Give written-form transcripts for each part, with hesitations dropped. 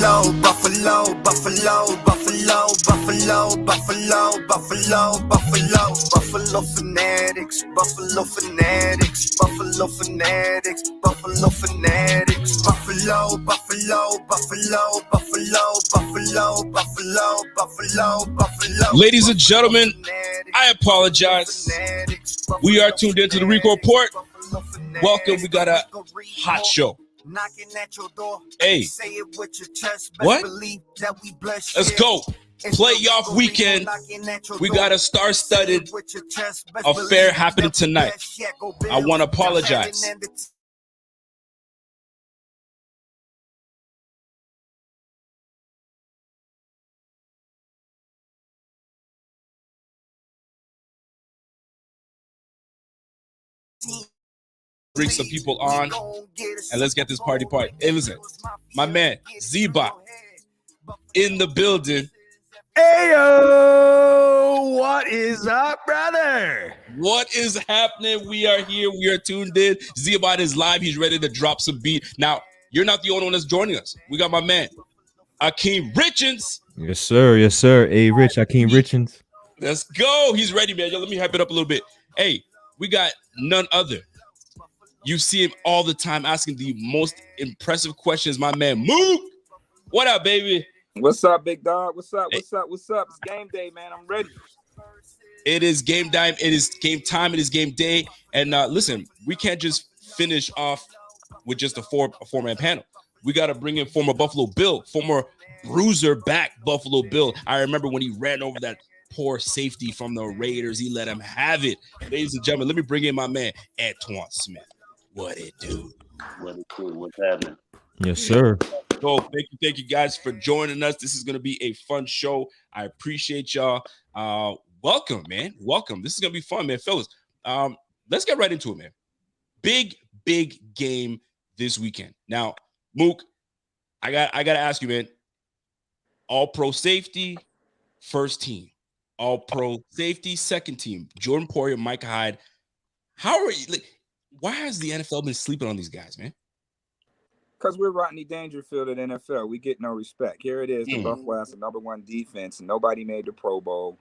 Buffalo, Buffalo, Buffalo, Buffalo, Buffalo, Buffalo, Buffalo, Buffalo, Buffalo fanatics, Buffalo fanatics, Buffalo fanatics, Buffalo fanatics, Buffalo, Buffalo, Buffalo, Buffalo, Buffalo, Buffalo, Buffalo, Buffalo. Ladies and gentlemen, I apologize. We are tuned into the Rico Report. Welcome. We got a hot show. Hey, what? Let's go. Playoff weekend. We got a star-studded affair happening tonight. I want to apologize. Bring some people on and let's get this party. Hey, listen, my man Z-Bot in the building. Ayo, what is up, brother? What is happening? We are here. We are tuned in. Z-Bot is live. He's ready to drop some beat. Now, you're not the only one that's joining us. We got my man Akeem Richards. Yes, sir. Yes, sir. Hey, Rich, Akeem Richards. Let's go. He's ready, man. Yo, let me hype it up a little bit. Hey, we got none other. You see him all the time asking the most impressive questions. My man, Mook. What up, baby? What's up, big dog? What's up? What's up? What's up? It's game day, man. I'm ready. It is game time. It is game time. It is game day. And listen, we can't just finish off with just a four-man panel. We got to bring in former Buffalo Bill, former bruiser back Buffalo Bill. I remember when he ran over that poor safety from the Raiders. He let him have it. Ladies and gentlemen, let me bring in my man, Antowain Smith. What it do? What it do? What's happening? Yes, sir. So thank you guys for joining us. This is going to be a fun show. I appreciate y'all. Welcome, man. Welcome. This is going to be fun, man. Fellas, let's get right into it, man. Big game this weekend. Now, Mook, I got to ask you, man. All-pro safety, first team. All-pro safety, second team. Jordan Poyer, Micah Hyde. How are you? Why has the NFL been sleeping on these guys, man? Because we're Rodney Dangerfield at NFL. We get no respect. Here it is. The Buffalo has the number one defense, and nobody made the Pro Bowl.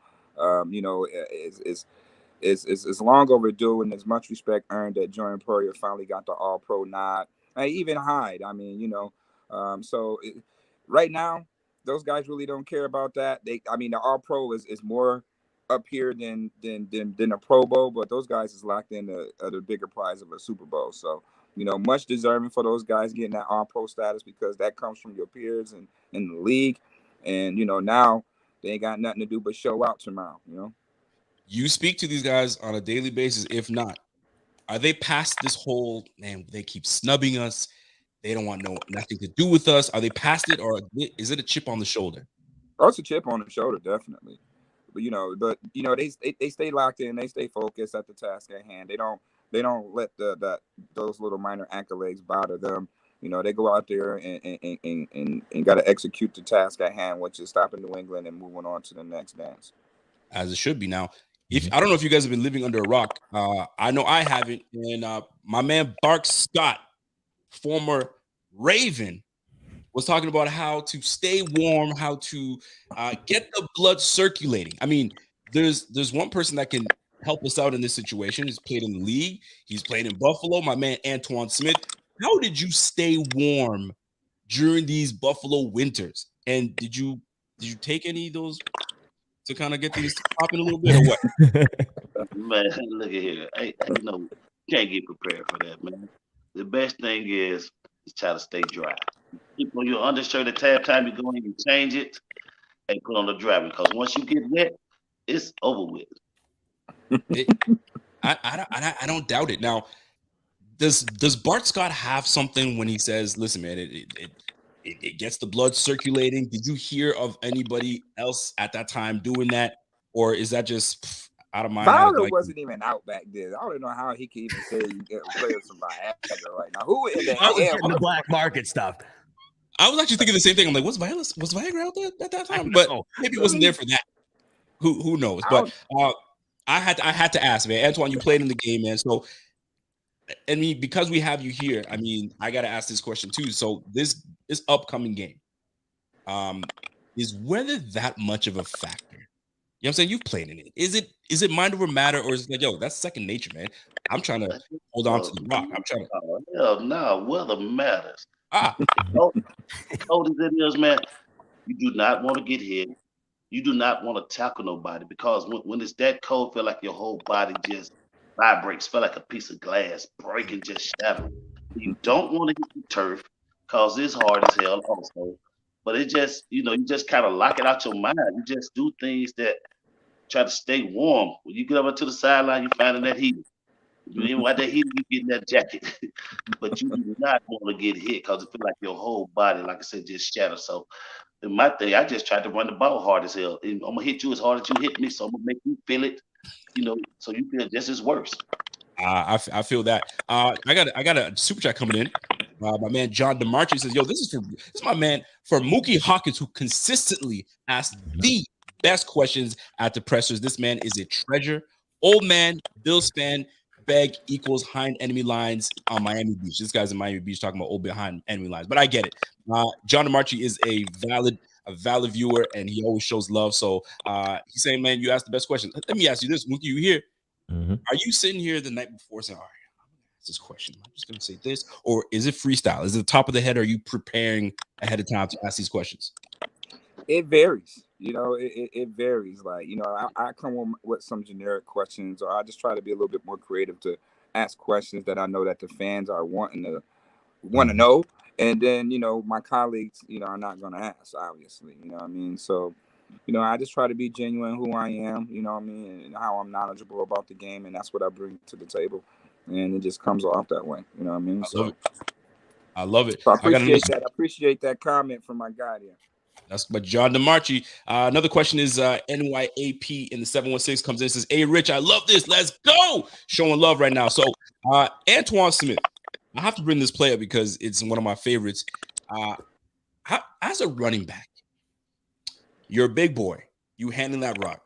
It's long overdue, and as much respect earned that Jordan Poyer finally got the All-Pro nod. Even Hyde. I mean, right now, those guys really don't care about that. The All-Pro is more up here than a Pro Bowl, but those guys is locked in the bigger prize of a Super Bowl. So, much deserving for those guys getting that All-Pro status because that comes from your peers and in the league. And, now they ain't got nothing to do but show out tomorrow, You speak to these guys on a daily basis. If not, are they past this whole, man, they keep snubbing us. They don't want nothing to do with us. Are they past it, or is it a chip on the shoulder? Oh, it's a chip on the shoulder, definitely. But they stay locked in. They stay focused at the task at hand. They don't let those little minor accolades bother them. They go out there and got to execute the task at hand, which is stopping New England and moving on to the next dance. As it should be. Now, I don't know if you guys have been living under a rock. I know I haven't. And my man Bark Scott, former Raven, was talking about how to stay warm, how to get the blood circulating. I mean, there's one person that can help us out in this situation. He's played in the league. He's played in Buffalo. My man Antowain Smith. How did you stay warm during these Buffalo winters? And did you take any of those to kind of get things popping a little bit, or what? Man, look at here. Can't get prepared for that, man. The best thing is try to stay dry. Keep on your undershirt at tab time. You go in, you change it, and put on the dry, because once you get wet, it's over with. I don't doubt it. Now, does Bart Scott have something when he says, "Listen, man, it gets the blood circulating"? Did you hear of anybody else at that time doing that, or is that just out of my Fowler wasn't even out back then. I don't know how he can even say you get players from Viagra right now. Who in the black market stuff? I was actually thinking the same thing. I'm like, was Viagra out there at that time? But maybe it wasn't there for that. Who knows? But I had to ask, man. Antowain, you played in the game, man. So, I mean, because we have you here, I mean, I got to ask this question too. So this upcoming game, is whether that much of a factor. You know what I'm saying? You've played in it. Is it mind over matter, or is it like, yo, that's second nature, man? I'm trying to hold on to the rock. I'm trying to. Hell no, weather matters. Ah, Cold as it is, man, you do not want to get hit. You do not want to tackle nobody because when it's that cold, feel like your whole body just vibrates, feel like a piece of glass breaking, just shattering. You don't want to hit the turf because it's hard as hell also. But it just, you just kind of lock it out your mind. You just do things that try to stay warm. When you get over to the sideline, you finding that heat. You ain't want that heat, you get in that jacket. But you do not want to get hit because it feel like your whole body, like I said, just shatter. So in my thing, I just tried to run the ball hard as hell. And I'm gonna hit you as hard as you hit me, so I'm gonna make you feel it, so you feel just as worse. I feel that. I got a super chat coming in. My man John DeMarchi says, "Yo, this is my man for Muki Hawkins, who consistently asks the best questions at the pressers. This man is a treasure. Old man, Bills fan, beg equals behind enemy lines on Miami Beach. This guy's in Miami Beach talking about old behind enemy lines, but I get it. John DeMarchi is a valid viewer, and he always shows love. So he's saying, man, you asked the best question. Let me ask you this, Muki, you here? Mm-hmm. Are you sitting here the night before saying, all right, I'm going to ask this question. I'm just going to say this, or is it freestyle? Is it the top of the head? Or are you preparing ahead of time to ask these questions? It varies. It varies. Like, I come with some generic questions, or I just try to be a little bit more creative to ask questions that I know that the fans are wanting to know. And then, my colleagues, are not going to ask, obviously, you know what I mean? So, I just try to be genuine who I am, you know what I mean? And how I'm knowledgeable about the game. And that's what I bring to the table. And it just comes off that way. You know what I mean? I love it. So I appreciate that comment from my guy there. That's but John DeMarchi. Another question is NYAP in the 716 comes in and says, "Hey, Rich, I love this. Let's go." Showing love right now. So Antowain Smith, I have to bring this player because it's one of my favorites. As a running back, you're a big boy. You handling that rock.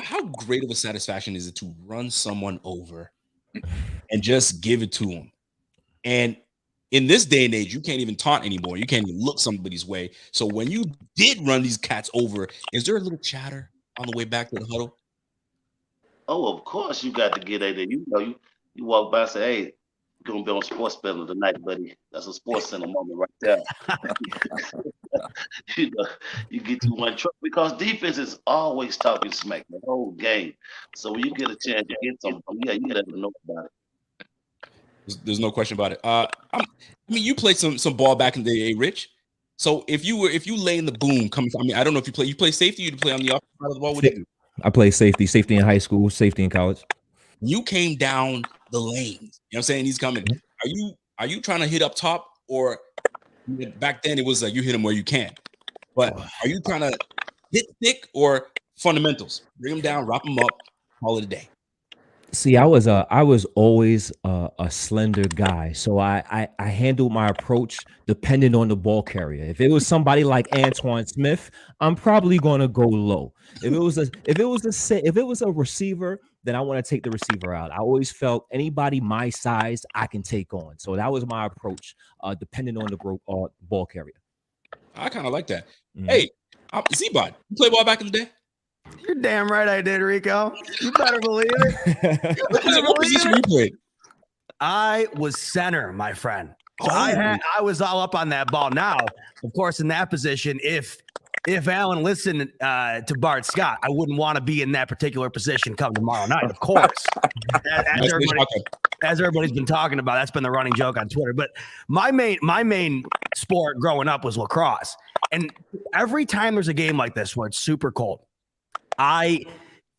How great of a satisfaction is it to run someone over and just give it to them? And in this day and age, you can't even taunt anymore. You can't even look somebody's way. So when you did run these cats over, is there a little chatter on the way back to the huddle? Oh, of course you got to get out there. You walk by and say, "Hey, you're gonna be on Sports Center tonight, buddy." That's a Sports Center moment right there. You get you one truck because defense is always talking smack the whole game. So when you get a chance to get something, you gotta know about it. There's no question about it. You played some ball back in the day, Rich. So if you lay in the boom coming from, I don't know if you play safety, you play on the offensive side of the ball. What do you do? I play safety in high school, safety in college. You came down the lanes. You know what I'm saying? He's coming. Are you trying to hit up top, or back then it was like you hit him where you can? But are you trying to hit thick or fundamentals? Bring him down, wrap him up, call it a day. See, I was always a slender guy, so I handled my approach depending on the ball carrier. If it was somebody like Antowain Smith, I'm probably gonna go low. If it was a receiver, then I want to take the receiver out. I always felt anybody my size I can take on, so that was my approach, depending on the ball carrier. I kind of like that. Mm-hmm. Hey, Z-Bot, you play ball back in the day? You're damn right I did, Rico. You better believe it. What position you played? I was center, my friend. So I was all up on that ball. Now, of course, in that position, if Alan listened to Bart Scott, I wouldn't want to be in that particular position come tomorrow night, of course. As everybody's been talking about, that's been the running joke on Twitter. But my main sport growing up was lacrosse. And every time there's a game like this where it's super cold, I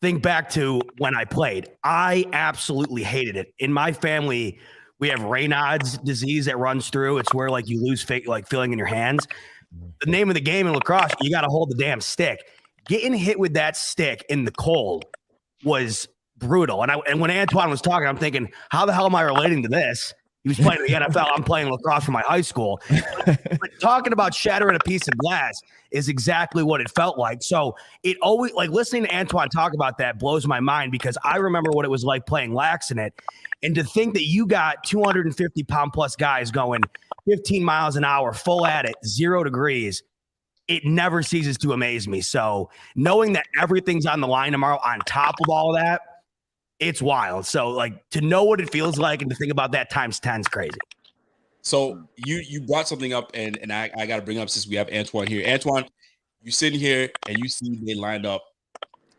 think back to when I played. I absolutely hated it. In my family, we have Raynaud's disease that runs through. It's where like you lose feeling in your hands. The name of the game in lacrosse, you got to hold the damn stick. Getting hit with that stick in the cold was brutal. And when Antoine was talking, I'm thinking, how the hell am I relating to this? He was playing in the NFL. I'm playing lacrosse for my high school. But talking about shattering a piece of glass is exactly what it felt like. So it always, like listening to Antoine talk about that blows my mind because I remember what it was like playing lax in it. And to think that you got 250-pound plus guys going 15 miles an hour, full at it, 0 degrees, it never ceases to amaze me. So knowing that everything's on the line tomorrow on top of all of that, it's wild. So like to know what it feels like and to think about that times 10 is crazy. So you brought something up, and I got to bring up since we have Antoine here. Antoine, you sitting here and you see they lined up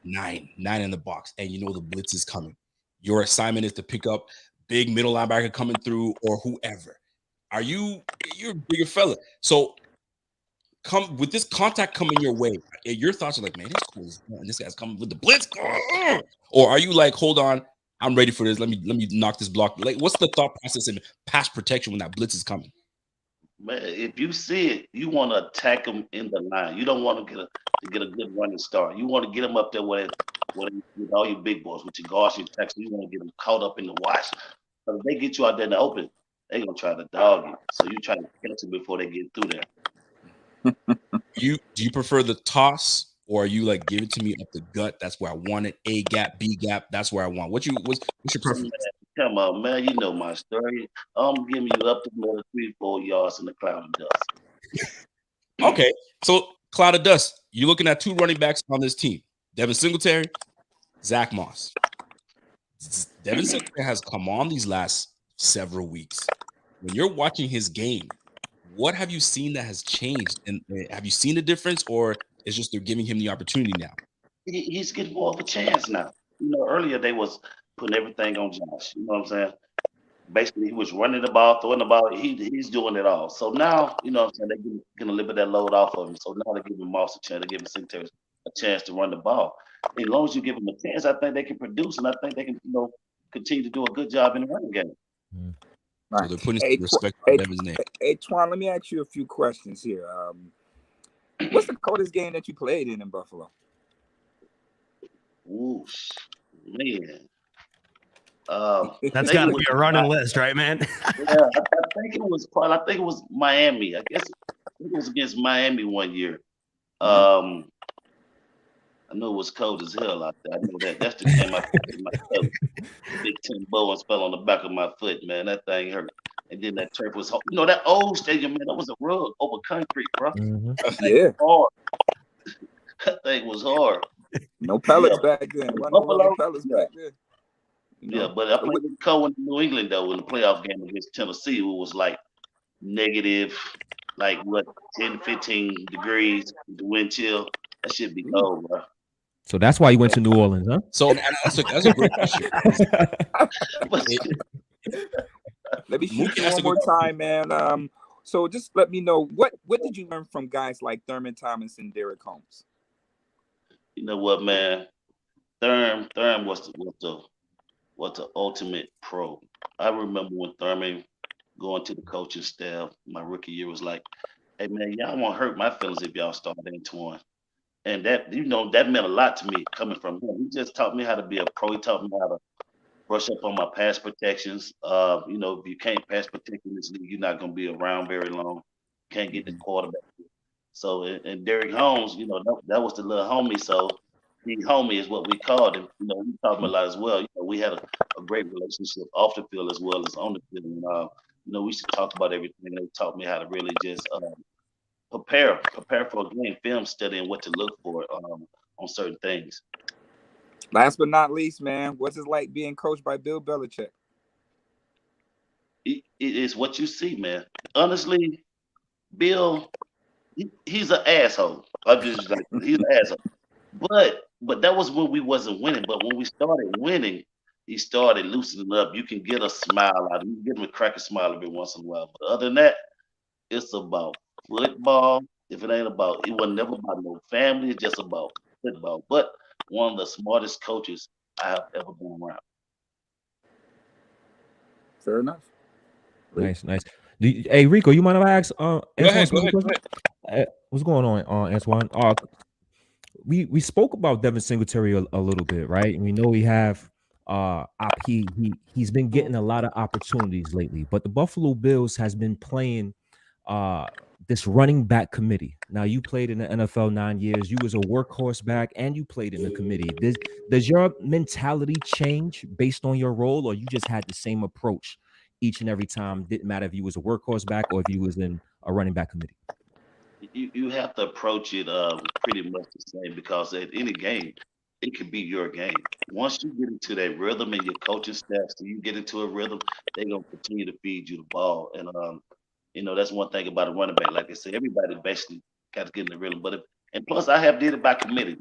nine in the box, and you know the blitz is coming. Your assignment is to pick up big middle linebacker coming through or whoever. You're a bigger fella. So come with this contact coming your way. Your thoughts are like, man, this guy's coming with the blitz. Or are you like, hold on, I'm ready for this. Let me knock this block. Like, what's the thought process in pass protection when that blitz is coming? Man, if you see it, you want to attack them in the line. You don't want to get a good running start. You want to get them up there with all your big boys, with your guards, your tackles. You want to get them caught up in the watch. But if they get you out there in the open, they're gonna try to dog you. So you try to catch them before they get through there. Do you prefer the toss, or are you like, give it to me up the gut? That's where I want it. A gap, B gap. That's where I want. What's your preference? Come on, man. You know my story. I'm giving you up to more than 3-4 yards in the cloud of dust. Okay, so cloud of dust. You're looking at two running backs on this team: Devin Singletary, Zach Moss. Devin Singletary has come on these last several weeks. When you're watching his game, what have you seen that has changed? And have you seen the difference, or it's just they're giving him the opportunity now? He's getting more of a chance now. You know, earlier they was putting everything on Josh. You know what I'm saying? Basically, he was running the ball, throwing the ball. He's doing it all. So now, you know what I'm saying, they're getting a little bit of that load off of him. So now they're giving Moss a chance. They're giving Singletary a chance to run the ball. As long as you give them a chance, I think they can produce, and I think they can, continue to do a good job in the running game. Right. So they're putting some respect on Devin's name. Hey, Twan, let me ask you a few questions here. What's the coldest game that you played in Buffalo? Ooh, man. That's got to be a running list, right, man? Yeah, I think it was Miami. I guess it was against Miami one year. I know it was cold as hell out there. I know that. That's the game I put in my foot. Big 10 Bowens fell on the back of my foot, man. That thing hurt. And then that turf was hard. You know, that old stadium, man, that was a rug over concrete, bro. Yeah. Hard. That thing was hard. No pellets back then. No pellets back then. Yeah, but I played with Culley in New England, though, in the playoff game against Tennessee. It was like negative, 10, 15 degrees, the wind chill. That should be cold, bro. So that's why you went to New Orleans, huh? So that's a great question. Let me shoot you one more time, man. So just let me know, what did you learn from guys like Thurman Thomas and Derrick Holmes? You know what, man? Thurman was the ultimate pro. I remember when Thurman going to the coaching staff my rookie year was like, hey, man, y'all won't hurt my feelings if y'all start Antowain. And that meant a lot to me coming from him. He just taught me how to be a pro. He taught me how to brush up on my pass protections. If you can't pass protect in this league, you're not going to be around very long. Can't get the quarterback. So, and Derrick Holmes, that was the little homie. So, the homie is what we called him. He taught me a lot as well. We had a great relationship off the field as well as on the field. And, we used to talk about everything. They taught me how to really just prepare for a game, film study, and what to look for on certain things. Last but not least, man, what's it like being coached by Bill Belichick? It is what you see, man. Honestly, Bill, he's an asshole. He's an asshole. But that was when we wasn't winning. But when we started winning, he started loosening up. You can get a smile out of him. You can get him a crack a smile every once in a while. But other than that, it's about football. If it ain't about, it was never about no family. It's just about football. But one of the smartest coaches I have ever been around. Fair enough. Nice. Hey, Rico, you mind if I ask? Go ahead. What's going on, Antoine? We spoke about Devin Singletary a little bit, right? And we know we have he's been getting a lot of opportunities lately, but the Buffalo Bills has been playing this running back committee. Now, you played in the NFL 9 years. You was a workhorse back, and you played in the committee. Does your mentality change based on your role, or you just had the same approach each and every time? Didn't matter if you was a workhorse back or if you was in a running back committee. you have to approach it pretty much the same, because at any game, it could be your game. Once you get into that rhythm and your coaching staff, so you get into a rhythm, they're gonna continue to feed you the ball. And that's one thing about a running back. Like I said, everybody basically got to get in the rhythm. And plus, I have did it by committee.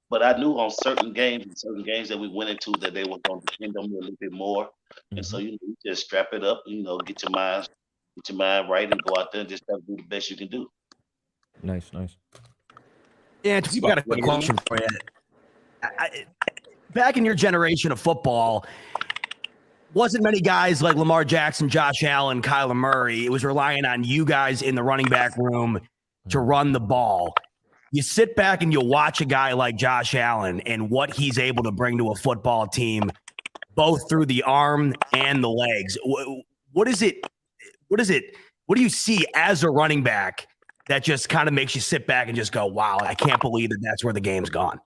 But I knew on certain games that we went into, that they were going to depend on me a little bit more. And so you just strap it up, get your mind right, and go out there and just try to do the best you can do. Nice. Yeah, we got a quick question for you. Back in your generation of football, wasn't many guys like Lamar Jackson, Josh Allen, Kyler Murray. It was relying on you guys in the running back room to run the ball. You sit back and you watch a guy like Josh Allen and what he's able to bring to a football team, both through the arm and the legs. What do you see as a running back that just kind of makes you sit back and just go, wow, I can't believe that's where the game's gone?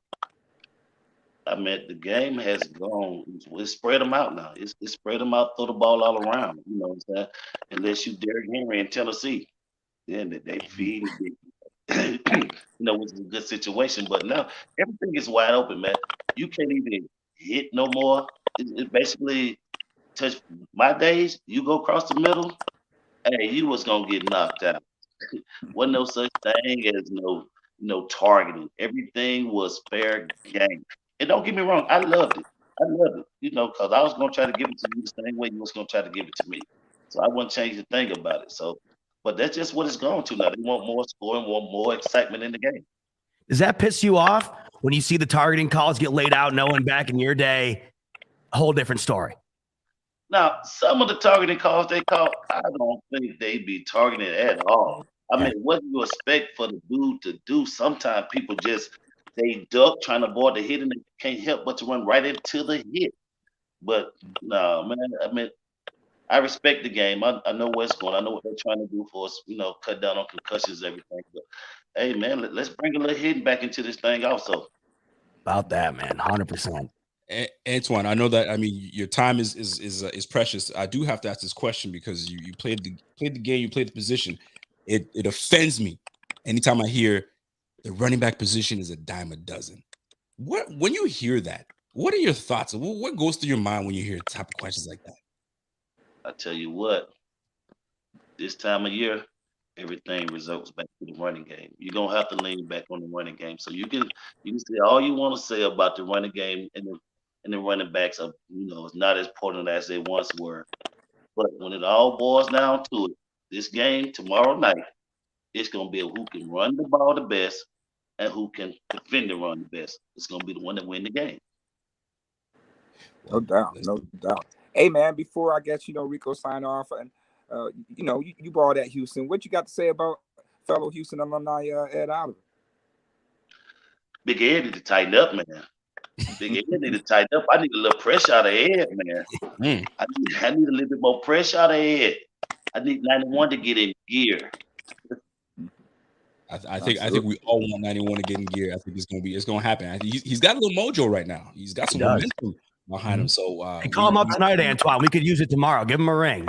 I mean, the game has gone. It's spread them out now. It's spread them out, throw the ball all around. You know what I'm saying? Unless you Derrick Henry in Tennessee, then they feed it. Which is a good situation. But now everything is wide open, man. You can't even hit no more. It's basically touch. My days, you go across the middle, hey, you was gonna get knocked out. Wasn't no such thing as no targeting. Everything was fair game. And don't get me wrong, I loved it. Because I was gonna try to give it to you the same way you was gonna try to give it to me. So I wouldn't change a thing about it. So, but that's just what it's going to now. They want more scoring, want more excitement in the game. Does that piss you off when you see the targeting calls get laid out, knowing back in your day, a whole different story? Now, some of the targeting calls they call, I don't think they be targeting at all. I mean, what do you expect for the dude to do? Sometimes people they duck trying to avoid the hit, and they can't help but to run right into the hit. But no, man, I mean, I respect the game. I know where it's going. I know what they're trying to do for us, cut down on concussions, everything. But hey, man, let's bring a little hitting back into this thing also. About that, man, 100%. Antoine, I know that. I mean, your time is precious. I do have to ask this question because you played the game, you played the position. It offends me anytime I hear the running back position is a dime a dozen. When you hear that, what are your thoughts? What goes through your mind when you hear type of questions like that? I tell you what, this time of year, everything results back to the running game. You're gonna have to lean back on the running game. So you can say all you want to say about the running game and the running backs are, it's not as important as they once were. But when it all boils down to it, this game tomorrow night, it's gonna be who can run the ball the best and who can defend the run the best. It's gonna be the one that win the game. No doubt. Hey, man, before I guess, Rico sign off, and, you brought at Houston. What you got to say about fellow Houston alumni, Ed Oliver? Big Ed need to tighten up, man. Big Ed need to tighten up. I need a little pressure out of Ed, man. I need a little bit more pressure out of Ed. I need 91 to get in gear. I think we all want 91 to get in gear. I think it's gonna happen. I think he's got a little mojo right now. He's got some momentum behind him. So call him up tonight, Antoine. We could use it tomorrow. Give him a ring.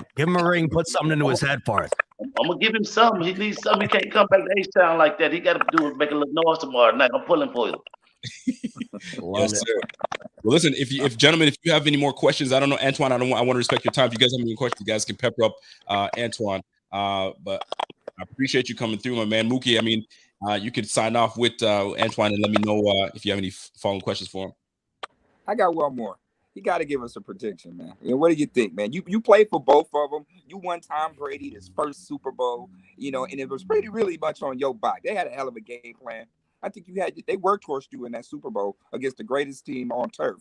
Put something into his head for us. I'm gonna give him something. He needs something. He can't come back to H-Town like that. He got to make a little noise tomorrow night. I'm pulling for you. Yes, sir. Well, listen, if gentlemen, if you have any more questions, I don't know, Antoine. I want to respect your time. If you guys have any questions, you guys can pepper up Antoine. But I appreciate you coming through, my man. Muki, I mean, you could sign off with Antoine and let me know if you have any following questions for him. I got one more. You got to give us a prediction, man. What do you think, man? You played for both of them. You won Tom Brady his first Super Bowl, and it was really much on your back. They had a hell of a game plan. I think they worked towards you in that Super Bowl against the greatest team on turf.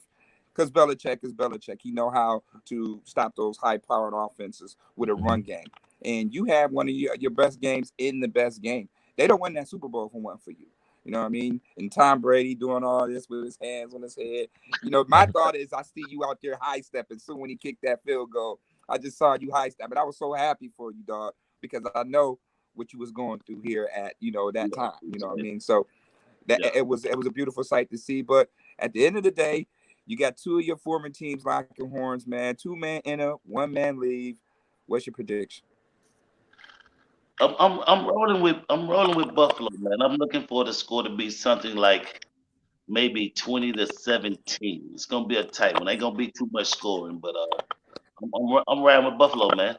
Because Belichick is Belichick. He know how to stop those high-powered offenses with a run game. And you have one of your best games in the best game. They don't win that Super Bowl if it wasn't for you. You know what I mean? And Tom Brady doing all this with his hands on his head. My thought is I see you out there high-stepping. Soon when he kicked that field goal, I just saw you high-stepping. I was so happy for you, dog, because I know what you was going through here at, that time. You know what I mean? So it was a beautiful sight to see. But at the end of the day, you got two of your former teams locking horns, man. 2 men enter, 1 man leave. What's your prediction? I'm rolling with Buffalo, man. I'm looking for the score to be something like maybe 20-17. It's gonna be a tight one. Ain't gonna be too much scoring, but I'm riding with Buffalo, man.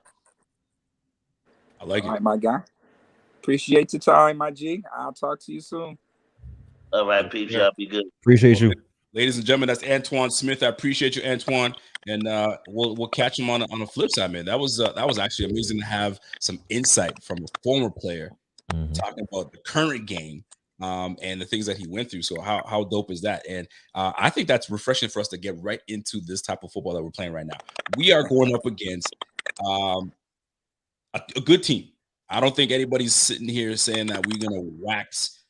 I like All it. right, my guy. Appreciate your time, my G. I'll talk to you soon. All right, peeps, y'all be good. Appreciate you. Ladies and gentlemen, that's Antowain Smith. I appreciate you, Antowain, and we'll catch him on the flip side, man. That was actually amazing to have some insight from a former player talking about the current game and the things that he went through. So how dope is that? And I think that's refreshing for us to get right into this type of football that we're playing right now. We are going up against a good team. I don't think anybody's sitting here saying that we're gonna wax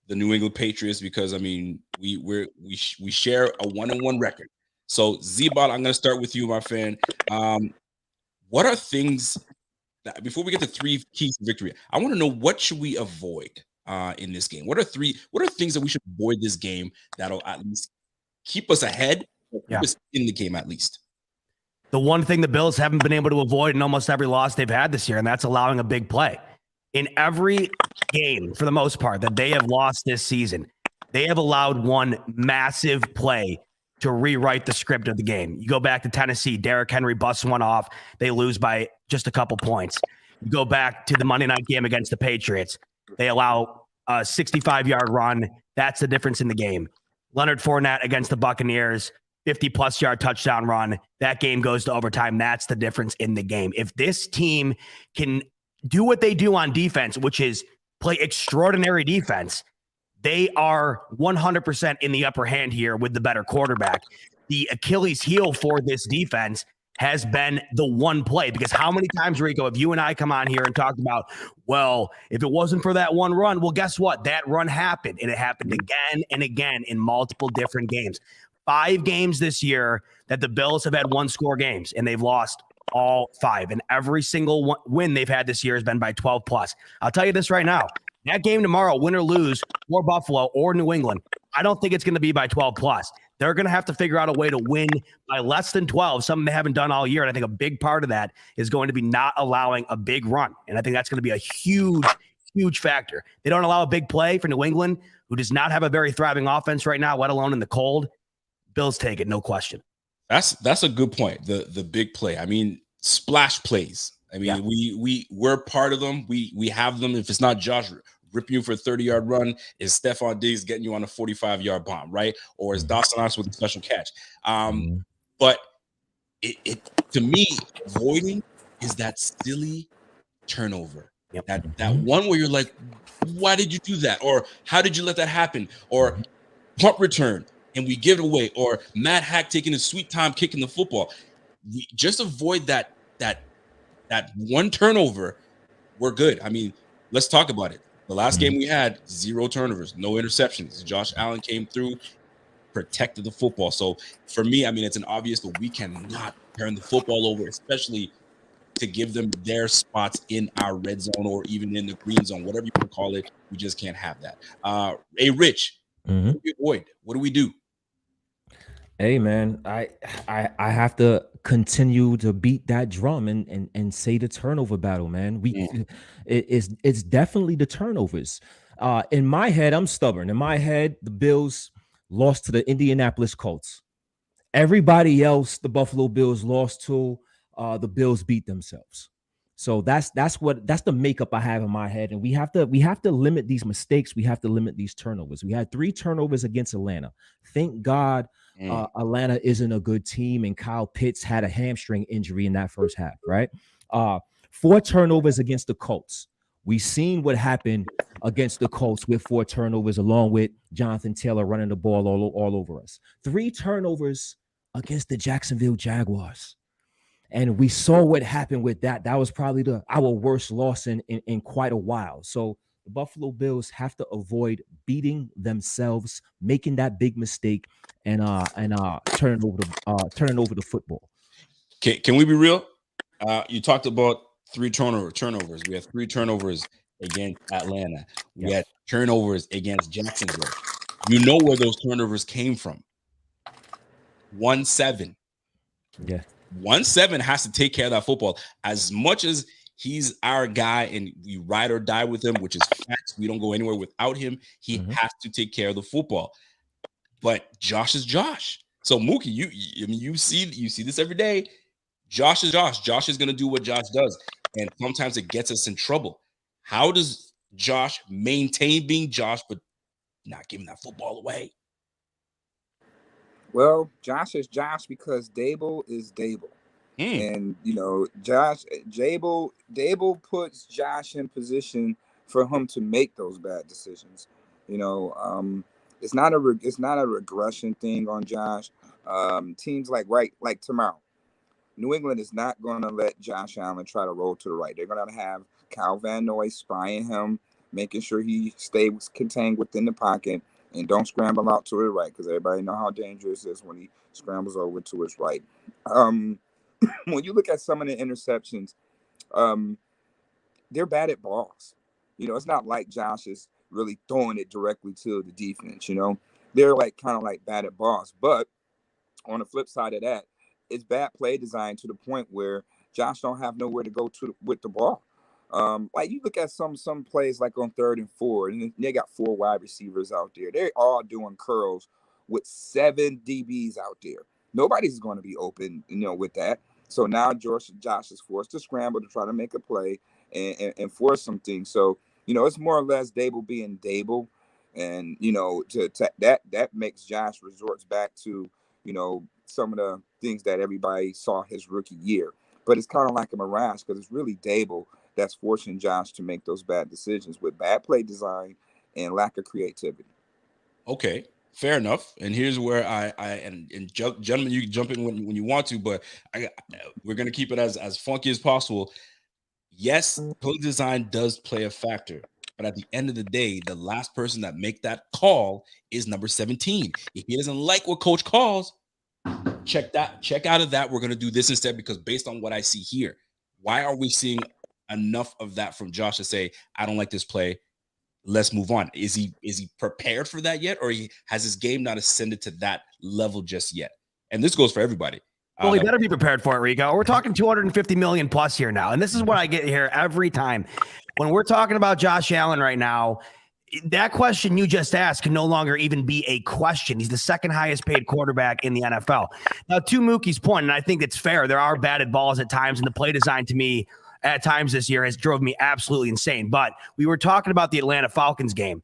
the New England Patriots because I mean we share a 1-1 record. So Z-Bot, I'm gonna start with you, my friend. What are things that before we get to 3 keys to victory? I want to know what should we avoid in this game. What are things that we should avoid this game that'll at least keep us ahead, or keep us in the game at least? The one thing the Bills haven't been able to avoid in almost every loss they've had this year, and that's allowing a big play. In every game, for the most part, that they have lost this season, they have allowed one massive play to rewrite the script of the game. You go back to Tennessee, Derrick Henry busts one off. They lose by just a couple points. You go back to the Monday night game against the Patriots. They allow a 65-yard run. That's the difference in the game. Leonard Fournette against the Buccaneers, 50-plus yard touchdown run. That game goes to overtime. That's the difference in the game. If this team can do what they do on defense, which is play extraordinary defense, they are 100% in the upper hand here with the better quarterback. The Achilles heel for this defense has been the one play, because how many times, Rico, have you and I come on here and talked about, well, if it wasn't for that one run, well, guess what? That run happened, and it happened again and again in multiple different games. 5 games this year that the Bills have had one-score games, and they've lost all 5. And every single win they've had this year has been by 12+. I'll tell you this right now. That game tomorrow, win or lose, or Buffalo or New England, I don't think it's going to be by 12+. They're going to have to figure out a way to win by less than 12, something they haven't done all year. And I think a big part of that is going to be not allowing a big run. And I think that's going to be a huge, huge factor. They don't allow a big play for New England, who does not have a very thriving offense right now, let alone in the cold. Bills take it, no question. That's a good point. The big play. I mean, splash plays. I mean, we're part of them. We have them. If it's not Josh ripping you for a 30-yard run, is Stephon Diggs getting you on a 45-yard bomb, right? Or is Dawson Knox with a special catch? But it to me, avoiding is that silly turnover. That one where you're like, why did you do that? Or how did you let that happen? Or punt return and we give it away, or Matt Hack taking his sweet time kicking the football. We just avoid that one turnover. We're good. I mean, let's talk about it. The last game we had, 0 turnovers, no interceptions. Josh Allen came through, protected the football. So for me, I mean, it's an obvious that we cannot turn the football over, especially to give them their spots in our red zone or even in the green zone, whatever you want to call it. We just can't have that. Hey, Rich, what do we avoid? What do we do? Hey man, I have to continue to beat that drum and say the turnover battle, man. It's definitely the turnovers. In my head, I'm stubborn. In my head, the Bills lost to the Indianapolis Colts. Everybody else, the Buffalo Bills lost to. The Bills beat themselves. So that's the makeup I have in my head, and we have to limit these mistakes. We have to limit these turnovers. We had 3 turnovers against Atlanta. Thank God. Atlanta isn't a good team, and Kyle Pitts had a hamstring injury in that first half, right? 4 turnovers against the Colts. We seen what happened against the Colts with 4 turnovers, along with Jonathan Taylor running the ball all over us. 3 turnovers against the Jacksonville Jaguars. And we saw what happened with that. That was probably our worst loss in quite a while. So the Buffalo Bills have to avoid beating themselves, making that big mistake, and turning over the football. Can we be real? You talked about 3 turnovers. We had 3 turnovers against Atlanta. We had turnovers against Jacksonville. You know where those turnovers came from. 1-7. Yeah. 1-7 has to take care of that football. As much as He's our guy, and we ride or die with him, which is facts. We don't go anywhere without him. He has to take care of the football. But Josh is Josh. So Muki, you see this every day. Josh is Josh. Josh is going to do what Josh does, and sometimes it gets us in trouble. How does Josh maintain being Josh, but not giving that football away? Well, Josh is Josh because Dable is Dable. And, you know, Dable puts Josh in position for him to make those bad decisions. You know, it's not a regression thing on Josh. Teams like tomorrow, New England is not going to let Josh Allen try to roll to the right. They're going to have Kyle Van Noy spying him, making sure he stays contained within the pocket and don't scramble out to the right, because everybody know how dangerous it is when he scrambles over to his right. When you look at some of the interceptions, they're bad at balls. You know, it's not like Josh is really throwing it directly to the defense. You know, they're kind of bad at balls. But on the flip side of that, it's bad play design to the point where Josh don't have nowhere to go with the ball. Like you look at some plays like on 3rd and 4, and they got 4 wide receivers out there. They're all doing curls with 7 DBs out there. Nobody's going to be open, you know, with that. So now Josh is forced to scramble to try to make a play and force some things. So, you know, it's more or less Dable being Dable. And, you know, that makes Josh resorts back to, you know, some of the things that everybody saw his rookie year. But it's kind of like a mirage because it's really Dable that's forcing Josh to make those bad decisions with bad play design and lack of creativity. Okay, fair enough. And here's where gentlemen, you can jump in when you want to, but we're going to keep it as funky as possible. Yes, play design does play a factor, but at the end of the day, the last person that make that call is number 17. If he doesn't like what coach calls, check out of that. We're going to do this instead, because based on what I see here, why are we seeing enough of that from Josh to say, I don't like this play, let's move on? Is he prepared for that yet, or has his game not ascended to that level just yet? And this goes for everybody. Well, he better be prepared for it, Rico. We're talking 250 million plus here now. And this is what I get here every time. When we're talking about Josh Allen right now, that question you just asked can no longer even be a question. He's the 2nd highest paid quarterback in the NFL. Now, to Muki's point, and I think it's fair, there are batted balls at times, and the play design to me at times this year has drove me absolutely insane. But we were talking about the Atlanta Falcons game.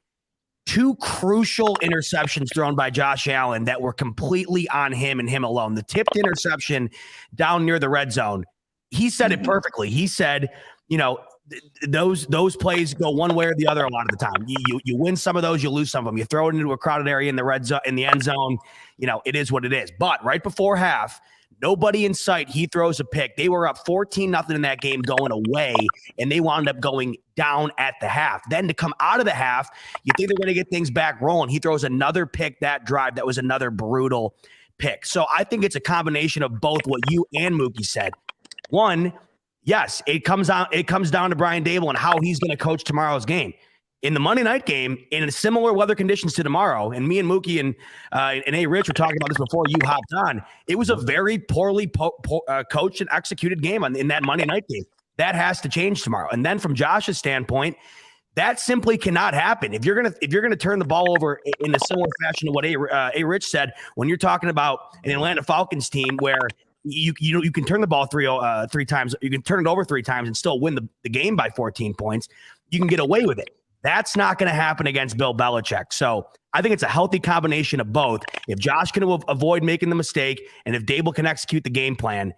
2 crucial interceptions thrown by Josh Allen that were completely on him and him alone. The tipped interception down near the red zone. He said it perfectly. He said, you know, those plays go one way or the other a lot of the time. You win some of those, you lose some of them. You throw it into a crowded area in the red zone, in the end zone. You know, it is what it is. But right before half, nobody in sight, he throws a pick. They were up 14-0 in that game going away, and they wound up going down at the half. Then to come out of the half, you think they're going to get things back rolling. He throws another pick that drive. That was another brutal pick. So I think it's a combination of both what you and Muki said. One, yes, it comes down to Brian Dable and how he's going to coach tomorrow's game. In the Monday night game, in similar weather conditions to tomorrow, and me and Muki and Rich were talking about this before you hopped on, it was a very poorly coached and executed game in that Monday night game. That has to change tomorrow. And then from Josh's standpoint, that simply cannot happen. If you're gonna turn the ball over in a similar fashion to what A. Rich said, when you're talking about an Atlanta Falcons team where you can turn the ball three times, you can turn it over 3 times and still win the game by 14 points, you can get away with it. That's not going to happen against Bill Belichick. So I think it's a healthy combination of both. If Josh can avoid making the mistake, and if Dable can execute the game plan,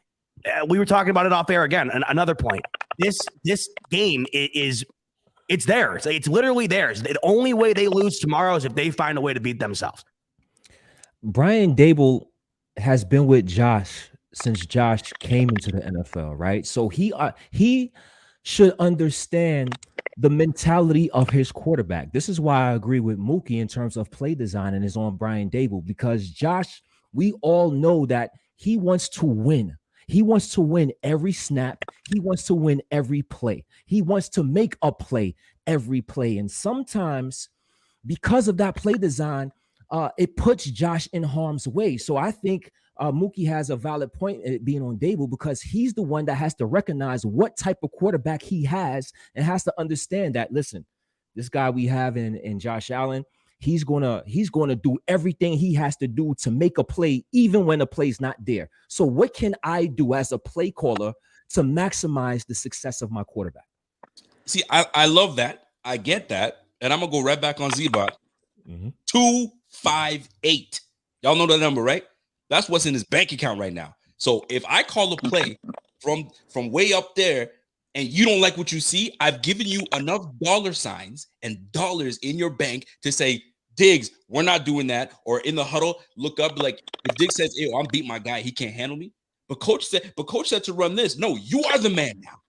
we were talking about it off air again. Another point: this game it's theirs. It's literally theirs. The only way they lose tomorrow is if they find a way to beat themselves. Brian Dable has been with Josh since Josh came into the NFL, right? So he should understand the mentality of his quarterback. This is why I agree with Muki in terms of play design and is on Brian Dable, because Josh, we all know that he wants to win. He wants to win every snap. He wants to win every play. He wants to make a play every play. And sometimes because of that play design, it puts Josh in harm's way. So I think Muki has a valid point at being on Dable because he's the one that has to recognize what type of quarterback he has and has to understand that, listen, this guy we have in Josh Allen, he's gonna do everything he has to do to make a play, even when the play's not there. So what can I do as a play caller to maximize the success of my quarterback? See, I love that. I get that. And I'm going to go right back on Z-Bot. 258. Y'all know that number, right? That's what's in his bank account right now. So if I call a play from way up there and you don't like what you see, I've given you enough dollar signs and dollars in your bank to say, Diggs, we're not doing that. Or in the huddle, look up, like if Diggs says, hey, I'm beating my guy, he can't handle me. But coach said to run this. No, you are the man now.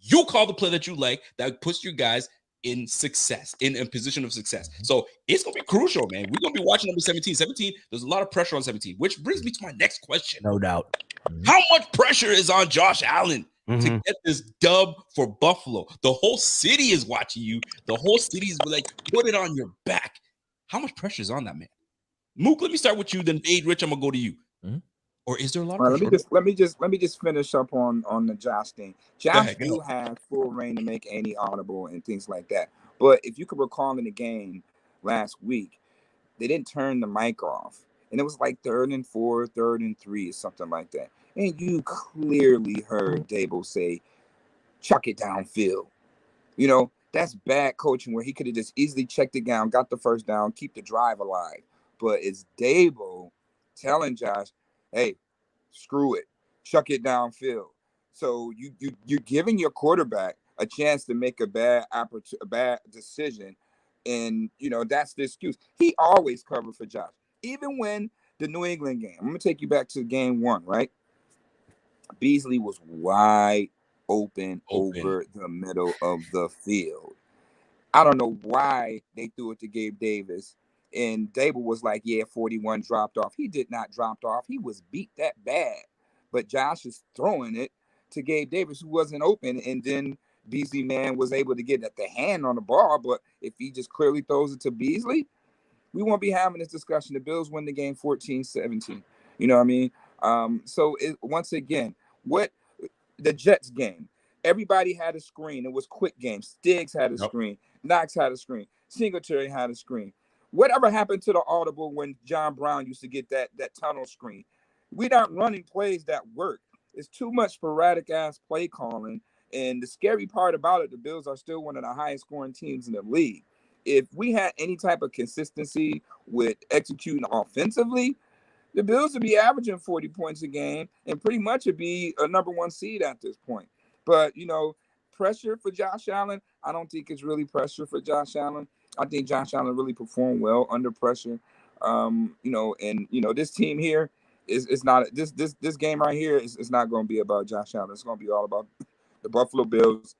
You call the play that you like that puts you guys in success, in a position of success. So it's going to be crucial, man. We're going to be watching number 17. 17, there's a lot of pressure on 17, which brings me to my next question. No doubt. How much pressure is on Josh Allen to get this dub for Buffalo? The whole city is watching you. The whole city is like, put it on your back. How much pressure is on that man? Mook, let me start with you. Then Rich, I'm going to go to you. Or is there a lot of pressure? Let me just finish up on the Josh thing. Josh do have full reign to make any audible and things like that. But if you could recall in the game last week, they didn't turn the mic off. And it was like 3rd and 4, 3rd and 3, or something like that. And you clearly heard Dable say, chuck it downfield. You know, that's bad coaching where he could have just easily checked it down, got the first down, keep the drive alive. But it's Dable telling Josh, hey, screw it, chuck it downfield. So you're giving your quarterback a chance to make a bad decision, and you know that's the excuse. He always covered for Josh, even when the New England game. I'm gonna take you back to game 1, right? Beasley was wide open over the middle of the field. I don't know why they threw it to Gabe Davis. And Dable was like, yeah, 41 dropped off. He did not drop off. He was beat that bad. But Josh is throwing it to Gabe Davis, who wasn't open. And then Beasley, man, was able to get at the hand on the ball. But if he just clearly throws it to Beasley, we won't be having this discussion. The Bills win the game 14-17. You know what I mean? Once again, what the Jets game, everybody had a screen. It was quick game. Stiggs had a screen. Knox had a screen. Singletary had a screen. Whatever happened to the audible when John Brown used to get that tunnel screen? We're not running plays that work. It's too much sporadic ass play calling. And the scary part about it, the Bills are still one of the highest scoring teams in the league. If we had any type of consistency with executing offensively, the Bills would be averaging 40 points a game and pretty much would be a number 1 seed at this point. But, you know, pressure for Josh Allen, I don't think it's really pressure for Josh Allen. I think Josh Allen really performed well under pressure. This team here is not this game right here is not going to be about Josh Allen. It's going to be all about the Buffalo Bills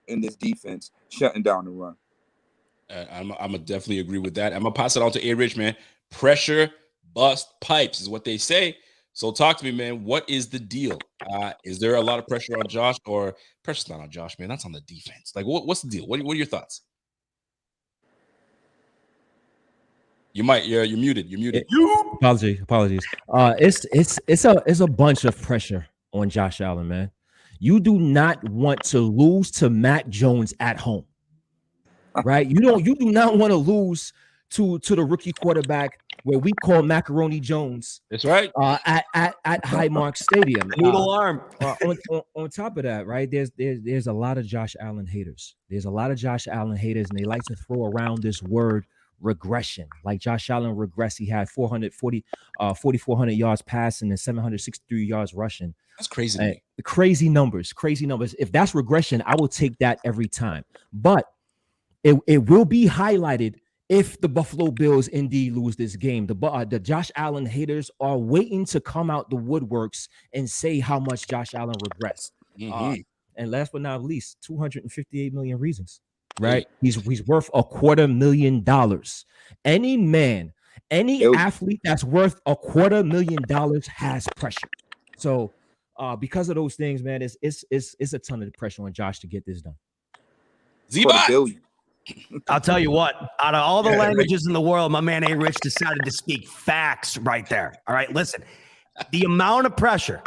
and this defense shutting down the run. I'm gonna definitely agree with that. I'm gonna pass it on to Rich, man. Pressure bust pipes is what they say. So talk to me, man. What is the deal? Is there a lot of pressure on Josh, or pressure's not on Josh, man? That's on the defense. Like, what's the deal? What are your thoughts? You're muted. You're muted. Apologies. It's a bunch of pressure on Josh Allen, man. You do not want to lose to Mac Jones at home, right? You do not want to lose to the rookie quarterback where we call Macaroni Jones. That's right. At Highmark Stadium. Noodle arm. On top of that, right? There's a lot of Josh Allen haters. There's a lot of Josh Allen haters, and they like to throw around this word regression. Like Josh Allen regressed. He had 4,400 yards passing and 763 yards rushing. That's crazy. Crazy numbers. If that's regression, I will take that every time. But it will be highlighted if the Buffalo Bills indeed lose this game. The Josh Allen haters are waiting to come out the woodworks and say how much Josh Allen regressed. And last but not least, 258 million reasons. Right? He's worth $250,000. Any athlete that's worth $250,000 has pressure. So because of those things, man, it's a ton of pressure on Josh to get this done. I'll tell you what, out of all the languages in the world, my man A. Rich decided to speak facts right there. All right, listen, the amount of pressure,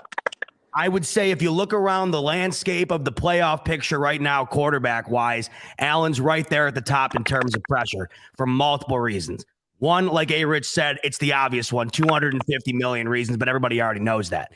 I would say if you look around the landscape of the playoff picture right now, quarterback-wise, Allen's right there at the top in terms of pressure for multiple reasons. One, like A-Rich said, it's the obvious one, 250 million reasons, but everybody already knows that.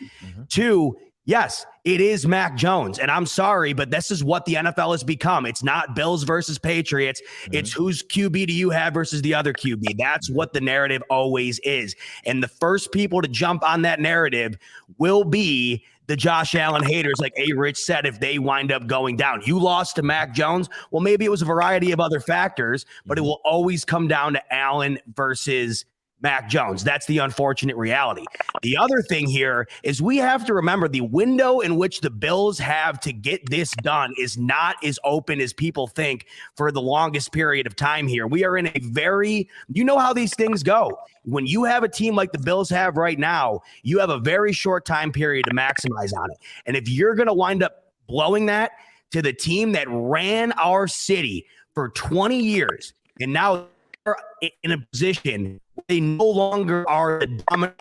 Two, yes, it is Mac Jones. And I'm sorry, but this is what the NFL has become. It's not Bills versus Patriots. It's whose QB do you have versus the other QB. That's what the narrative always is. And the first people to jump on that narrative will be the Josh Allen haters, like A-Rich said, if they wind up going down. You lost to Mac Jones. Well, maybe it was a variety of other factors, but it will always come down to Allen versus Mac Jones. That's the unfortunate reality. The other thing here is we have to remember the window in which the Bills have to get this done is not as open as people think for the longest period of time here. We are in a very, you know how these things go. When you have a team like the Bills have right now, you have a very short time period to maximize on it. And if you're going to wind up blowing that to the team that ran our city for 20 years, and now they're in a position where they no longer are the dominant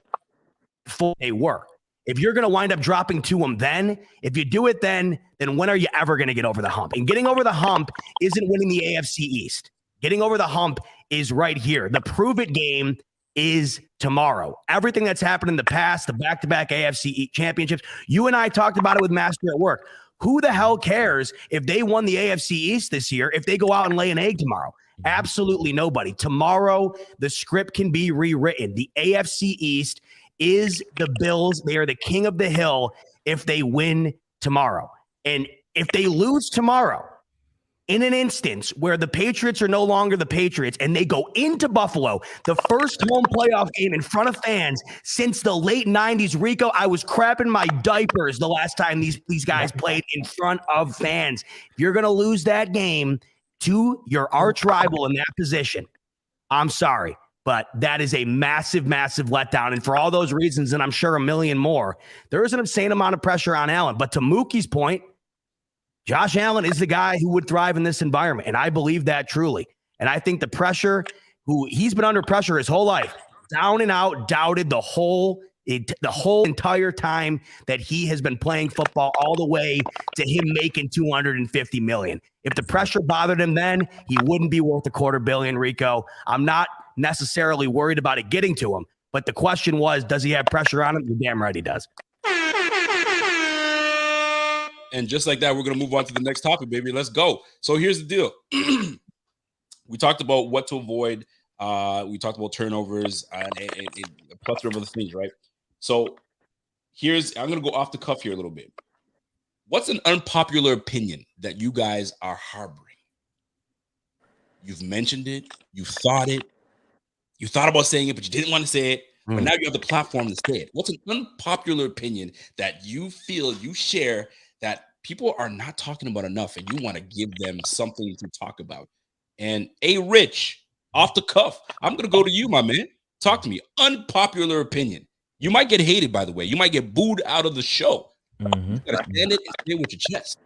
force they were. If you're going to wind up dropping to them then, if you do it then when are you ever going to get over the hump? And getting over the hump isn't winning the AFC East. Getting over the hump is right here. The prove it game is tomorrow. Everything that's happened in the past, the back-to-back AFC championships, you and I talked about it with Master at work. Who the hell cares if they won the AFC East this year, if they go out and lay an egg tomorrow? Absolutely nobody. Tomorrow, the script can be rewritten. The AFC East is the Bills. They are the king of the hill if they win tomorrow. And if they lose tomorrow, in an instance where the Patriots are no longer the Patriots and they go into Buffalo, the first home playoff game in front of fans since the late 90s, Rico, I was crapping my diapers the last time these guys played in front of fans. If you're going to lose that game to your arch rival in that position, I'm sorry, but that is a massive, massive letdown. And for all those reasons, and I'm sure a million more, there is an insane amount of pressure on Allen. But to Muki's point, Josh Allen is the guy who would thrive in this environment, and I believe that truly. And I think the pressure, he's been under pressure his whole life, down and out, doubted the whole entire time that he has been playing football, all the way to him making $250 million. If the pressure bothered him then, he wouldn't be worth $250 million, Rico. I'm not necessarily worried about it getting to him, but the question was, does he have pressure on him? You're damn right he does. And just like that, we're going to move on to the next topic, baby. Let's go. So here's the deal. We talked about what to avoid. We talked about turnovers and a plethora of other things, right? So I'm going to go off the cuff here a little bit. What's an unpopular opinion that you guys are harboring? You've mentioned it. You've thought it. You thought about saying it, but you didn't want to say it. But now you have the platform to say it. What's an unpopular opinion that you feel you share that people are not talking about enough and you want to give them something to talk about? And A-Rich, off the cuff, I'm going to go to you, my man. Talk to me. Unpopular opinion. You might get hated, by the way. You might get booed out of the show. You got to stand it and say it with your chest.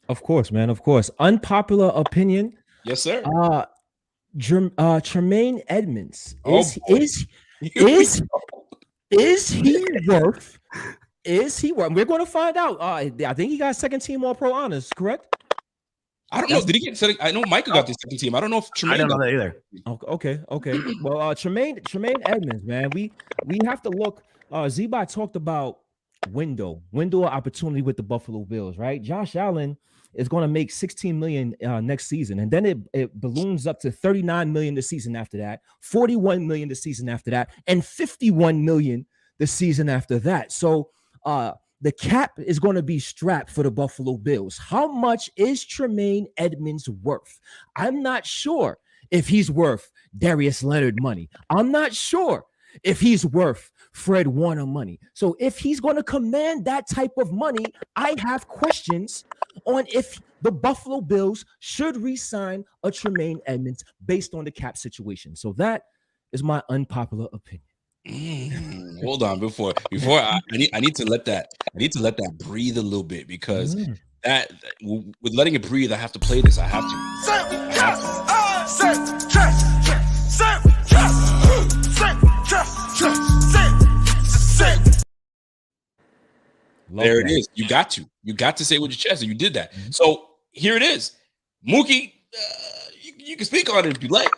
Of course, man. Of course. Unpopular opinion. Yes, sir. Tremaine Edmunds. Is he worth? Is he worth? We're going to find out. I think he got second team All Pro honors, correct? I don't know. Did he get second? I know Micah got the second team. I don't know if Tremaine. I don't know that either. Okay. Well, Tremaine Edmunds, man. We have to look. Z-Bot talked about window of opportunity with the Buffalo Bills, right? Josh Allen is going to make $16 million next season, and then it balloons up to $39 million the season after that, $41 million the season after that, and $51 million the season after that. So the cap is going to be strapped for the Buffalo Bills. How much is Tremaine Edmunds worth? I'm not sure if he's worth Darius Leonard money. I'm not sure if he's worth Fred Warner money. So if he's going to command that type of money, I have questions on if the Buffalo Bills should re-sign a Tremaine Edmunds based on the cap situation. So that is my unpopular opinion. Hold on, before I need to let that breathe a little bit, because that with letting it breathe, I have to play this. I have to. There it is. You got to say it with your chest, and you did that. So here it is. Muki, you can speak on it if you like,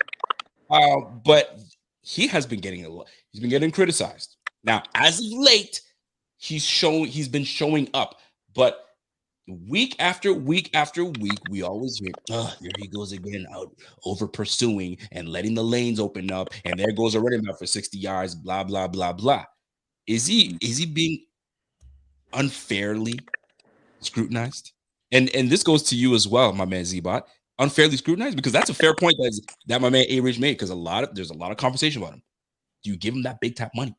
but he has been getting he's been getting criticized. Now, as of late, he's been showing up, but week after week after week, we always hear, here he goes again, out over pursuing and letting the lanes open up, and there goes a running back for 60 yards, blah blah blah blah. Is he being unfairly scrutinized? And this goes to you as well, my man Z-Bot. Unfairly scrutinized, because that's a fair point that my man A-Rich made, because there's a lot of conversation about him. Do you give him that big tap money?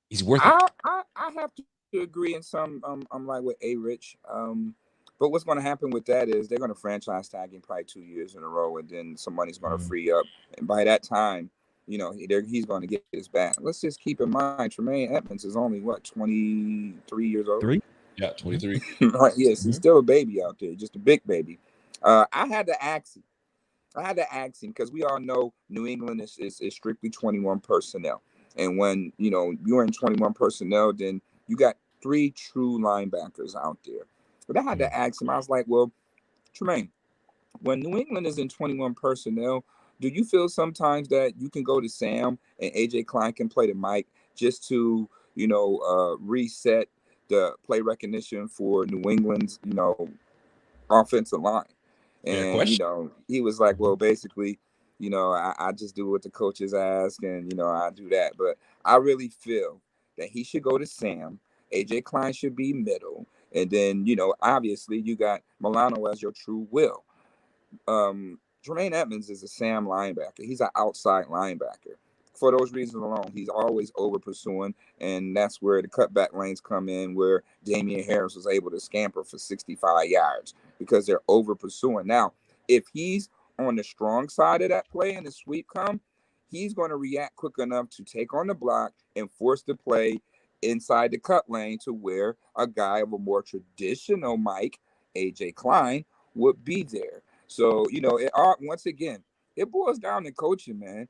He's worth it. I have to agree in some. I'm like with A-Rich. But what's going to happen with that is they're going to franchise tag him probably 2 years in a row, and then some money's going to free up. And by that time, he's going to get his back. Let's just keep in mind, Tremaine Edmunds is only 23 years old. 3? Yeah, 23. Right, yes, he's still a baby out there, just a big baby. I had to ask him because we all know New England is strictly 21 personnel. And when, you're in 21 personnel, then you got 3 true linebackers out there. But I had to ask him, I was like, well, Tremaine, when New England is in 21 personnel, do you feel sometimes that you can go to Sam and AJ Klein can play the mic just to, reset the play recognition for New England's, offensive line? And, he was like, well, basically, I just do what the coaches ask and, I do that. But I really feel that he should go to Sam. AJ Klein should be middle. And then, obviously you got Milano as your true will. Tremaine Edmunds is a Sam linebacker. He's an outside linebacker. For those reasons alone, he's always over pursuing, and that's where the cutback lanes come in, where Damian Harris was able to scamper for 65 yards because they're over pursuing. Now, if he's on the strong side of that play and the sweep come, he's going to react quick enough to take on the block and force the play inside the cut lane to where a guy of a more traditional Mike, AJ Klein, would be there. So, once again, it boils down to coaching, man.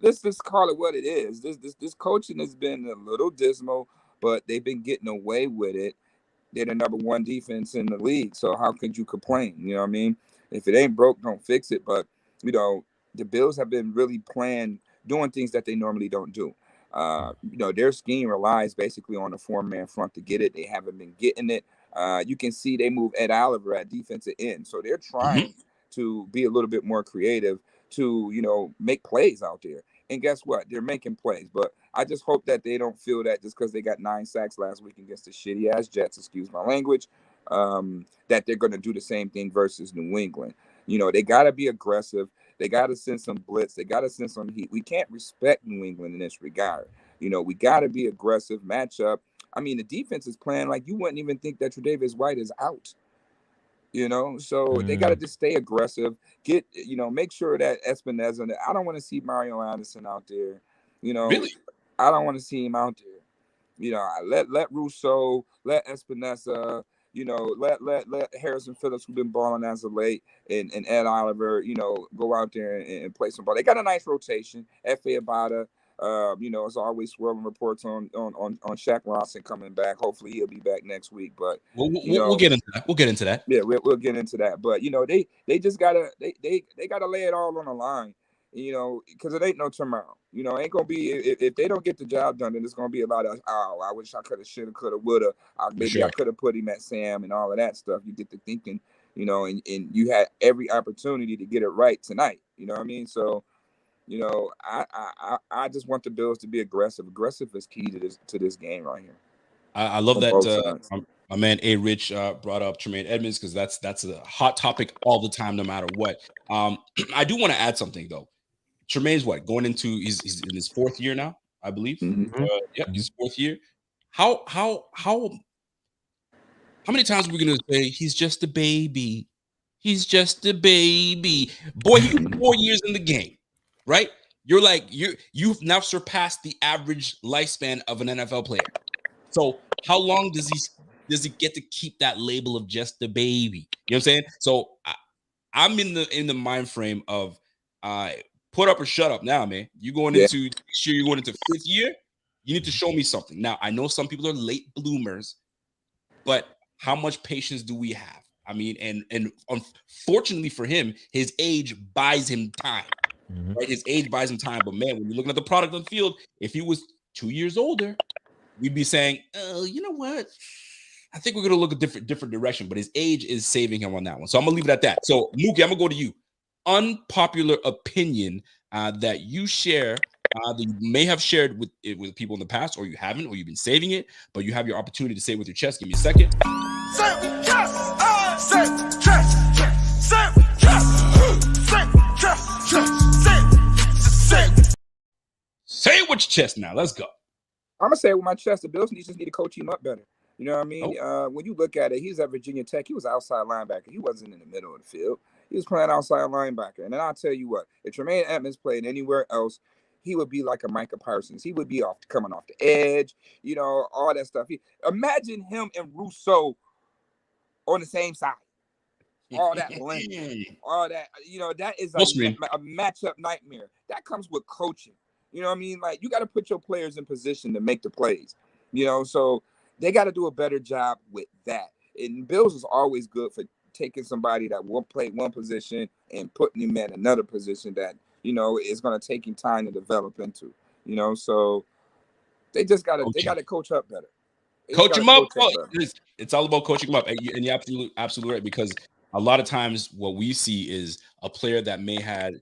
Let's just call it what it is. This coaching has been a little dismal, but they've been getting away with it. They're the number 1 defense in the league, so how could you complain? You know what I mean? If it ain't broke, don't fix it. But, the Bills have been really doing things that they normally don't do. Their scheme relies basically on a 4-man front to get it. They haven't been getting it. You can see they move Ed Oliver at defensive end. So they're trying to be a little bit more creative to, make plays out there. And guess what? They're making plays. But I just hope that they don't feel that just because they got 9 sacks last week against the shitty-ass Jets, excuse my language, that they're going to do the same thing versus New England. They got to be aggressive. They got to send some blitz. They got to send some heat. We can't respect New England in this regard. We got to be aggressive, match up. I mean, the defense is playing like you wouldn't even think that Tre'Davious White is out. So they got to just stay aggressive. Make sure that Espinoza. I don't want to see Mario Anderson out there. Really? I don't want to see him out there. Let Rousseau, let Espinoza. Let Harrison Phillips, who's been balling as of late, and Ed Oliver, go out there and play some ball. They got a nice rotation. F.A. Abada, it's always swirling reports on Shaq Lawson coming back. Hopefully he'll be back next week. But we'll get into that. We'll get into that. Yeah, we'll get into that. But they just gotta they gotta lay it all on the line. Because it ain't no tomorrow. Ain't gonna be if they don't get the job done, then it's gonna be a lot of I wish I could have, should have, could have, would have. Maybe I could have put him at Sam and all of that stuff. You get to thinking, and you had every opportunity to get it right tonight. You know what I mean? So, I just want the Bills to be aggressive. Aggressive is key to this game right here. I love that. My man A-Rich brought up Tremaine Edmunds because that's a hot topic all the time, no matter what. I do want to add something though. Tremaine's going into he's in his 4th year now, I believe. His 4th year. How many times are we gonna say he's just a baby? He's just a baby. Boy, he's 4 years in the game, right? You've now surpassed the average lifespan of an NFL player. So how long does he get to keep that label of just a baby? You know what I'm saying? So I'm in the mind frame of put up or shut up now, man. You're going into 5th year. You need to show me something. Now, I know some people are late bloomers, but how much patience do we have? I mean, and unfortunately for him, his age buys him time. Right? His age buys him time. But man, when you're looking at the product on the field, if he was 2 years older, we'd be saying, oh, you know what? I think we're gonna look a different direction. But his age is saving him on that one. So I'm gonna leave it at that. So Muki, I'm gonna go to you. Unpopular opinion that you share. That you may have shared with people in the past, or you haven't, or you've been saving it, but you have your opportunity to say it with your chest. Give me a second. Say it with your chest now. Let's go. I'm gonna say it with my chest. The Bills just need to coach him up better. You know what I mean? When you look at it, he's at Virginia Tech. He was outside linebacker. He wasn't in the middle of the field. He was playing outside linebacker. And then I'll tell you what, if Tremaine Edmunds played anywhere else, he would be like a Micah Parsons. He would be coming off the edge, you know, all that stuff. Imagine him and Rousseau on the same side. All that blending, all that, you know, that is a matchup nightmare. That comes with coaching. You know what I mean? Like, you got to put your players in position to make the plays, you know, so they got to do a better job with that. And Bills is always good for taking somebody that will play one position and putting him in another position that, you know, is going to take him time to develop into, you know, so they just got to coach up better. Coach him up. It's all about coaching him up. And you're absolutely right, because a lot of times what we see is a player that may had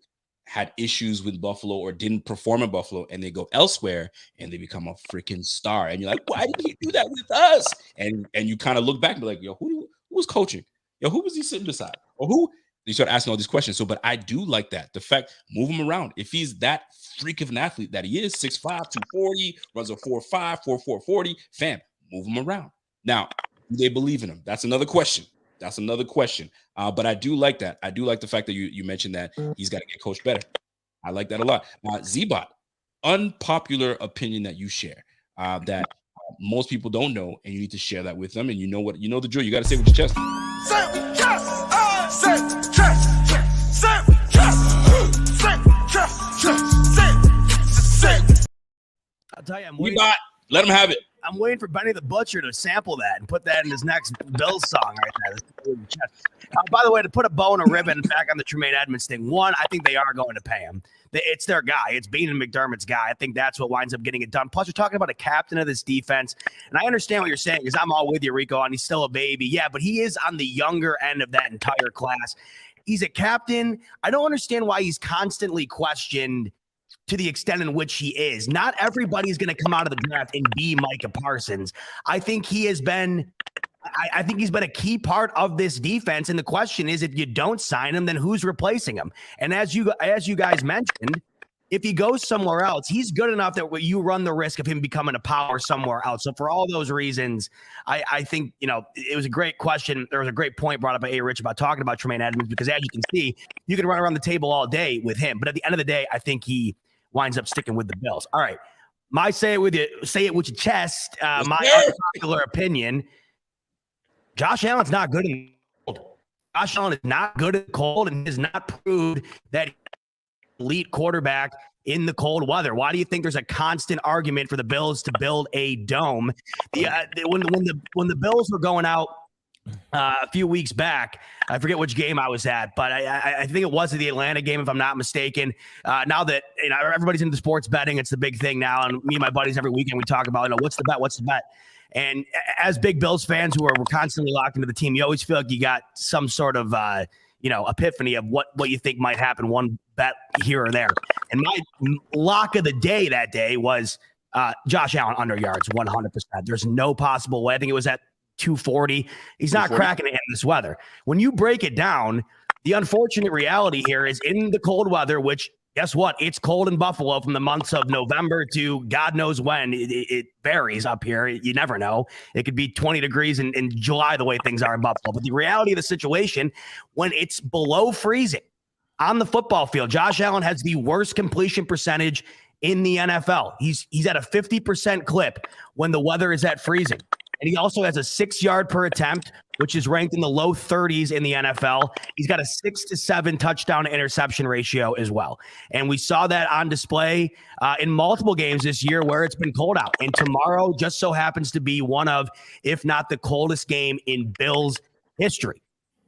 issues with Buffalo or didn't perform in Buffalo, and they go elsewhere and they become a freaking star. And you're like, why did he do that with us? And you kind of look back and be like, yo, who was coaching? Yo, who was he sitting beside? Or who? You start asking all these questions. So, but I do like that. The fact, move him around. If he's that freak of an athlete that he is, 6'5", 240, runs a 4.5, 4.4 40, fam, move him around. Now, do they believe in him? That's another question. But I do like that. I do like the fact that you mentioned that he's got to get coached better. I like that a lot. Z-Bot, unpopular opinion that you share that most people don't know, and you need to share that with them. And you know the drill. You got to say it with your chest. I'll tell you, let him have it. I'm waiting for Benny the Butcher to sample that and put that in his next Bills song right there. By the way, to put a bow and a ribbon back on the Tremaine Edmunds thing, one, I think they are going to pay him. It's their guy. It's Bean and McDermott's guy. I think that's what winds up getting it done. Plus, you're talking about a captain of this defense, and I understand what you're saying because I'm all with you, Rico, and he's still a baby. Yeah, but he is on the younger end of that entire class. He's a captain. I don't understand why he's constantly questioned to the extent in which he is. Not everybody's going to come out of the draft and be Micah Parsons. I think he has been I think he's been a key part of this defense. And the question is, if you don't sign him, then who's replacing him? And as you guys mentioned, if he goes somewhere else, he's good enough that you run the risk of him becoming a power somewhere else. So for all those reasons, I think, you know, it was a great question. There was a great point brought up by A. Rich about talking about Tremaine Edmunds, because as you can see, you can run around the table all day with him. But at the end of the day, I think he winds up sticking with the Bills. All right. Say it with your chest. My unpopular opinion, Josh Allen's not good in the cold. Josh Allen is not good in the cold and has not proved that he's an elite quarterback in the cold weather. Why do you think there's a constant argument for the Bills to build a dome? When the Bills were going out a few weeks back, I forget which game I was at, but I think it was the Atlanta game, if I'm not mistaken. Now that everybody's into sports betting, it's the big thing now. And me and my buddies every weekend, we talk about, what's the bet? And as big Bills fans who are constantly locked into the team, you always feel like you got some sort of, epiphany of what you think might happen, one bet here or there. And my lock of the day that day was Josh Allen under yards, 100%. There's no possible way. I think it was at 240. He's not cracking it in this weather. When you break it down, the unfortunate reality here is in the cold weather, which guess what? It's cold in Buffalo from the months of November to God knows when. It varies up here. You never know. It could be 20 degrees in July, the way things are in Buffalo. But the reality of the situation, when it's below freezing on the football field, Josh Allen has the worst completion percentage in the NFL. He's at a 50% clip when the weather is at freezing. And he also has a 6 yard per attempt, which is ranked in the low 30s in the NFL. He's got a 6 to 7 touchdown to interception ratio as well. And we saw that on display in multiple games this year where it's been cold out. And tomorrow just so happens to be one of, if not the coldest game in Bills history.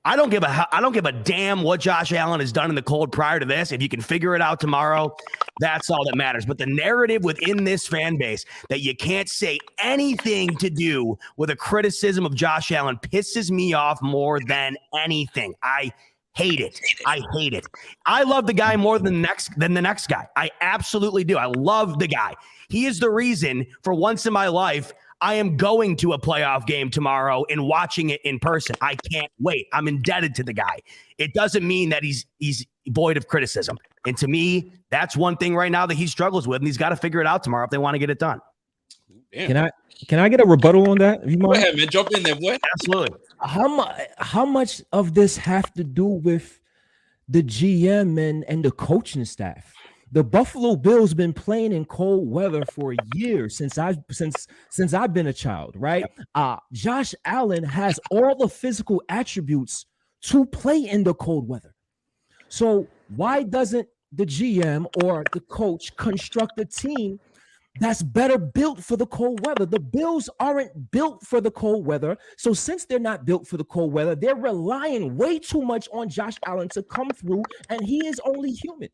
I don't give a damn what Josh Allen has done in the cold prior to this. If you can figure it out tomorrow, that's all that matters. But the narrative within this fan base that you can't say anything to do with a criticism of Josh Allen pisses me off more than anything. I hate it. I hate it. I love the guy more than the next guy. I absolutely do. I love the guy. He is the reason for once in my life I am going to a playoff game tomorrow and watching it in person. I can't wait. I'm indebted to the guy. It doesn't mean that he's void of criticism. And to me, that's one thing right now that he struggles with, and he's got to figure it out tomorrow if they want to get it done. Damn. Can I get a rebuttal on that? Go ahead, man. Jump in there. What? Absolutely. How much of this have to do with the GM and the coaching staff? The Buffalo Bills been playing in cold weather for years since I've been a child, right? Josh Allen has all the physical attributes to play in the cold weather. So why doesn't the GM or the coach construct a team that's better built for the cold weather? The Bills aren't built for the cold weather. So since they're not built for the cold weather, they're relying way too much on Josh Allen to come through, and he is only human.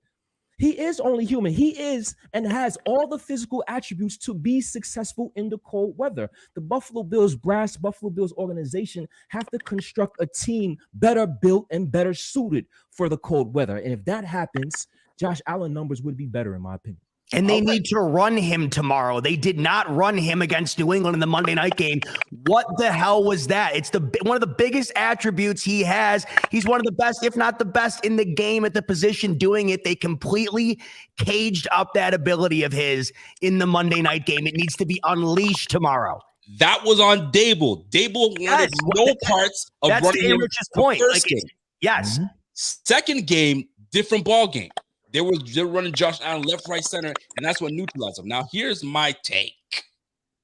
He is only human. He is and has all the physical attributes to be successful in the cold weather. The Buffalo Bills brass, Buffalo Bills organization have to construct a team better built and better suited for the cold weather. And if that happens, Josh Allen numbers would be better, in my opinion. And they need to run him tomorrow. They did not run him against New England in the Monday night game. What the hell was that? It's one of the biggest attributes he has. He's one of the best, if not the best, in the game at the position doing it. They completely caged up that ability of his in the Monday night game. It needs to be unleashed tomorrow. That was on Dable. Dable wanted no parts of running him. That's the point. First game. Yes. Mm-hmm. Second game, different ball game. They were running Josh Allen left, right, center, and that's what neutralized him. Now, here's my take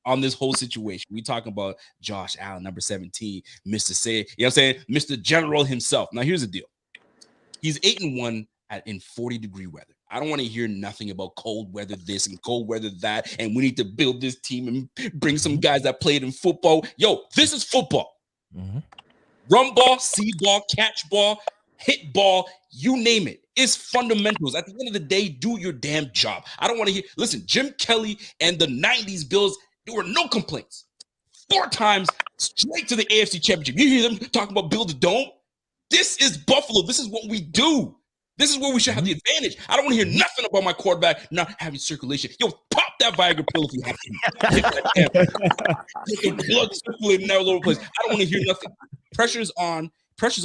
on this whole situation. We talking about Josh Allen, number 17, Mr. Say, you know what I'm saying? Mr. General himself. Now, here's the deal. He's 8-1 in 40-degree weather. I don't want to hear nothing about cold weather this and cold weather that, and we need to build this team and bring some guys that played in football. Yo, this is football. Mm-hmm. Run ball, see ball, catch ball, hit ball, you name it. It's fundamentals. At the end of the day, do your damn job. I don't want to hear. Listen, Jim Kelly and the 90s Bills, there were no complaints. 4 times straight to the AFC Championship. You hear them talking about build a dome? This is Buffalo. This is what we do. This is where we should have the advantage. I don't want to hear nothing about my quarterback not having circulation. Yo, pop that Viagra pill if you have to. Get the blood circulating all over the place. I don't want to hear nothing. Pressure's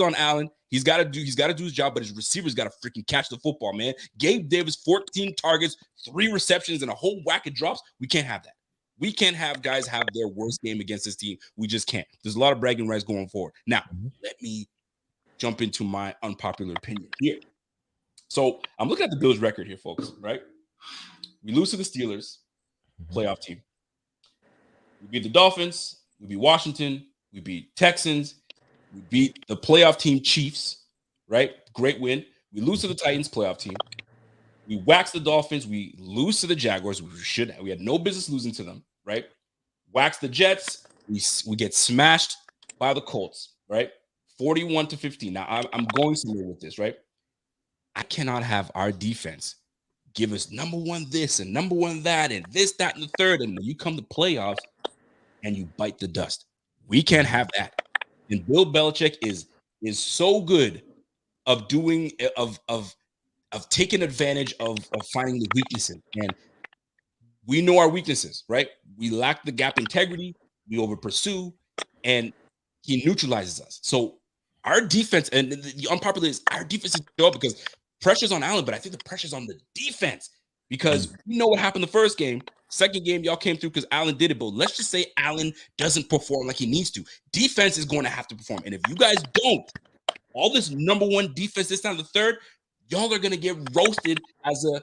on Allen. He's got to do his job, but his receivers got to freaking catch the football, man. Gabe Davis, 14 targets, 3 receptions, and a whole whack of drops. We can't have that. We can't have guys have their worst game against this team. We just can't. There's a lot of bragging rights going forward. Now, let me jump into my unpopular opinion here. So I'm looking at the Bills' record here, folks, right? We lose to the Steelers, playoff team. We beat the Dolphins. We beat Washington. We beat Texans. We beat the playoff team Chiefs, right? Great win. We lose to the Titans, playoff team. We wax the Dolphins. We lose to the Jaguars. We had no business losing to them, right? Wax the Jets. We get smashed by the Colts, right? 41-15. Now, I'm going somewhere with this, right? I cannot have our defense give us number 1 this and number 1 that and this, that, and the third. And you come to playoffs and you bite the dust. We can't have that. And Bill Belichick is so good of doing of taking advantage of finding the weaknesses. And we know our weaknesses, right? We lack the gap integrity, we over pursue, and he neutralizes us. So our defense, and the unpopular is our defense is show up because pressure's on Allen, but I think the pressure's on the defense because we know what happened the first game. Second game, y'all came through because Allen did it, but let's just say Allen doesn't perform like he needs to. Defense is going to have to perform. And if you guys don't, all this number 1 defense this time, the third, y'all are going to get roasted as a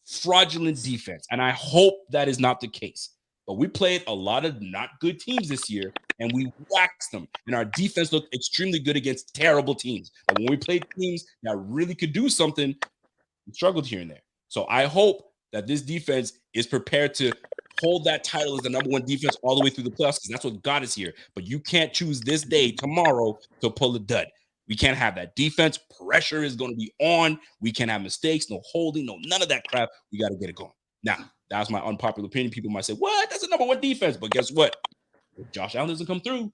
fraudulent defense. And I hope that is not the case. But we played a lot of not good teams this year, and we waxed them. And our defense looked extremely good against terrible teams. But when we played teams that really could do something, we struggled here and there. So I hope that this defense is prepared to hold that title as the number 1 defense all the way through the playoffs, because that's what got us here. But you can't choose this day tomorrow to pull a dud. We can't have that. Defense pressure is going to be on. We can't have mistakes, no holding, no none of that crap. We got to get it going. Now, that's my unpopular opinion. People might say, what? That's the number 1 defense. But guess what? If Josh Allen doesn't come through,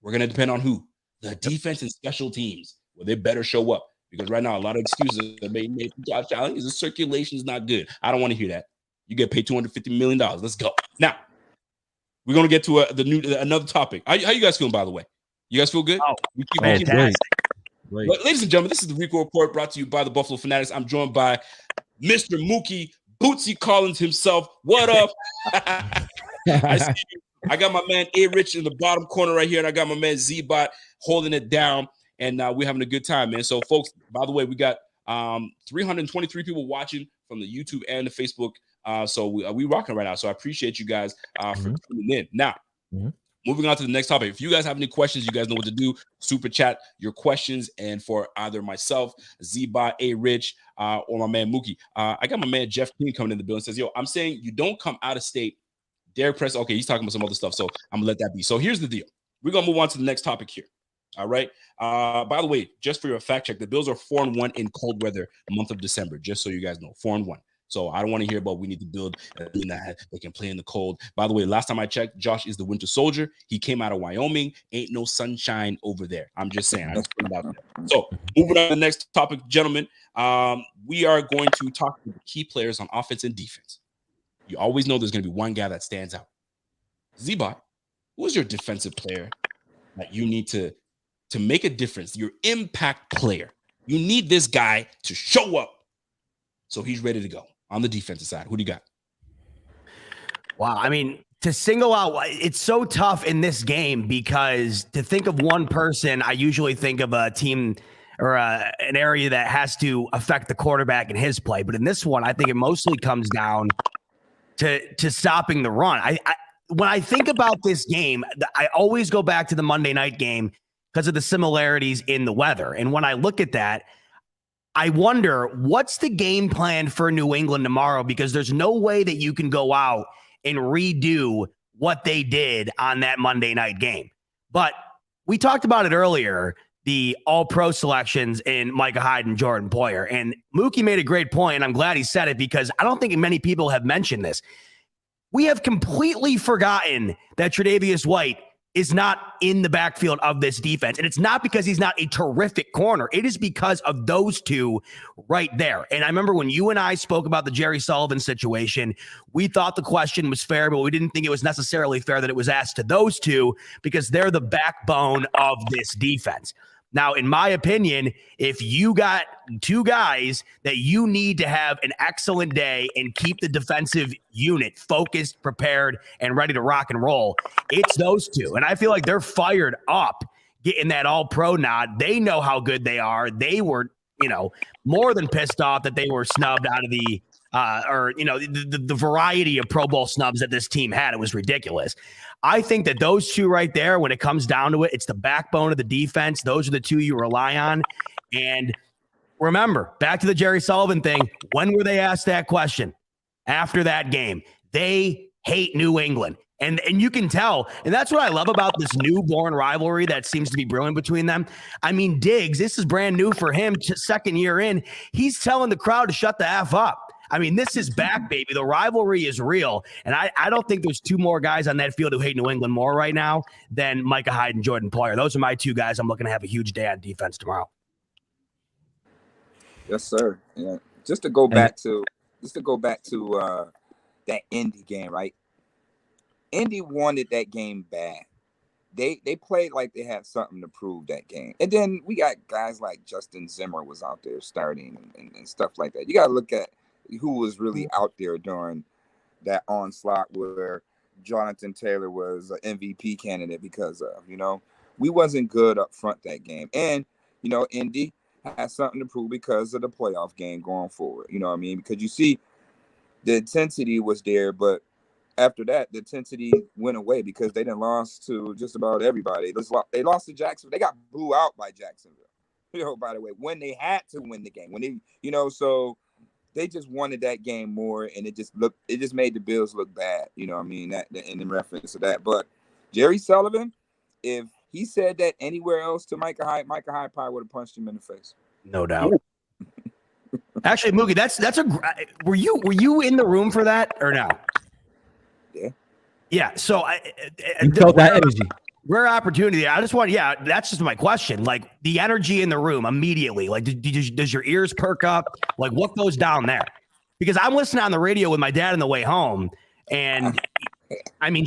we're going to depend on who? The defense and special teams. Well, they better show up, because right now a lot of excuses are being made for Josh Allen because the circulation is not good. I don't want to hear that. You get paid $250 million. Let's go. Now, we're going to get to another topic. How you guys feeling, by the way? You guys feel good? Oh, we keep fantastic. Great. Ladies and gentlemen, this is the Rico Report brought to you by the Buffalo Phonetics. I'm joined by Mr. Muki Bootsy Collins himself. What up? I see you. I got my man A Rich in the bottom corner right here, and I got my man Z-Bot holding it down, and we're having a good time, man. So, folks, by the way, we got 323 people watching from the YouTube and the Facebook. So we rocking right now. So I appreciate you guys for tuning in. Now, moving on to the next topic. If you guys have any questions, you guys know what to do. Super chat your questions, and for either myself, Z-Bot, A Rich, or my man Muki. I got my man Jeff King coming in the building. Says, yo, I'm saying you don't come out of state. Derek Press. Okay, he's talking about some other stuff, so I'm gonna let that be. So here's the deal. We're gonna move on to the next topic here. All right. By the way, just for your fact check, the Bills are 4-1 in cold weather the month of December. Just so you guys know, 4-1. So I don't want to hear about we need to build that they can play in the cold. By the way, last time I checked, Josh is the winter soldier. He came out of Wyoming. Ain't no sunshine over there. I'm just saying. I just put it out there. So moving on to the next topic, gentlemen. We are going to talk to the key players on offense and defense. You always know there's going to be one guy that stands out. Z-Bot, who's your defensive player that you need to make a difference? Your impact player. You need this guy to show up so he's ready to go. On the defensive side, who do you got? Wow. I mean, to single out, it's so tough in this game because to think of one person, I usually think of a team or an area that has to affect the quarterback and his play. But in this one, I think it mostly comes down to stopping the run. When I think about this game, I always go back to the Monday night game because of the similarities in the weather. And when I look at that, I wonder what's the game plan for New England tomorrow, because there's no way that you can go out and redo what they did on that Monday night game. But we talked about it earlier, the all-pro selections in Micah Hyde and Jordan Poyer. And Mookie made a great point, and I'm glad he said it because I don't think many people have mentioned this. We have completely forgotten that Tre'Davious White is not in the backfield of this defense. And it's not because he's not a terrific corner. It is because of those two right there. And I remember when you and I spoke about the Jerry Sullivan situation, we thought the question was fair, but we didn't think it was necessarily fair that it was asked to those two because they're the backbone of this defense. Now, in my opinion, if you got two guys that you need to have an excellent day and keep the defensive unit focused, prepared, and ready to rock and roll, it's those two. And I feel like they're fired up getting that all-pro nod. They know how good they are. They were, more than pissed off that they were snubbed out of the the variety of Pro Bowl snubs that this team had. It was ridiculous. I think that those two right there, when it comes down to it, it's the backbone of the defense. Those are the two you rely on. And remember, back to the Jerry Sullivan thing, when were they asked that question? After that game. They hate New England. And you can tell. And that's what I love about this newborn rivalry that seems to be brewing between them. I mean, Diggs, this is brand new for him. Second year in, he's telling the crowd to shut the F up. I mean, this is back, baby. The rivalry is real. And I don't think there's two more guys on that field who hate New England more right now than Micah Hyde and Jordan Poyer. Those are my two guys I'm looking to have a huge day on defense tomorrow. Yes, sir. Yeah. Just to go back to that Indy game, right? Indy wanted that game bad. They played like they had something to prove that game. And then we got guys like Justin Zimmer was out there starting and stuff like that. You got to look at who was really out there during that onslaught where Jonathan Taylor was an MVP candidate because of, we wasn't good up front that game. And, Indy has something to prove because of the playoff game going forward. You know what I mean? Because you see the intensity was there, but after that, the intensity went away because they done lost to just about everybody. They lost to Jacksonville. They got blew out by Jacksonville. By the way, when they had to win the game, when they, so they just wanted that game more, and it just made the Bills look bad. You know what I mean? That in reference to that. But Jerry Sullivan, if he said that anywhere else to Micah Hyde probably would have punched him in the face. No doubt. Actually, Muki, that's were you in the room for that or no? Yeah. So you felt that energy. Rare opportunity. I just want, that's just my question. Like the energy in the room immediately. Like, does your ears perk up? Like, what goes down there? Because I'm listening on the radio with my dad on the way home, and I mean,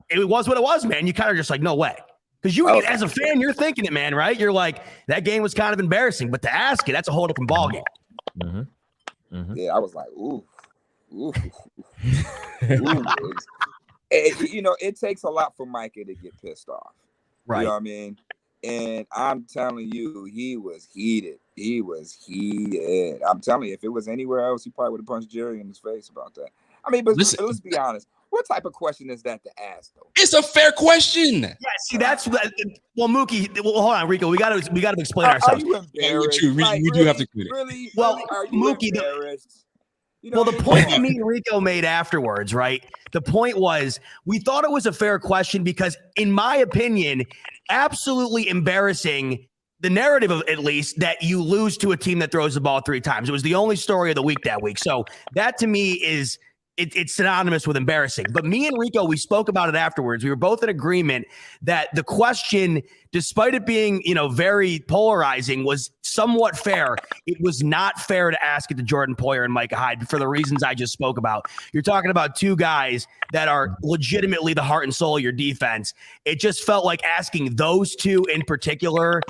it was what it was, man. You kind of just like, no way. Because as a fan, you're thinking it, man, right? You're like, that game was kind of embarrassing, but to ask it, that's a whole different ball game. Mm-hmm. Mm-hmm. Yeah, I was like, ooh. It takes a lot for Micah to get pissed off. Right. You know what I mean? And I'm telling you, he was heated. I'm telling you, if it was anywhere else, he probably would have punched Jerry in his face about that. I mean, but let's be honest. What type of question is that to ask, though? It's a fair question. Yeah, see, that's well, Mookie. Well, hold on, Rico. We got to explain ourselves. Are you embarrassed? We do have to do it. Really? Well, are you Mookie, embarrassed? Well, the point that me and Rico made afterwards, right? The point was we thought it was a fair question because, in my opinion, absolutely embarrassing. The narrative, at least, that you lose to a team that throws the ball 3 times. It was the only story of the week that week. So that to me is. It's synonymous with embarrassing. But me and Rico, we spoke about it afterwards. We were both in agreement that the question, despite it being, very polarizing, was somewhat fair. It was not fair to ask it to Jordan Poyer and Micah Hyde for the reasons I just spoke about. You're talking about 2 guys that are legitimately the heart and soul of your defense. It just felt like asking those 2 in particular.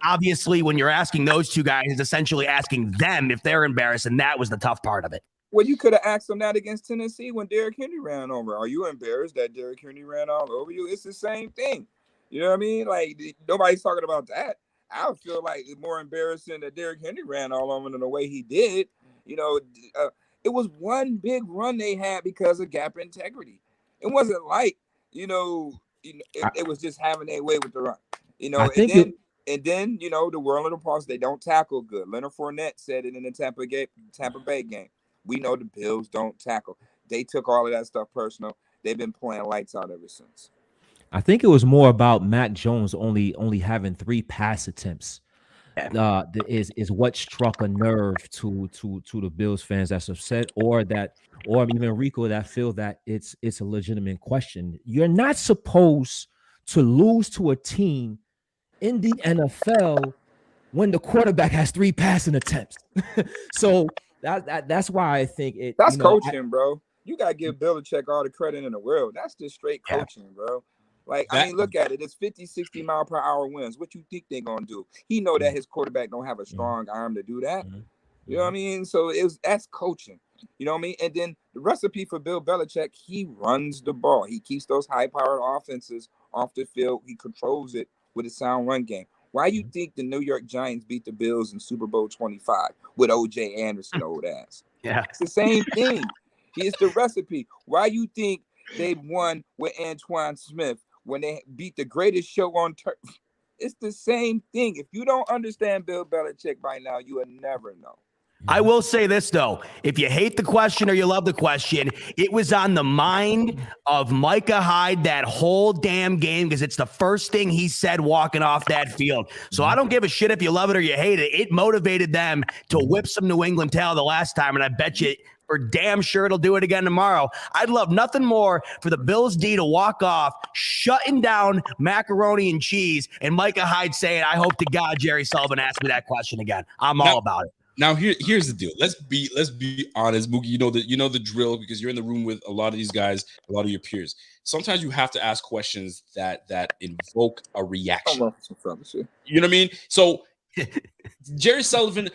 Obviously, when you're asking those 2 guys, it's essentially asking them if they're embarrassed, and that was the tough part of it. Well, you could have asked them that against Tennessee when Derrick Henry ran over. Are you embarrassed that Derrick Henry ran all over you? It's the same thing. You know what I mean? Like, nobody's talking about that. I would feel like it's more embarrassing that Derrick Henry ran all over them the way he did. It was one big run they had because of gap integrity. It wasn't like, it was just having their way with the run. And then, the world of the pause, they don't tackle good. Leonard Fournette said it in the Tampa Bay game. We know the Bills don't tackle. They took all of that stuff personal. They've been playing lights out ever since. I think it was more about Mac Jones only having 3 pass attempts. Is what struck a nerve to the Bills fans that's upset, or even Rico that feel that it's a legitimate question. You're not supposed to lose to a team in the NFL when the quarterback has 3 passing attempts. So that's why I think it. That's coaching, bro. You gotta give Belichick all the credit in the world. That's just straight coaching, bro. Like, look at it. It's 50, 60 mile per hour winds. What you think they're gonna do? He know that his quarterback don't have a strong arm to do that. You know what I mean? So that's coaching. You know what I mean? And then the recipe for Bill Belichick, he runs the ball. He keeps those high-powered offenses off the field. He controls it with a sound run game. Why you think the New York Giants beat the Bills in Super Bowl 25 with O.J. Anderson, old ass? Yeah. It's the same thing. It's the recipe. Why you think they won with Antowain Smith when they beat the greatest show on turf? It's the same thing. If you don't understand Bill Belichick by now, you will never know. I will say this, though. If you hate the question or you love the question, it was on the mind of Micah Hyde that whole damn game because it's the first thing he said walking off that field. So I don't give a shit if you love it or you hate it. It motivated them to whip some New England tail the last time, and I bet you for damn sure it'll do it again tomorrow. I'd love nothing more for the Bills D to walk off, shutting down macaroni and cheese, and Micah Hyde saying, I hope to God Jerry Sullivan asked me that question again. I'm all about it. Now here's the deal. Let's be honest, Muki. You know the drill because you're in the room with a lot of these guys, a lot of your peers. Sometimes you have to ask questions that invoke a reaction. You know what I mean? So Jerry Sullivan,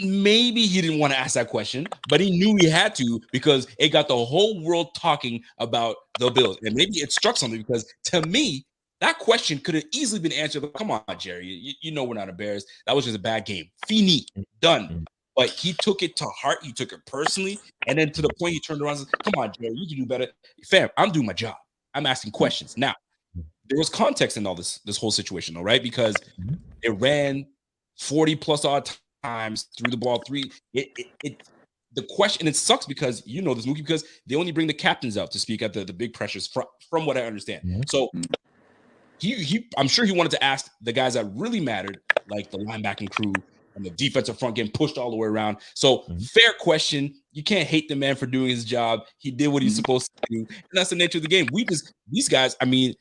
maybe he didn't want to ask that question, but he knew he had to because it got the whole world talking about the Bills, and maybe it struck something because to me, that question could have easily been answered. Come on, Jerry. You know we're not embarrassed. That was just a bad game. Fini. Done. but he took it to heart. He took it personally, and then to the point he turned around and said, "Come on, Jerry, you can do better, fam. I'm doing my job. I'm asking questions." Now, there was context in all this whole situation, though, right? Because it ran 40 plus odd times, threw the ball three. The question, it sucks because this, Muki, because they only bring the captains out to speak at the big pressures from what I understand. So I'm sure he wanted to ask the guys that really mattered, like the linebacking crew and the defensive front getting pushed all the way around. So fair question. You can't hate the man for doing his job. He did what he's supposed to do. And that's the nature of the game. These guys, I mean,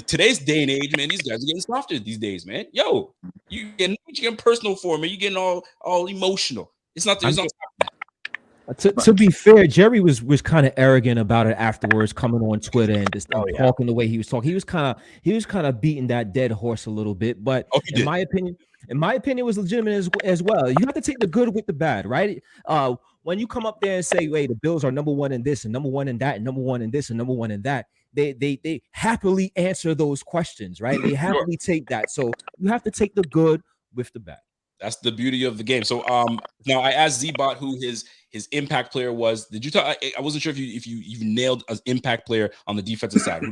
today's day and age, man, these guys are getting softer these days, man. Yo, you getting personal for me. You're getting all emotional. It's not. To be fair, Jerry was kind of arrogant about it afterwards, coming on Twitter and just talking the way he was talking. He was kind of beating that dead horse a little bit. But in my opinion, it was legitimate as well. You have to take the good with the bad, right? When you come up there and say, "Wait, the Bills are number one in this and number one in that and number one in this and number one in that," they happily answer those questions, right? They happily take that. So you have to take the good with the bad. That's the beauty of the game. So now I asked Z-Bot who his impact player was. Did you talk? I wasn't sure if you nailed an impact player on the defensive side.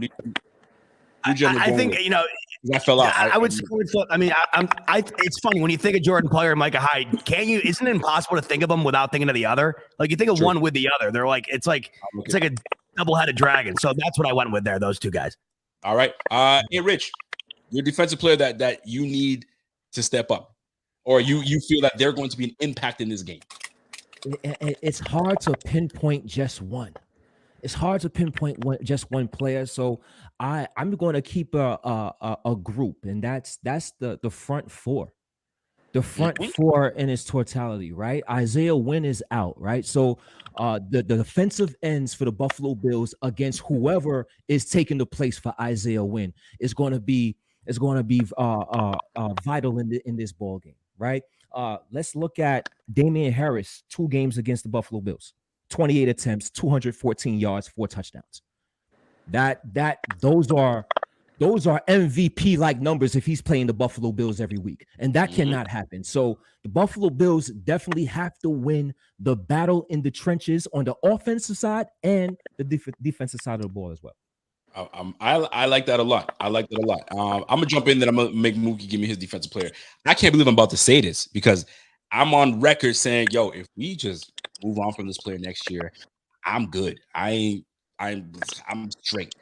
I think with? I fell out. I would say, I mean, it's funny when you think of Jordan Poyer and Micah Hyde. Isn't it impossible to think of them without thinking of the other? Like you think of one with the other. They're like it's like a double-headed dragon. So that's what I went with there. Those two guys. All right. Hey, Rich, your defensive player that you need to step up, or you feel that they're going to be an impact in this game. It's hard to pinpoint just one. It's hard to pinpoint just one player. So I'm going to keep a group, and that's the front four. The front four in its totality, right? Isaiah Wynn is out, right? So the defensive ends for the Buffalo Bills against whoever is taking the place for Isaiah Wynn is going to be vital in this ball game, right? Let's look at Damian Harris, 2 games against the Buffalo Bills, 28 attempts, 214 yards, 4 touchdowns. Those are MVP like numbers if he's playing the Buffalo Bills every week, and that cannot happen. So the Buffalo Bills definitely have to win the battle in the trenches on the offensive side and the defensive side of the ball as well. I like that a lot. I'm gonna jump in, then I'm gonna make Muki give me his defensive player. I can't believe I'm about to say this because I'm on record saying, yo, if we just move on from this player next year, I'm good. I'm straight.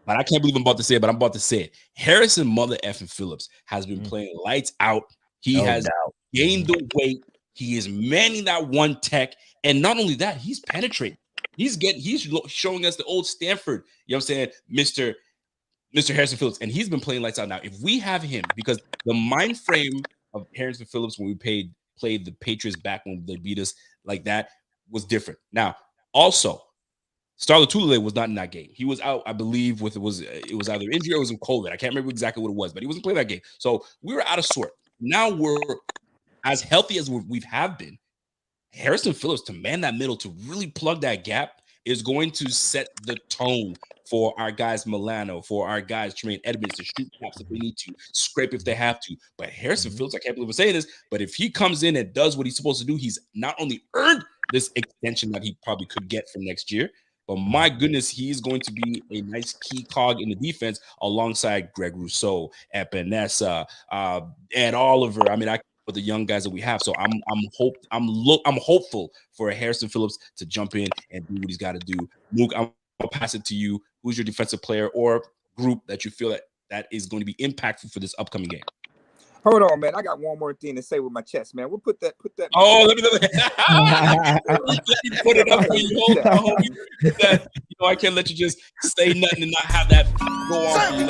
But I can't believe I'm about to say it, but I'm about to say it. Harrison Mother effing Phillips has been playing lights out. He has gained the weight. He is manning that one tech, and not only that, he's penetrating. He's showing us the old Stanford, you know what I'm saying, Mr. Harrison Phillips, and he's been playing lights out now. If we have him, because the mind frame of Harrison Phillips when we played the Patriots back when they beat us like that was different. Now, also, Starla Tulele was not in that game. He was out, I believe, it was either injury or it was in COVID. I can't remember exactly what it was, but he wasn't playing that game. So we were out of sort. Now we're as healthy as we have been. Harrison Phillips to man that middle, to really plug that gap, is going to set the tone for our guys Milano, for our guys Tremaine Edmunds to shoot caps if they need to, scrape if they have to. But Harrison Phillips, I can't believe I'm saying this, but if he comes in and does what he's supposed to do, he's not only earned this extension that he probably could get for next year, but my goodness, he's going to be a nice key cog in the defense alongside Greg Rousseau, Epinesa, and Oliver. I mean, for the young guys that we have. So I'm hopeful for Harrison Phillips to jump in and do what he's got to do. Luke, I'm gonna pass it to you. Who's your defensive player or group that you feel that is going to be impactful for this upcoming game? Hold on, man. I got one more thing to say with my chest, man. We'll put that. Oh, let me put it up for you. Hold on. I can't let you just say nothing and not have that go on for you.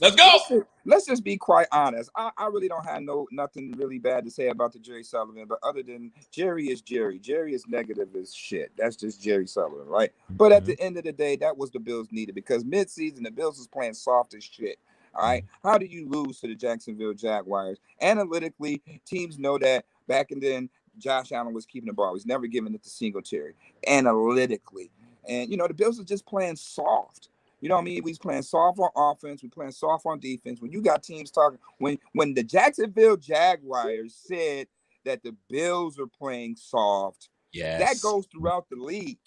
Let's go. Let's just be quite honest. I really don't have nothing really bad to say about the Jerry Sullivan, but other than Jerry is Jerry. Jerry is negative as shit. That's just Jerry Sullivan, right? But at the end of the day, that was the Bills needed because midseason the Bills was playing soft as shit. All right. How do you lose to the Jacksonville Jaguars? Analytically, teams know that back and then Josh Allen was keeping the ball. He's never giving it to Singletary. Analytically. And the Bills are just playing soft. You know what I mean? We was playing soft on offense. We playing soft on defense. When you got teams talking, when the Jacksonville Jaguars said that the Bills are playing soft, that goes throughout the league.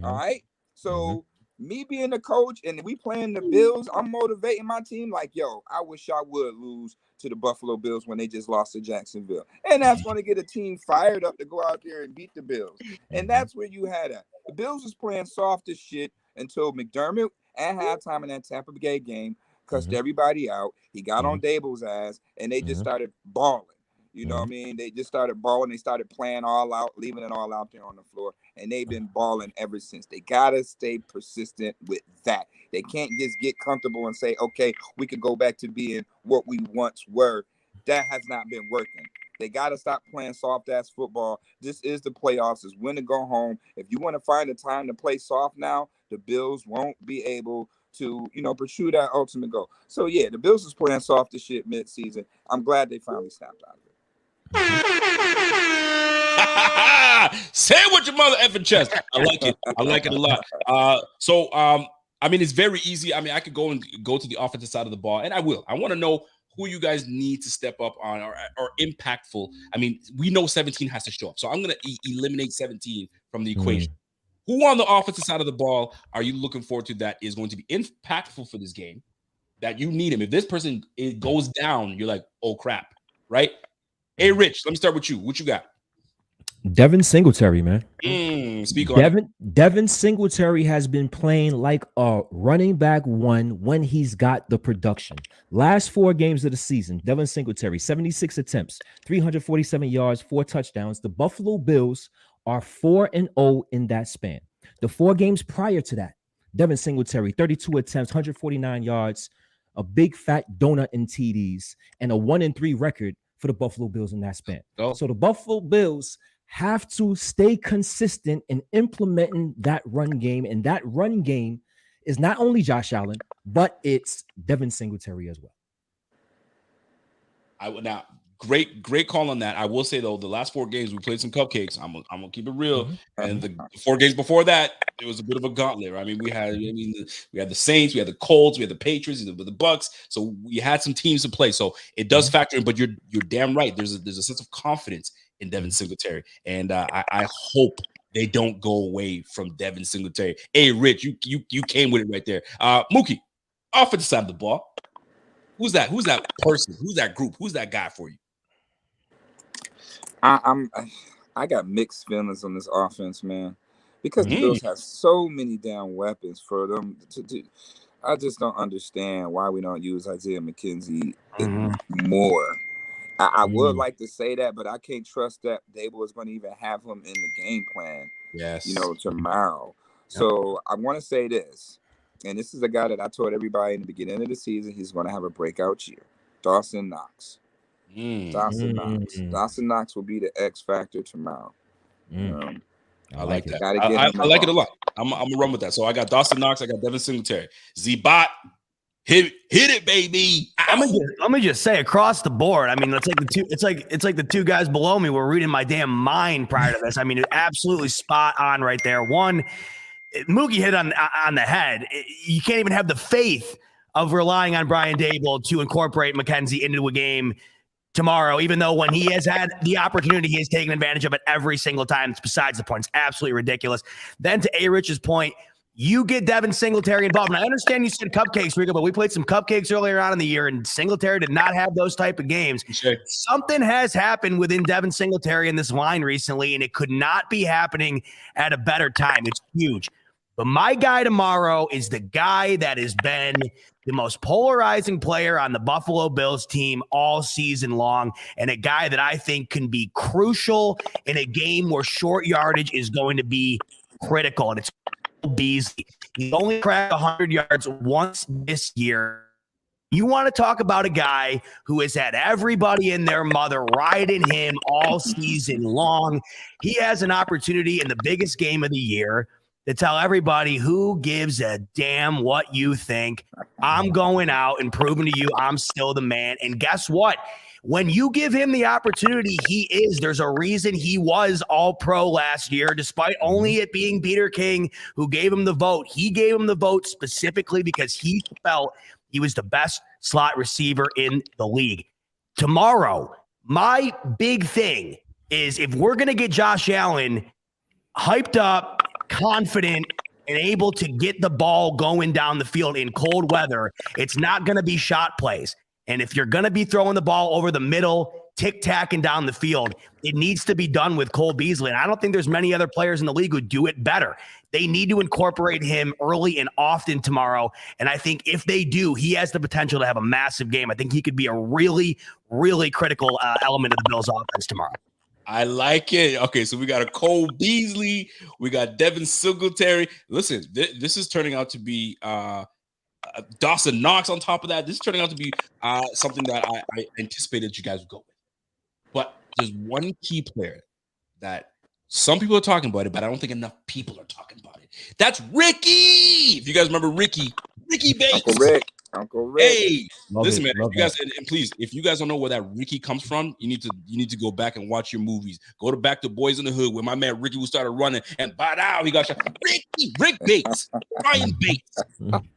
All right. So me being the coach and we playing the Bills, I'm motivating my team like, yo, I wish I would lose to the Buffalo Bills when they just lost to Jacksonville. And that's going to get a team fired up to go out there and beat the Bills. And that's where you had it. The Bills was playing soft as shit until McDermott at halftime in that Tampa Bay game cussed everybody out. He got on Dable's ass and they just started balling. You know what I mean? They just started balling. They started playing all out, leaving it all out there on the floor. And they've been balling ever since. They got to stay persistent with that. They can't just get comfortable and say, okay, we could go back to being what we once were. That has not been working. They got to stop playing soft-ass football. This is the playoffs. It's when to go home. If you want to find a time to play soft now, the Bills won't be able to, pursue that ultimate goal. So, yeah, the Bills is playing soft as shit mid-season. I'm glad they finally snapped out of it. Say it with your mother effing chest. I like it. I like it a lot. I mean, it's very easy. I mean, I could go to the offensive side of the ball, and I will. I want to know who you guys need to step up on or impactful. I mean, we know 17 has to show up. So I'm going to eliminate 17 from the equation. Who on the offensive side of the ball are you looking forward to that is going to be impactful for this game, that you need him? If this person goes down, you're like, oh, crap, right? Hey, Rich, let me start with you. What you got? Devin Singletary, man. Speak on Devin Singletary has been playing like a running back one when he's got the production. Last 4 games of the season, Devin Singletary, 76 attempts, 347 yards, 4 touchdowns. The Buffalo Bills are 4-0 in that span. The 4 games prior to that, Devin Singletary, 32 attempts, 149 yards, a big fat donut in TDs, and a 1-3 record for the Buffalo Bills in that span. So the Buffalo Bills have to stay consistent in implementing that run game. And that run game is not only Josh Allen, but it's Devin Singletary as well. Great call on that. I will say, though, the last 4 games, we played some cupcakes. I'm gonna keep it real. And the 4 games before that, it was a bit of a gauntlet. Right? I mean, we had the Saints, we had the Colts, we had the Patriots, the Bucks. So we had some teams to play. So it does factor in. But you're damn right. There's a sense of confidence in Devin Singletary, and I hope they don't go away from Devin Singletary. Hey, Rich, you came with it right there. Muki, offensive side of the ball. Who's that person? Who's that group? Who's that guy for you? I got mixed feelings on this offense, man, because the Bills have so many damn weapons for them to I just don't understand why we don't use Isaiah McKenzie more. I would like to say that, but I can't trust that Dable is going to even have him in the game plan. Yes, tomorrow. Yep. So I want to say this, and this is a guy that I told everybody in the beginning of the season he's going to have a breakout year. Dawson Knox. Dawson Knox will be the X factor tomorrow. I like that. I like it a lot. I'm gonna run with that. So I got Dawson Knox. I got Devin Singletary. Z-Bot, hit it, baby. I'm gonna just say across the board. I mean, it's like the 2 guys below me were reading my damn mind prior to this. I mean, absolutely spot on right there. One, Mookie hit on the head. You can't even have the faith of relying on Brian Dable to incorporate McKenzie into a game tomorrow, even though when he has had the opportunity, he has taken advantage of it every single time. It's besides the point. It's absolutely ridiculous. Then to A. Rich's point, you get Devin Singletary involved. And I understand you said cupcakes, Rico, but we played some cupcakes earlier on in the year, and Singletary did not have those type of games. Sure. Something has happened within Devin Singletary in this line recently, and it could not be happening at a better time. It's huge. But my guy tomorrow is the guy that has been the most polarizing player on the Buffalo Bills team all season long, and a guy that I think can be crucial in a game where short yardage is going to be critical, and it's Beasley. He only cracked 100 yards once this year. You want to talk about a guy who has had everybody and their mother riding him all season long. He has an opportunity in the biggest game of the year to tell everybody who gives a damn what you think. I'm going out and proving to you I'm still the man. And guess what? When you give him the opportunity, there's a reason he was all-pro last year, despite only it being Peter King who gave him the vote. He gave him the vote specifically because he felt he was the best slot receiver in the league. Tomorrow, my big thing is if we're going to get Josh Allen hyped up, confident, and able to get the ball going down the field in cold weather, it's not going to be shot plays. And if you're going to be throwing the ball over the middle, tic-tacking down the field, it needs to be done with Cole Beasley. And I don't think there's many other players in the league who do it better. They need to incorporate him early and often tomorrow. And I think if they do, he has the potential to have a massive game. I think he could be a really, really critical element of the Bills' offense tomorrow. I like it. Okay, so we got a Cole Beasley. We got Devin Singletary. Listen, this is turning out to be Dawson Knox on top of that. This is turning out to be something that I anticipated you guys would go with. But there's one key player that some people are talking about it, but I don't think enough people are talking about it. That's Ricky. If you guys remember Ricky Bates. Uncle Rick. Hey, listen, man. If you guys, and please, if you guys don't know where that Ricky comes from, you need to go back and watch your movies. Go to Back to Boys in the Hood, where my man Ricky was started running, and he got shot. Rick Bates, Ryan Bates.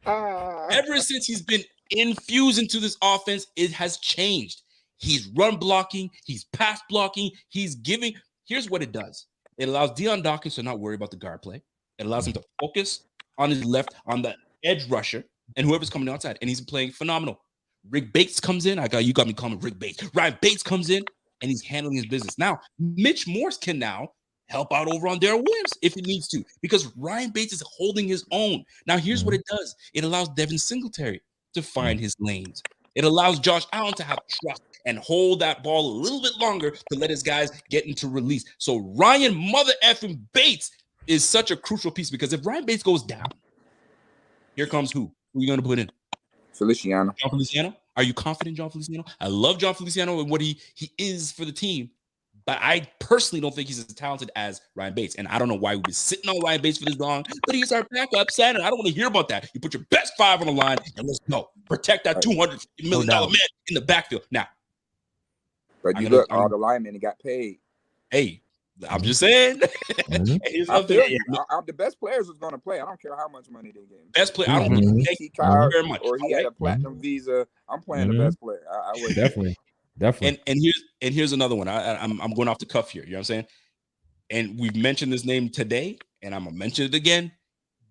Ever since he's been infused into this offense, it has changed. He's run blocking, he's pass blocking, he's giving. Here's what it does: it allows Deion Dawkins to not worry about the guard play. It allows him to focus on his left, on the edge rusher, and whoever's coming outside, and he's playing phenomenal. Rick Bates comes in. You got me calling Rick Bates. Ryan Bates comes in, and he's handling his business. Now, Mitch Morse can now help out over on Darrell Williams if it needs to, because Ryan Bates is holding his own. Now, here's what it does. It allows Devin Singletary to find his lanes. It allows Josh Allen to have trust and hold that ball a little bit longer to let his guys get into release. So Ryan mother effing Bates is such a crucial piece, because if Ryan Bates goes down, here comes who? Who are you going to put in? Feliciano. John Feliciano? Are you confident in John Feliciano? I love John Feliciano and what he is for the team, but I personally don't think he's as talented as Ryan Bates. And I don't know why we've been sitting on Ryan Bates for this long, but he's our backup center. I don't want to hear about that. You put your best five on the line and let's go. Protect that $250 million man in the backfield. Now, but all the linemen got paid. Hey, I'm just saying. The best players is going to play. I don't care how much money they give. Best player. I don't think very much. Or he had a platinum visa. I'm playing the best player. I would definitely. And here's another one. I'm going off the cuff here. You know what I'm saying? And we've mentioned this name today, and I'm gonna mention it again.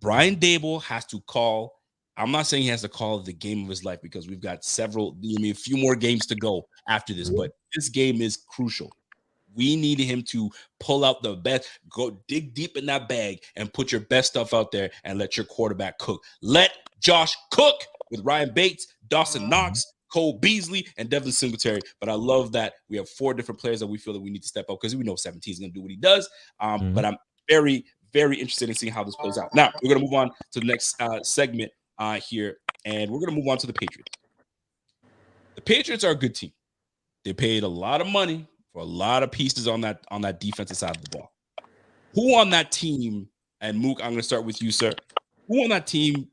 Brian Daboll has to call. I'm not saying he has to call the game of his life, because we've got a few more games to go after this, but this game is crucial. We need him to pull out the best, go dig deep in that bag and put your best stuff out there and let your quarterback cook. Let Josh cook with Ryan Bates, Dawson Knox, Cole Beasley, and Devin Singletary. But I love that we have 4 different players that we feel that we need to step up, because we know 17 is going to do what he does. But I'm very, very interested in seeing how this plays out. Now, we're going to move on to the next segment here, and we're going to move on to the Patriots. The Patriots are a good team. They paid a lot of money for a lot of pieces on that defensive side of the ball. Who on that team, and Mook, I'm going to start with you, sir. Who on that team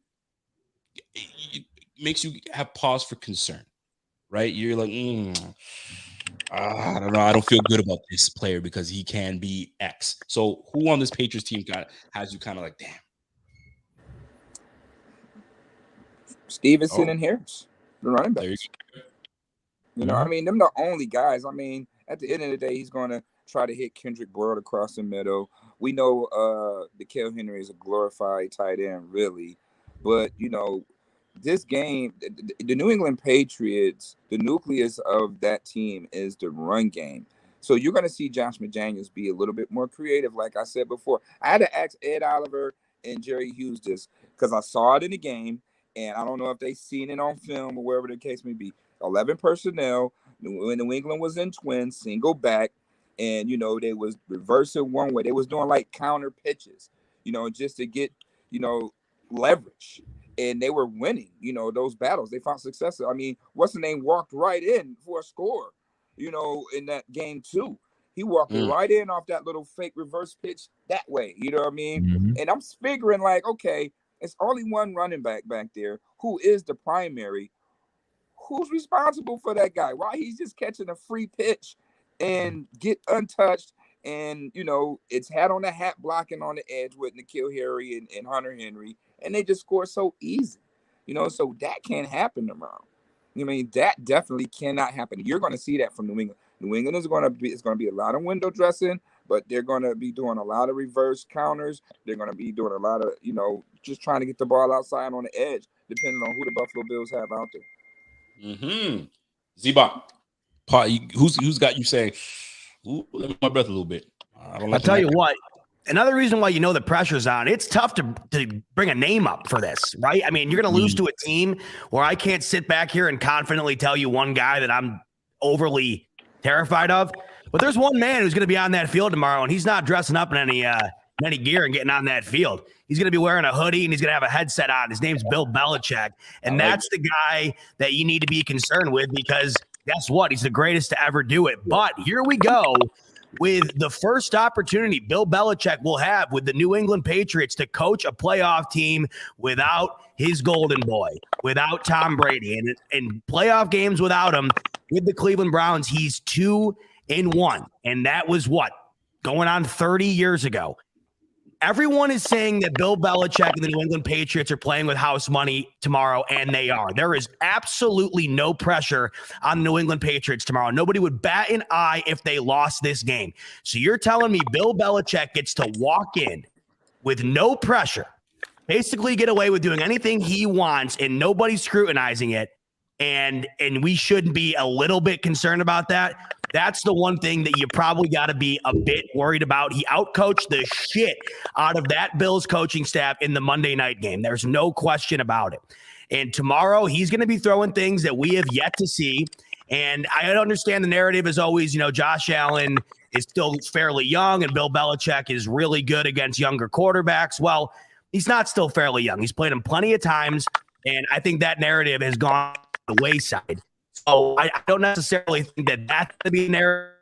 makes you have pause for concern, right? You're like, I don't know. I don't feel good about this player because he can be X. So who on this Patriots team has you kind of like, damn? Stevenson and Harris, the running backs. You know, I mean, them the only guys. I mean, at the end of the day, he's going to try to hit Kendrick Bourne across the middle. We know N'Keal Henry is a glorified tight end, really. But, you know, this game, the New England Patriots, the nucleus of that team is the run game. So you're going to see Josh McDaniels be a little bit more creative, like I said before. I had to ask Ed Oliver and Jerry Hughes this, because I saw it in the game, and I don't know if they seen it on film or wherever the case may be. 11 personnel when New England was in twin, single back, and, you know, they was reversing one way. They was doing like counter pitches, you know, just to get, you know, leverage. And they were winning, you know, those battles. They found success. I mean, what's the name walked right in for a score, you know, in that game too. He walked right in off that little fake reverse pitch that way. You know what I mean? And I'm figuring like, okay, it's only one running back there who is the primary. who's responsible for that guy? Why he's just catching a free pitch and get untouched? And, you know, it's hat on the hat blocking on the edge with N'Keal Harry and Hunter Henry, and they just score so easy. You know, so that can't happen tomorrow. I mean, that definitely cannot happen. You're going to see that from New England. New England is going to be a lot of window dressing, but they're going to be doing a lot of reverse counters. They're going to be doing a lot of, you know, just trying to get the ball outside on the edge, depending on who the Buffalo Bills have out there. Z-Bot, who's got you saying, ooh, let me my breath a little bit. I'll tell you what. Another reason why you know the pressure's on, it's tough to bring a name up for this, right? I mean, you're going to lose to a team where I can't sit back here and confidently tell you one guy that I'm overly terrified of. But there's one man who's going to be on that field tomorrow, and he's not dressing up in any gear and getting on that field. He's going to be wearing a hoodie, and he's going to have a headset on. His name's Bill Belichick, and that's the guy that you need to be concerned with because guess what? He's the greatest to ever do it. But here we go. With the first opportunity Bill Belichick will have with the New England Patriots to coach a playoff team without his golden boy, without Tom Brady, and playoff games without him with the Cleveland Browns, he's 2-1. And that was what? Going on 30 years ago. Everyone is saying that Bill Belichick and the New England Patriots are playing with house money tomorrow, and they are. There is absolutely no pressure on the New England Patriots tomorrow. Nobody would bat an eye if they lost this game. So you're telling me Bill Belichick gets to walk in with no pressure, basically get away with doing anything he wants, and nobody's scrutinizing it, and we shouldn't be a little bit concerned about that? That's the one thing that you probably got to be a bit worried about. He outcoached the shit out of that Bills coaching staff in the Monday night game. There's no question about it. And tomorrow he's going to be throwing things that we have yet to see. And I understand the narrative is always, you know, Josh Allen is still fairly young and Bill Belichick is really good against younger quarterbacks. Well, he's not still fairly young. He's played him plenty of times. And I think that narrative has gone the wayside. So I don't necessarily think that that's going to be the narrative.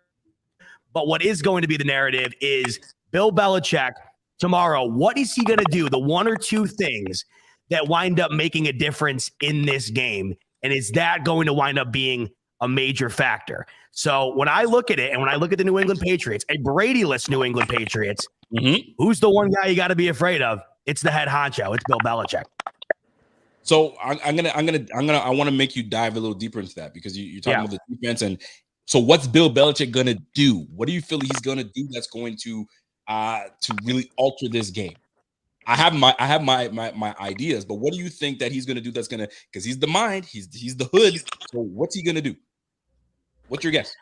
But what is going to be the narrative is Bill Belichick tomorrow. What is he going to do? The one or two things that wind up making a difference in this game. And is that going to wind up being a major factor? So when I look at it and when I look at the New England Patriots, a Brady-less New England Patriots, who's the one guy you got to be afraid of? It's the head honcho. It's Bill Belichick. So I want to make you dive a little deeper into that because you're talking about the defense. And so what's Bill Belichick going to do? What do you feel he's going to do that's going to really alter this game? I have my ideas, but what do you think that he's going to do that's going to, because he's the mind, he's the hood. So what's he going to do? What's your guess?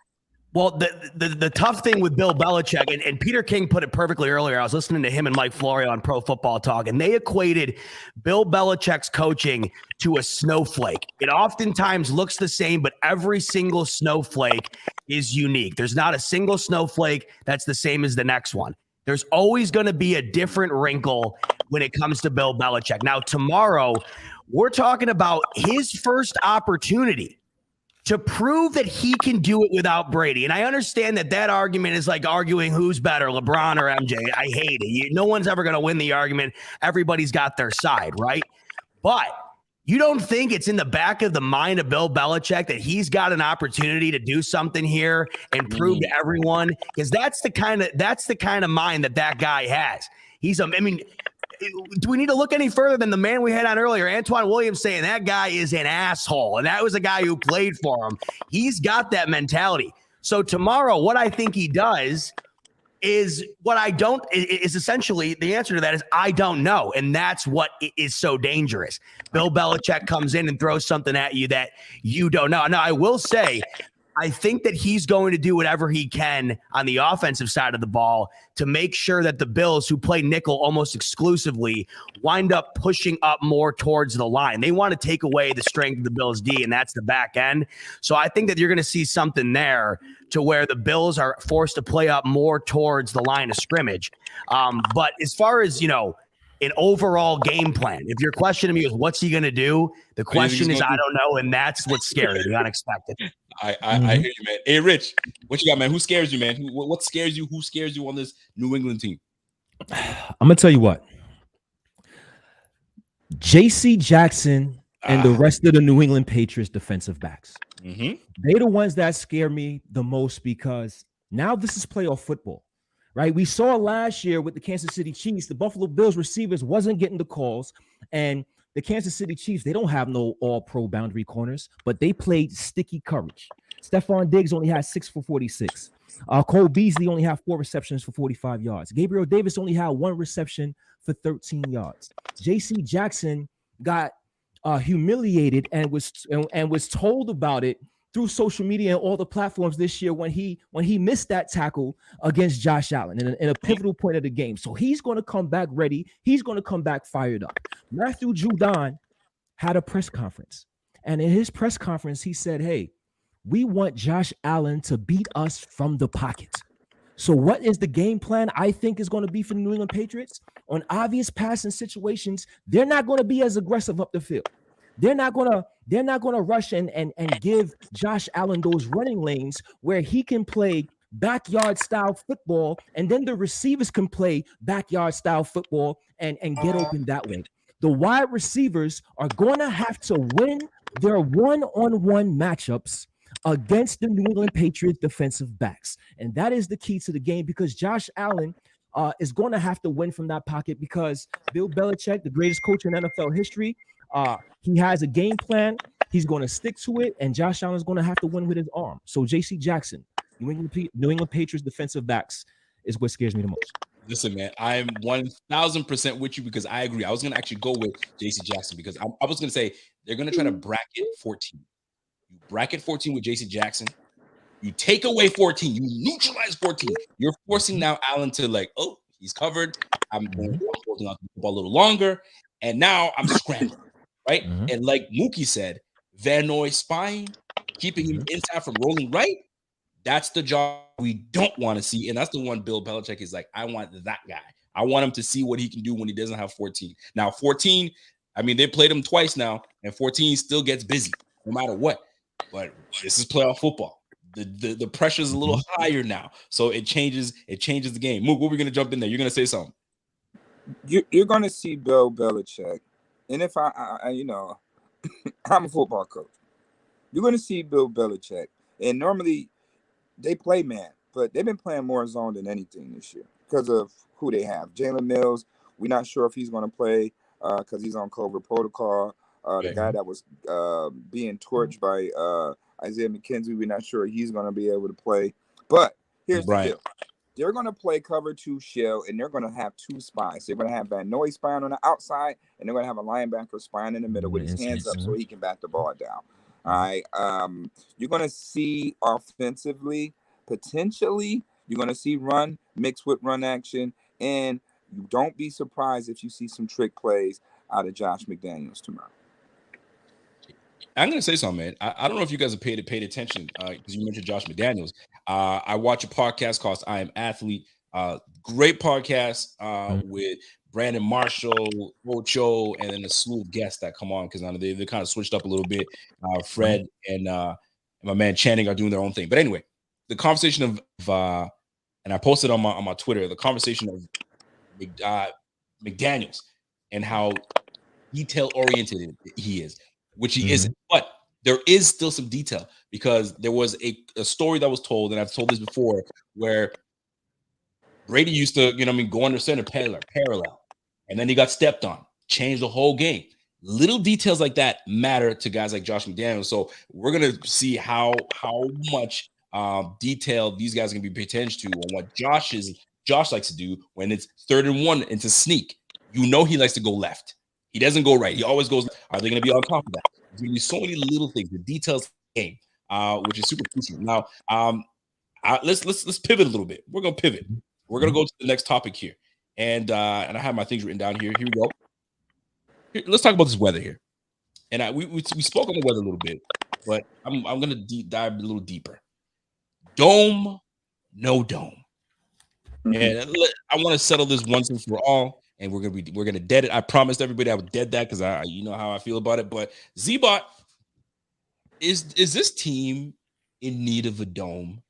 Well, the tough thing with Bill Belichick, and Peter King put it perfectly earlier. I was listening to him and Mike Florio on Pro Football Talk, and they equated Bill Belichick's coaching to a snowflake. It oftentimes looks the same, but every single snowflake is unique. There's not a single snowflake that's the same as the next one. There's always going to be a different wrinkle when it comes to Bill Belichick. Now, tomorrow, we're talking about his first opportunity to prove that he can do it without Brady. And I understand that argument is like arguing who's better, LeBron or MJ. I hate it. No one's ever going to win the argument. Everybody's got their side, right? But you don't think it's in the back of the mind of Bill Belichick that he's got an opportunity to do something here and prove to everyone? Because that's the kind of mind that guy has. Do we need to look any further than the man we had on earlier, Antoine Williams, saying that guy is an asshole, and that was a guy who played for him. He's got that mentality. So tomorrow, what I think he does is essentially the answer to that is I don't know, and that's what is so dangerous. Bill Belichick comes in and throws something at you that you don't know. Now, I will say, I think that he's going to do whatever he can on the offensive side of the ball to make sure that the Bills, who play nickel almost exclusively, wind up pushing up more towards the line. They want to take away the strength of the Bills' D, and that's the back end. So I think that you're going to see something there to where the Bills are forced to play up more towards the line of scrimmage. But as far as, an overall game plan, if your question to me is what's he going to do, the question is I don't know, and that's what's scary, the unexpected. I hear you, man. Hey, Rich, what you got, man? Who scares you, man? What scares you? Who scares you on this New England team? I'm going to tell you what. J.C. Jackson and the rest of the New England Patriots defensive backs. Mm-hmm. They're the ones that scare me the most because now this is playoff football, right? We saw last year with the Kansas City Chiefs, the Buffalo Bills receivers wasn't getting the calls, and the Kansas City Chiefs, they don't have no all-pro boundary corners, but they played sticky coverage. Stephon Diggs only had 6 for 46. Cole Beasley only had 4 receptions for 45 yards. Gabriel Davis only had 1 reception for 13 yards. J.C. Jackson got humiliated and was told about it through social media and all the platforms this year when he missed that tackle against Josh Allen in a pivotal point of the game. So he's going to come back ready. He's going to come back fired up. Matthew Judon had a press conference, and in his press conference, he said, "Hey, we want Josh Allen to beat us from the pocket." So what is the game plan I think is going to be for the New England Patriots? On obvious passing situations, they're not going to be as aggressive up the field. They're not gonna rush and give Josh Allen those running lanes where he can play backyard style football, and then the receivers can play backyard style football and get open that way. The wide receivers are going to have to win their one-on-one matchups against the New England Patriots defensive backs. And that is the key to the game, because Josh Allen is going to have to win from that pocket, because Bill Belichick, the greatest coach in NFL history, he has a game plan. He's going to stick to it, and Josh Allen is going to have to win with his arm. So J.C. Jackson, New England Patriots defensive backs, is what scares me the most. Listen, man, I'm 1,000% with you, because I agree. I was going to actually go with J.C. Jackson, because I was going to say they're going to try to bracket 14. You bracket 14 with J.C. Jackson. You take away 14. You neutralize 14. You're forcing now Allen to oh, he's covered. I'm holding on to the ball a little longer, and now I'm scrambling, right? Mm-hmm. And like Muki said, Van Noy spying, keeping him inside from rolling right. That's the job we don't want to see, and that's the one Bill Belichick is like, I want that guy. I want him to see what he can do when he doesn't have 14. Now, 14, I mean, they played him twice now, and 14 still gets busy no matter what. But this is playoff football. The pressure is a little higher now, so it changes the game. Mook, what are we gonna jump in there? You're gonna say something. You're gonna see Bill Belichick, and if I I'm a football coach, you're gonna see Bill Belichick, and normally they play man, but they've been playing more zone than anything this year because of who they have. Jalen Mills, we're not sure if he's going to play because he's on COVID protocol. The guy that was being torched by Isaiah McKenzie, we're not sure he's going to be able to play. But here's the deal. They're going to play cover 2 shell, and they're going to have 2 spies. They're going to have Van Noy spying on the outside, and they're going to have a linebacker spying in the middle with his hands up so he can bat the ball down. All right. You're going to see offensively, potentially, you're going to see run mixed with run action, and you don't be surprised if you see some trick plays out of Josh McDaniels tomorrow. I'm going to say something, man. I don't know if you guys have paid attention because you mentioned Josh McDaniels. I watch a podcast called I Am Athlete. Great podcast with Brandon Marshall, Ocho, and then a slew of guests that come on because they kind of switched up a little bit. Fred and my man Channing are doing their own thing. But anyway, the conversation of and I posted on my Twitter, the conversation of McDaniels and how detail-oriented he is, which he isn't. But there is still some detail because there was a story that was told, and I've told this before, where Brady used to, go under center parallel, and then he got stepped on, changed the whole game. Little details like that matter to guys like Josh McDaniels. So we're gonna see how much detail these guys are gonna be paying attention to on what Josh likes to do when it's 3rd and 1 and to sneak. He likes to go left. He doesn't go right. He always goes. Are they gonna be on top of that? There's gonna be so many little things, the details of the game, which is super crucial. Now, let's pivot a little bit. We're gonna pivot. We're gonna go to the next topic here, and I have my things written down here. Here we go. Let's talk about this weather here, and we spoke on the weather a little bit, but I'm gonna dive a little deeper. Dome, no dome, and I want to settle this once and for all, and we're gonna dead it. I promised everybody I would dead that because you know how I feel about it. But Z-Bot, is this team in need of a dome?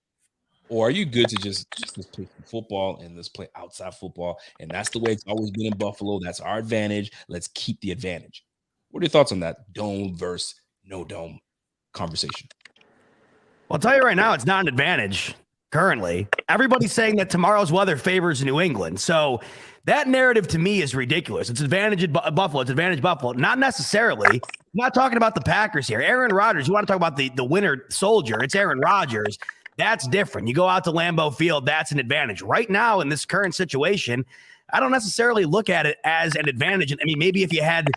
Or are you good to just play football and let's play outside football? And that's the way it's always been in Buffalo. That's our advantage. Let's keep the advantage. What are your thoughts on that dome versus no dome conversation? Well, I'll tell you right now, it's not an advantage currently. Everybody's saying that tomorrow's weather favors New England. So that narrative to me is ridiculous. It's advantage at Buffalo. It's advantage Buffalo. Not necessarily. I'm not talking about the Packers here. Aaron Rodgers, you want to talk about the winter soldier. It's Aaron Rodgers. That's different. You go out to Lambeau Field, that's an advantage. Right now in this current situation, I don't necessarily look at it as an advantage. I mean, maybe if you had,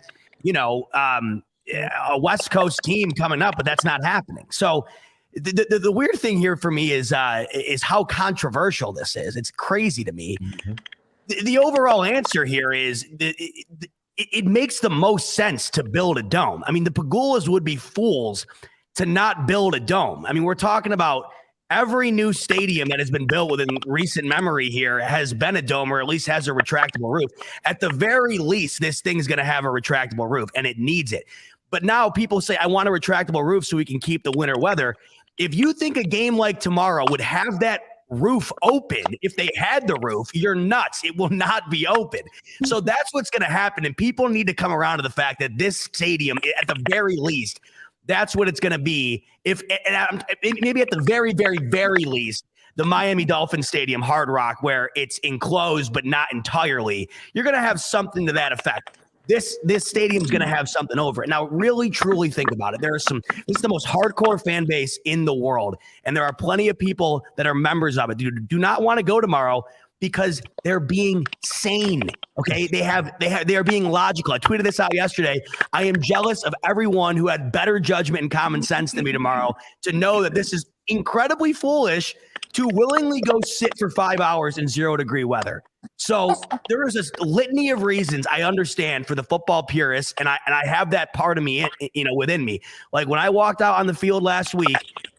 a West Coast team coming up, but that's not happening. So the weird thing here for me is how controversial this is. It's crazy to me. Mm-hmm. The overall answer here is it makes the most sense to build a dome. I mean, the Pagulas would be fools to not build a dome. I mean, we're talking about every new stadium that has been built within recent memory here has been a dome, or at least has a retractable roof. At the very least, this thing's going to have a retractable roof, and it needs it. But now people say, I want a retractable roof so we can keep the winter weather. If you think a game like tomorrow would have that roof open, if they had the roof, you're nuts. It will not be open. So that's what's going to happen. And people need to come around to the fact that this stadium, at the very least, that's what it's going to be. Maybe at the very, very, very least, the Miami Dolphins Stadium, Hard Rock, where it's enclosed but not entirely, you're going to have something to that effect. This stadium's going to have something over it. Now, really, truly think about it. This is the most hardcore fan base in the world, and there are plenty of people that are members of it. Do not want to go tomorrow because they're being sane. Okay, they are being logical. I tweeted this out yesterday. I am jealous of everyone who had better judgment and common sense than me tomorrow to know that this is incredibly foolish to willingly go sit for 5 hours in 0-degree weather. So there is this litany of reasons I understand for the football purists, and I have that part of me, within me. Like when I walked out on the field last week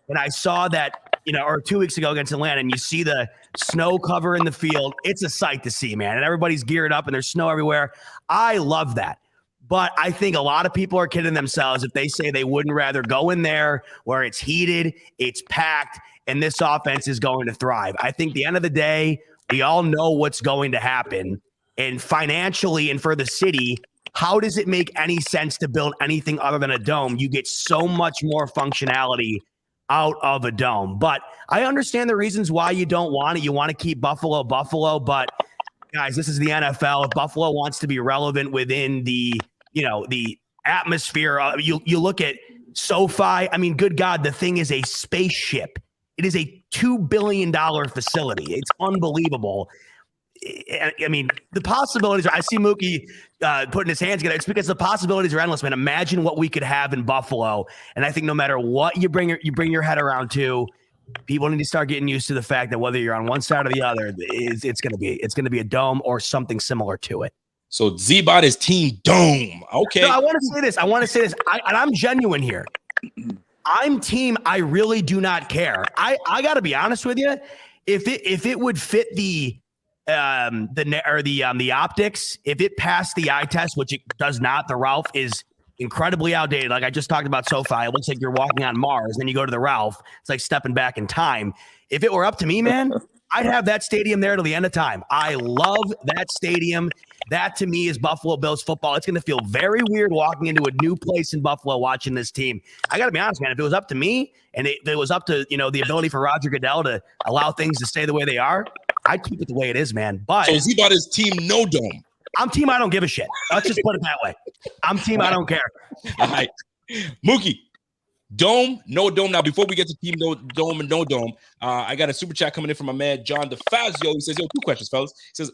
and I saw that, or 2 weeks ago against Atlanta, and you see the snow cover in the field, it's a sight to see, man. And everybody's geared up and there's snow everywhere. I love that. But I think a lot of people are kidding themselves if they say they wouldn't rather go in there where it's heated, it's packed, and this offense is going to thrive. I think at the end of the day, we all know what's going to happen. And financially and for the city, how does it make any sense to build anything other than a dome? You get so much more functionality out of a dome. But I understand the reasons why you don't want it. You want to keep Buffalo, but guys, this is the NFL. If Buffalo wants to be relevant within the atmosphere, you look at SoFi. I mean, good God, the thing is a spaceship. It is a $2 billion facility. It's unbelievable. I mean, the possibilities I see Muki putting his hands together. It's because the possibilities are endless, man. Imagine what we could have in Buffalo. And I think no matter what you bring your head around to, people need to start getting used to the fact that whether you're on one side or the other, it's going to be a dome or something similar to it. So Z-Bot is team dome. Okay. No, I want to say this. I'm genuine here. I'm team. I really do not care. I got to be honest with you. If it would fit the optics, if it passed the eye test, which it does not, the Ralph is incredibly outdated. Like I just talked about SoFi, it looks like you're walking on Mars. Then you go to the Ralph, it's like stepping back in time. If it were up to me, man, I'd have that stadium there till the end of time. I love that stadium. That to me is Buffalo Bills football. It's going to feel very weird walking into a new place in Buffalo watching this team. I got to be honest, man. If it was up to me and if it was up to, the ability for Roger Goodell to allow things to stay the way they are, I'd keep it the way it is, man. But so Z-Bot is team no dome. I'm team I don't give a shit. Let's just put it that way. I'm team I don't care. All right. Mookie, dome, no dome. Now, before we get to team no dome and no dome, I got a super chat coming in from my man, John DeFazio. He says, 2 questions, fellas. He says,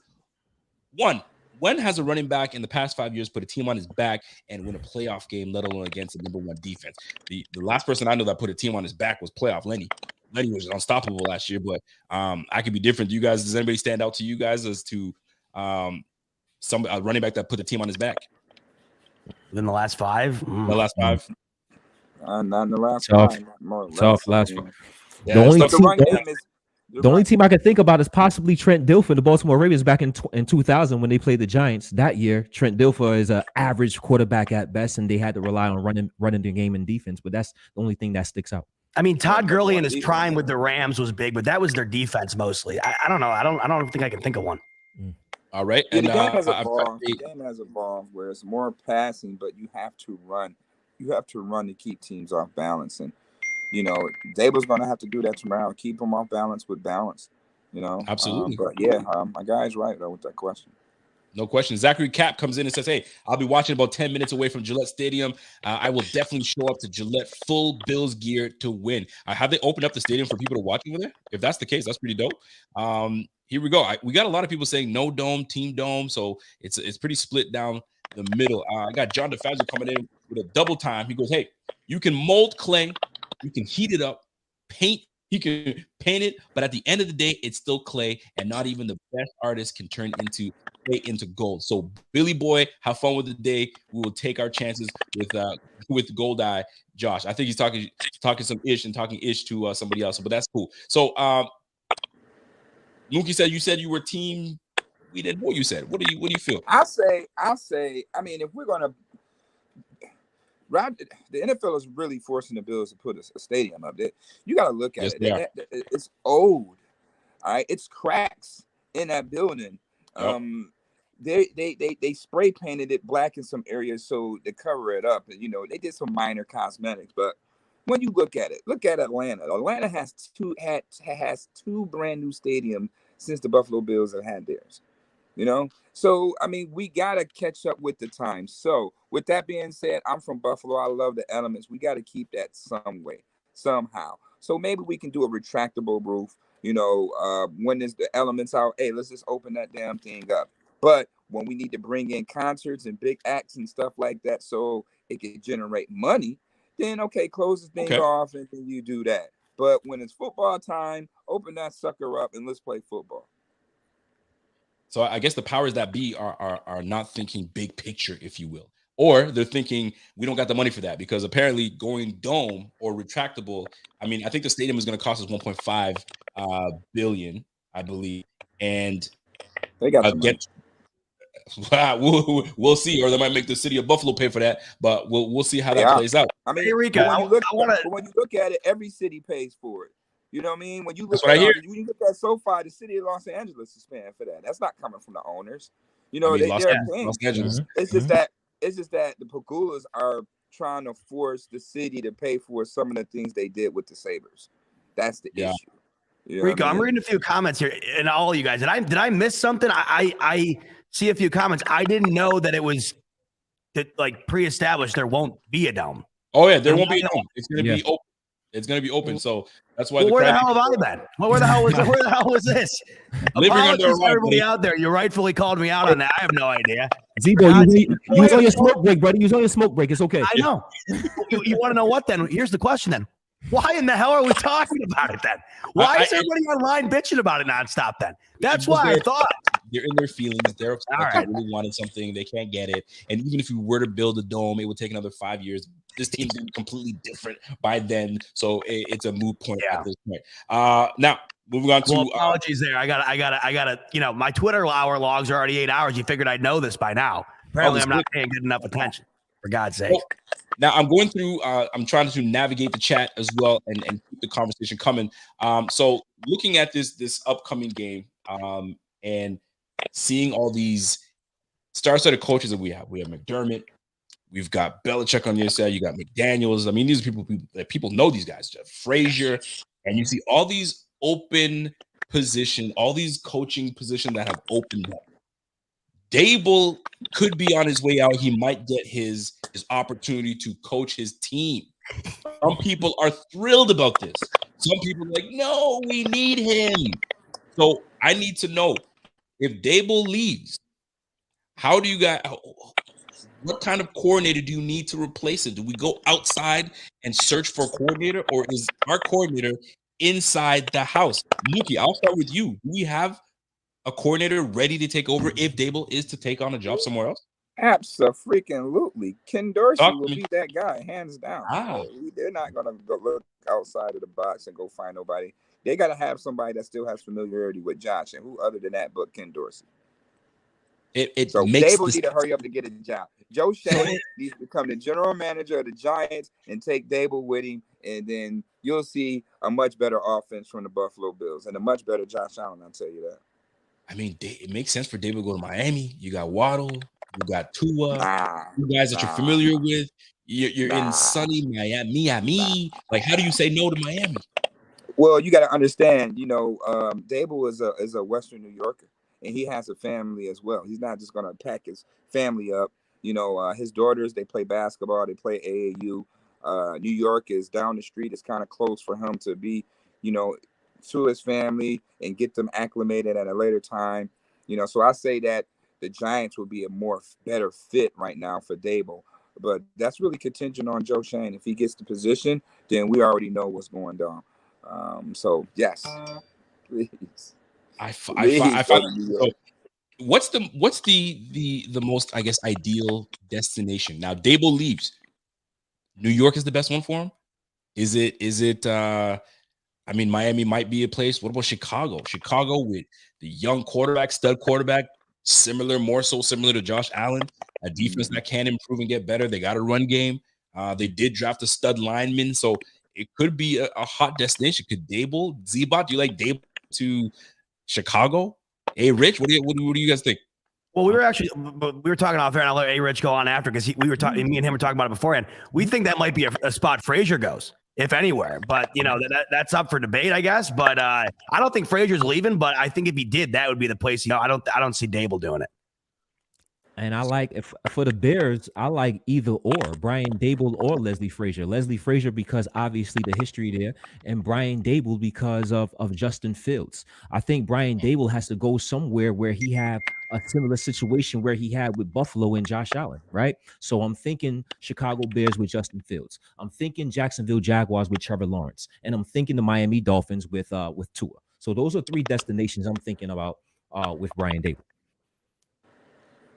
1, when has a running back in the past 5 years put a team on his back and win a playoff game, let alone against the number 1 defense? The last person I know that put a team on his back was playoff Lenny. Lenny was unstoppable last year, but I could be different. Do you guys, does anybody stand out to you guys as to some running back that put the team on his back? In the last 5? The last 5? Not in the last Tough. 5. More or less. Tough last one. Yeah, The only team I can think about is possibly Trent Dilfer, the Baltimore Ravens back in 2000 when they played the Giants. That year, Trent Dilfer is an average quarterback at best, and they had to rely on running the game in defense. But that's the only thing that sticks out. I mean, Todd Gurley in his prime with the Rams was big, but that was their defense mostly. I don't know. I don't think I can think of one. All right. Yeah, And the game has I've got evolved. The game has evolved where it's more passing, but you have to run. You have to run to keep teams off balance. And, Dable's going to have to do that tomorrow. Keep them off balance with balance, absolutely. But, yeah, my guy's right, though, with that question. No question. Zachary Cap comes in and says, hey, I'll be watching about 10 minutes away from Gillette Stadium. I will definitely show up to Gillette full Bills gear to win. Have they opened up the stadium for people to watch over there? If that's the case, that's pretty dope. Here we go. We got a lot of people saying no dome, team dome. So it's pretty split down the middle. I got John DeFazio coming in with a double time. He goes, hey, you can mold clay. You can heat it up, he can paint it, but at the end of the day, it's still clay, and not even the best artist can turn into clay into gold. So, Billy Boy, have fun with the day. We will take our chances with Gold Eye Josh. I think he's talking some ish and talking ish to somebody else, but that's cool. So, Muki said you were team. We didn't know what you said. What do you feel? I'll say. I mean, if we're gonna. The NFL is really forcing the Bills to put a stadium up there. You got to look at it. It's old. All right, it's cracks in that building. Yep. They spray painted it black in some areas so to cover it up. And, they did some minor cosmetics. But when you look at it, look at Atlanta. Atlanta has two brand new stadiums since the Buffalo Bills have had theirs. So I mean, we gotta catch up with the time. So with that being said, I'm from Buffalo. I love the elements. We got to keep that some way, somehow. So maybe we can do a retractable roof. When there's the elements out, hey, let's just open that damn thing up. But when we need to bring in concerts and big acts and stuff like that, so it can generate money, then okay, close the thing off and then you do that. But when it's football time, open that sucker up and let's play football. So I guess the powers that be are not thinking big picture, if you will, or they're thinking we don't got the money for that because apparently going dome or retractable. I mean, I think the stadium is going to cost us 1.5 billion, I believe, and they got we'll see, or they might make the city of Buffalo pay for that, but we'll see how that plays out. I mean, Rico, when you look at it, every city pays for it. You know what I mean? When you look when you look at SoFi, the city of Los Angeles is paying for that. That's not coming from the owners. They're paying. Los Angeles. It's just that the Pagulas are trying to force the city to pay for some of the things they did with the Sabres. That's the issue. Rico, I'm reading a few comments here, and all of you guys. Did I miss something? I see a few comments. I didn't know that it was pre-established. There won't be a dome. Oh yeah, there won't be a dome. It's going to be open. It's going to be open. So that's why. Well, where the hell have I been? Well, where the hell was this? Apologies to everybody out there. You rightfully called me out on that. I have no idea. Zebo, you was on your smoke break, buddy. You was on your smoke break. It's okay. I know. You want to know what then? Here's the question then. Why in the hell are we talking about it then? Why is everybody online bitching about it nonstop then? That's why I thought. They're in their feelings. They're upset. They really wanted something. They can't get it. And even if you were to build a dome, it would take another 5 years. This team's going to be completely different by then. So it's a moot point at this point. Now, moving on to apologies there. I gotta, my Twitter hour logs are already 8 hours. You figured I'd know this by now. Apparently I'm not paying good enough attention, for God's sake. Well, now I'm going through, I'm trying to navigate the chat as well and keep the conversation coming. So looking at this upcoming game and seeing all these star-studded coaches that we have McDermott, we've got Belichick on the other side, you got McDaniels. I mean, these are people know these guys, Jeff Frazier, and you see all these open position, all these coaching positions that have opened up. Dable could be on his way out. He might get his opportunity to coach his team. Some people are thrilled about this. Some people are like, no, we need him. So I need to know if Dable leaves, how do you guys? What kind of coordinator do you need to replace it? Do we go outside and search for a coordinator, or is our coordinator inside the house? Muki, I'll start with you. Do we have a coordinator ready to take over if Dable is to take on a job somewhere else? Absolutely. Ken Dorsey will be that guy, hands down. They're not going to go look outside of the box and go find nobody. They got to have somebody that still has familiarity with Josh, and who other than that but Ken Dorsey. So Dable need to hurry up to get a job. Joe Shea needs to become the general manager of the Giants and take Dable with him, and then you'll see a much better offense from the Buffalo Bills and a much better Josh Allen, I'll tell you that. I mean, it makes sense for David to go to Miami. You got Waddle, you got Tua, you guys that you're familiar with. You're in sunny Miami. Like, how do you say no to Miami? Well, you got to understand, Dable is a Western New Yorker, and he has a family as well. He's not just going to pack his family up. His daughters, they play basketball, they play AAU. New York is down the street. It's kind of close for him to be, to his family and get them acclimated at a later time. So I say that the Giants would be a better fit right now for Dable. But that's really contingent on Joe Schoen. If he gets the position, then we already know what's going down. So yes, please. What's the most, I guess, ideal destination? Now Dable leaves. New York is the best one for him. Is it? I mean, Miami might be a place. What about Chicago? Chicago with the young stud quarterback, more so similar to Josh Allen, a defense that can improve and get better. They got a run game. They did draft a stud lineman, so it could be a hot destination. Could Z-Bot, do you like Dable to Chicago? Hey, Rich, what do you guys think? Well, we were talking off air, and I'll let Rich go on after because me and him were talking about it beforehand. We think that might be a spot Frazier goes, if anywhere. But that's up for debate, I guess. But I don't think Frazier's leaving. But I think if he did, that would be the place. I don't see Dable doing it. And I like, for the Bears, I like either or, Brian Dable or Leslie Frazier. Leslie Frazier because obviously the history there, and Brian Dable because of Justin Fields. I think Brian Dable has to go somewhere where he have a similar situation where he had with Buffalo and Josh Allen, right? So I'm thinking Chicago Bears with Justin Fields. I'm thinking Jacksonville Jaguars with Trevor Lawrence, and I'm thinking the Miami Dolphins with Tua. So those are three destinations I'm thinking about with Brian Dable.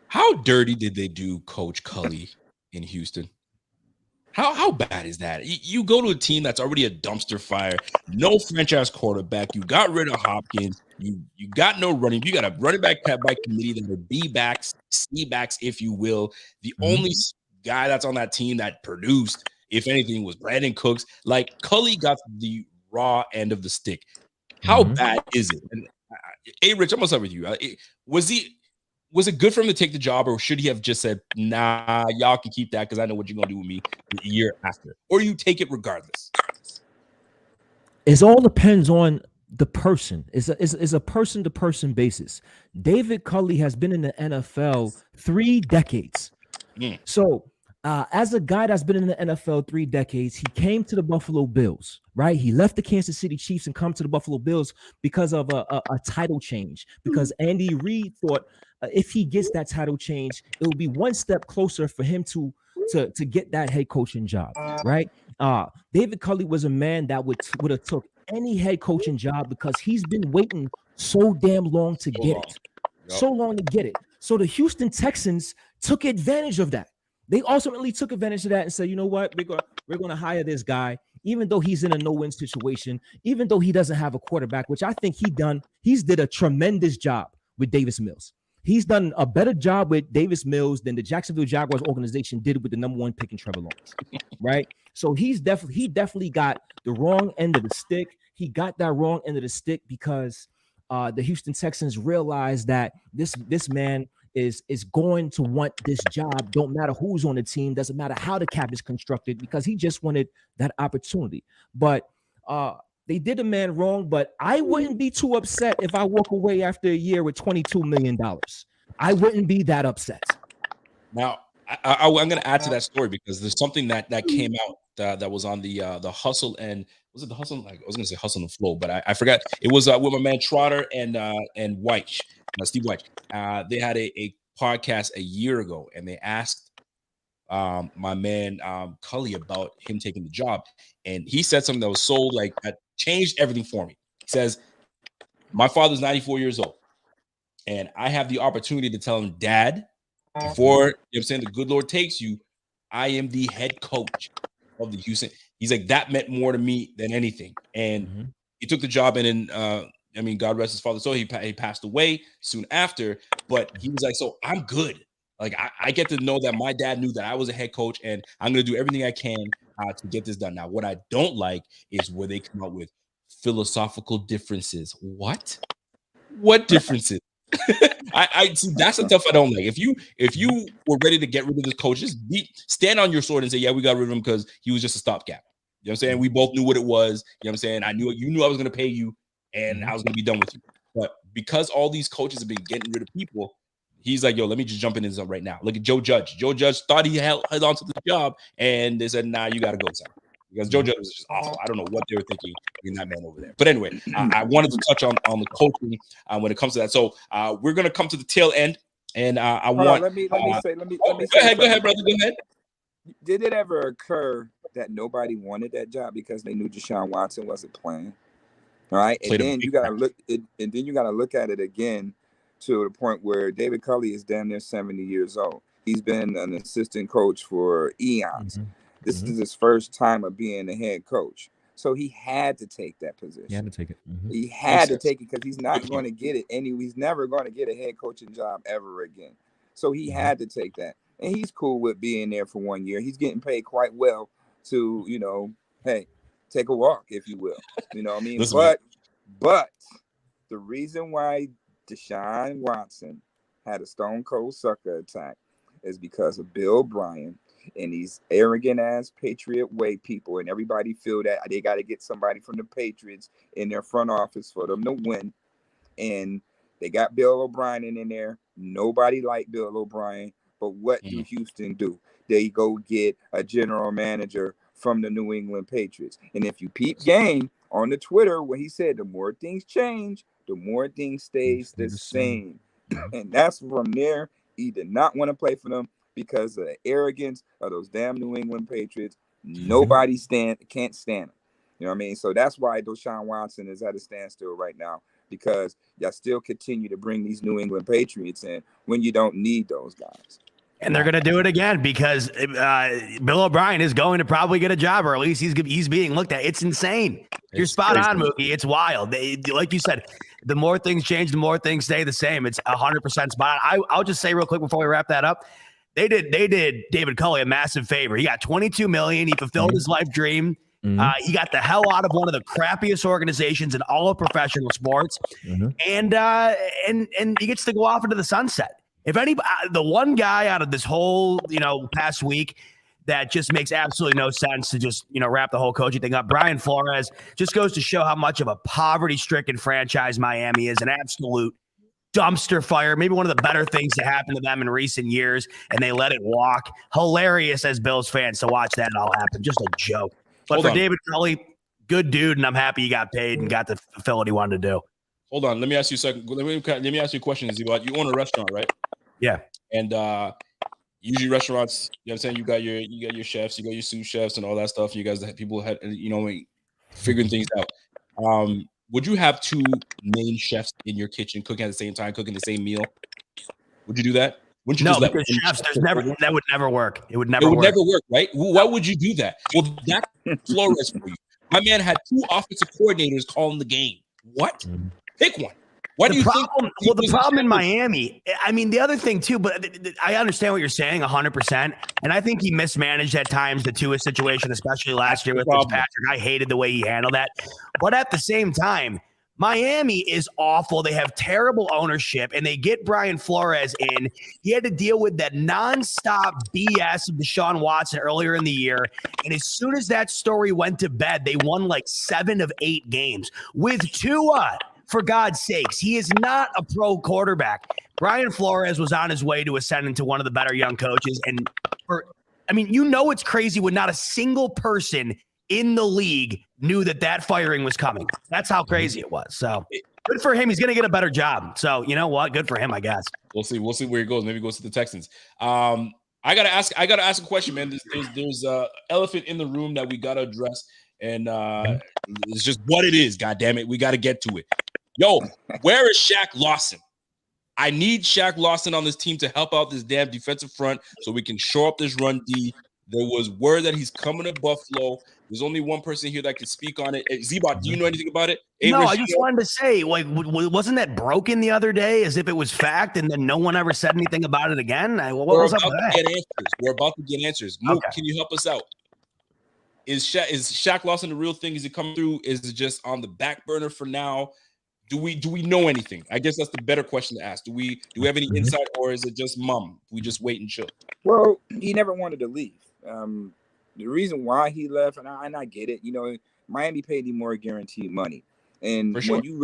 How dirty did they do Coach Culley in Houston? How bad is that? You go to a team that's already a dumpster fire, no franchise quarterback. You got rid of Hopkins. You got no running. You got a running back by committee that are B-backs, C-backs, if you will. The only guy that's on that team that produced, if anything, was Brandon Cooks. Like, Culley got the raw end of the stick. How bad is it? And, hey, Rich, I'm gonna start with you. Was it good for him to take the job, or should he have just said, nah, y'all can keep that because I know what you're going to do with me the year after? Or you take it regardless? It all depends on the person. It's a person-to-person basis. David Culley has been in the NFL 3 decades. So as a guy that's been in the NFL 3 decades, he came to the Buffalo Bills, right? He left the Kansas City Chiefs and come to the Buffalo Bills because of a title change, because Andy Reid thought if he gets that title change, it will be one step closer for him to get that head coaching job, right? David Culley was a man that would have took any head coaching job because he's been waiting so damn long to get it. So long to get it. So the Houston Texans took advantage of that. They ultimately took advantage of that and said, you know what, we're going to hire this guy, even though he's in a no-win situation, even though he doesn't have a quarterback, which I think he's did a tremendous job with Davis Mills. He's done a better job with Davis Mills than the Jacksonville Jaguars organization did with the number 1 pick in Trevor Lawrence, right? So he definitely got the wrong end of the stick. He got that wrong end of the stick because the Houston Texans realized that this man is going to want this job. Don't matter who's on the team. Doesn't matter how the cap is constructed, because he just wanted that opportunity. But they did a man wrong, but I wouldn't be too upset if I walk away after a year with $22 million. I wouldn't be that upset. Now, I'm going to add to that story because there's something that came out that was on the Hustle, and was it the Hustle? Like, I was going to say Hustle and Flow, but I forgot. It was with my man Trotter and White, Steve White. They had a podcast a year ago, and they asked my man Culley about him taking the job, and he said something that was so like that changed everything for me. He says, my father's 94 years old, and I have the opportunity to tell him, Dad, before I'm saying the good Lord takes you, I am the head coach of the Houston. He's like, that meant more to me than anything. And he took the job, and then God rest his father. So he passed away soon after, but he was like, so I'm good. Like, I get to know that my dad knew that I was a head coach, and I'm going to do everything I can to get this done. Now, what I don't like is where they come out with philosophical differences. What differences? I see that's the stuff I don't like. If you were ready to get rid of this coach, just stand on your sword and say, yeah, we got rid of him because he was just a stopgap. You know what I'm saying? We both knew what it was. You know what I'm saying? You knew I was gonna pay you and I was gonna be done with you. But because all these coaches have been getting rid of people, he's like, yo, let me just jump in this right now. Look at Joe Judge. Joe Judge thought he held on to the job, and they said, nah, you gotta go, son. Because Joe Judge was just awful. I don't know what they were thinking in that man over there. But anyway, I wanted to touch on the coaching when it comes to that. So we're gonna come to the tail end, and I want. Let me say. Go ahead, brother. Go ahead. Did it ever occur that nobody wanted that job because they knew Deshaun Watson wasn't playing? All right, and then you gotta look at it again to the point where David Culley is damn near 70 years old. He's been an assistant coach for eons. This is his first time of being a head coach. So he had to take that position. He had to take it. He had to take it because he's not going to get it he's never going to get a head coaching job ever again. So he had to take that. And he's cool with being there for 1 year. He's getting paid quite well to, hey, take a walk, if you will. You know what I mean? But the reason why Deshaun Watson had a stone cold sucker attack is because of Bill Bryan and these arrogant ass Patriot way people, and everybody feel that they got to get somebody from the Patriots in their front office for them to win. And they got Bill O'Brien in there. Nobody liked Bill O'Brien, but what do Houston do? They go get a general manager from the New England Patriots. And if you peep game on the Twitter, where he said the more things change, the more things stays the same. And that's from there. He did not want to play for them because of the arrogance of those damn New England Patriots. Nobody can't stand them. You know what I mean? So that's why Deshaun Watson is at a standstill right now, because y'all still continue to bring these New England Patriots in when you don't need those guys. And they're going to do it again because Bill O'Brien is going to probably get a job, or at least he's being looked at. It's insane. You're spot on, Muki. It's wild. Like you said, the more things change, the more things stay the same. It's 100% spot on. I'll just say real quick before we wrap that up. They did David Culley a massive favor. He got $22 million. He fulfilled his life dream. He got the hell out of one of the crappiest organizations in all of professional sports, and he gets to go off into the sunset. If anybody, the one guy out of this whole past week that just makes absolutely no sense to just wrap the whole coaching thing up, Brian Flores, just goes to show how much of a poverty-stricken franchise Miami is, an absolute dumpster fire, maybe one of the better things to happen to them in recent years, and they let it walk. Hilarious as Bills fans to watch that all happen. Just a joke. But for David Culley, good dude, and I'm happy he got paid and got to fulfill what he wanted to do. Hold on, let me ask you a second. Let me ask you a question, Zebot. You own a restaurant, right? Yeah. And usually restaurants, you know what I'm saying, you got your chefs, you got your sous chefs and all that stuff. You guys, people had figuring things out. Would you have two main chefs in your kitchen cooking at the same time, cooking the same meal? Would you do that? Wouldn't you because chefs, that would never work. It would never work, right? Why would you do that? Well, that's Flores for you. My man had two offensive coordinators calling the game. What? Pick one. Why do you think? Well, the problem in Miami, I mean, the other thing too, but I understand what you're saying 100%. And I think he mismanaged at times the Tua situation, especially last year with Patrick. I hated the way he handled that. But at the same time, Miami is awful. They have terrible ownership, and they get Brian Flores in. He had to deal with that nonstop BS of Deshaun Watson earlier in the year. And as soon as that story went to bed, they won like 7 of 8 games with Tua. For God's sakes, he is not a pro quarterback. Brian Flores was on his way to ascend into one of the better young coaches. And it's crazy when not a single person in the league knew that firing was coming. That's how crazy it was. So good for him. He's going to get a better job. So you know what? Good for him, I guess. We'll see where he goes. Maybe he goes to the Texans. I gotta ask a question, man. There's a elephant in the room that we gotta address, and it's just what it is. God damn it, we gotta get to it. Yo, where is Shaq Lawson? I need Shaq Lawson on this team to help out this damn defensive front so we can shore up this run D. There was word that he's coming to Buffalo. There's only one person here that can speak on it. Hey, Zebot, do you know anything about it? No, I just wanted to say, wasn't that broken the other day as if it was fact, and then no one ever said anything about it again? What was up with that? We're about to get answers. Mook, can you help us out? Is Shaq Lawson the real thing? Is he coming through? Is it just on the back burner for now? Do we know anything? I guess that's the better question to ask. Do we have any insight, or is it just we just wait and chill? Well, he never wanted to leave. The reason why he left, and I get it. You know, Miami paid him more guaranteed money, and For sure. when you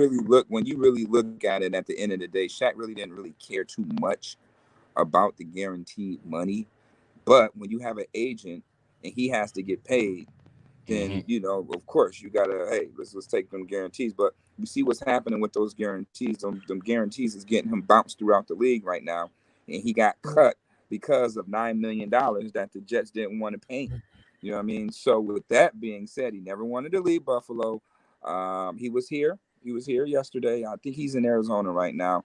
really look at it, at the end of the day, Shaq really didn't really care too much about the guaranteed money. But when you have an agent and he has to get paid, then you know, of course, you gotta, hey, let's take them guarantees. But you see what's happening with those guarantees. Them guarantees is getting him bounced throughout the league right now, and he got cut because of $9 million that the Jets didn't want to pay him. You know what I mean? So with that being said, he never wanted to leave Buffalo. He was here yesterday. I think he's in Arizona right now,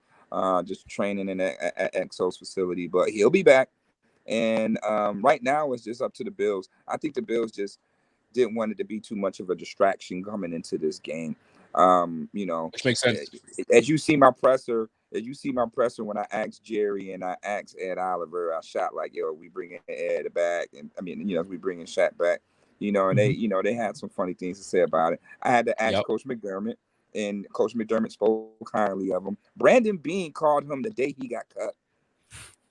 just training in at Exo's facility. But he'll be back. And right now, it's just up to the Bills. I think the Bills just didn't want it to be too much of a distraction coming into this game. You know, which makes sense. As you see my presser when I asked Jerry and I asked Ed Oliver, I shot like, yo, we bringing Ed back, and I mean, you know, we bringing Shaq back. You know, and they had some funny things to say about it. I had to ask Coach McDermott, and Coach McDermott spoke highly of him. Brandon Beane called him the day he got cut.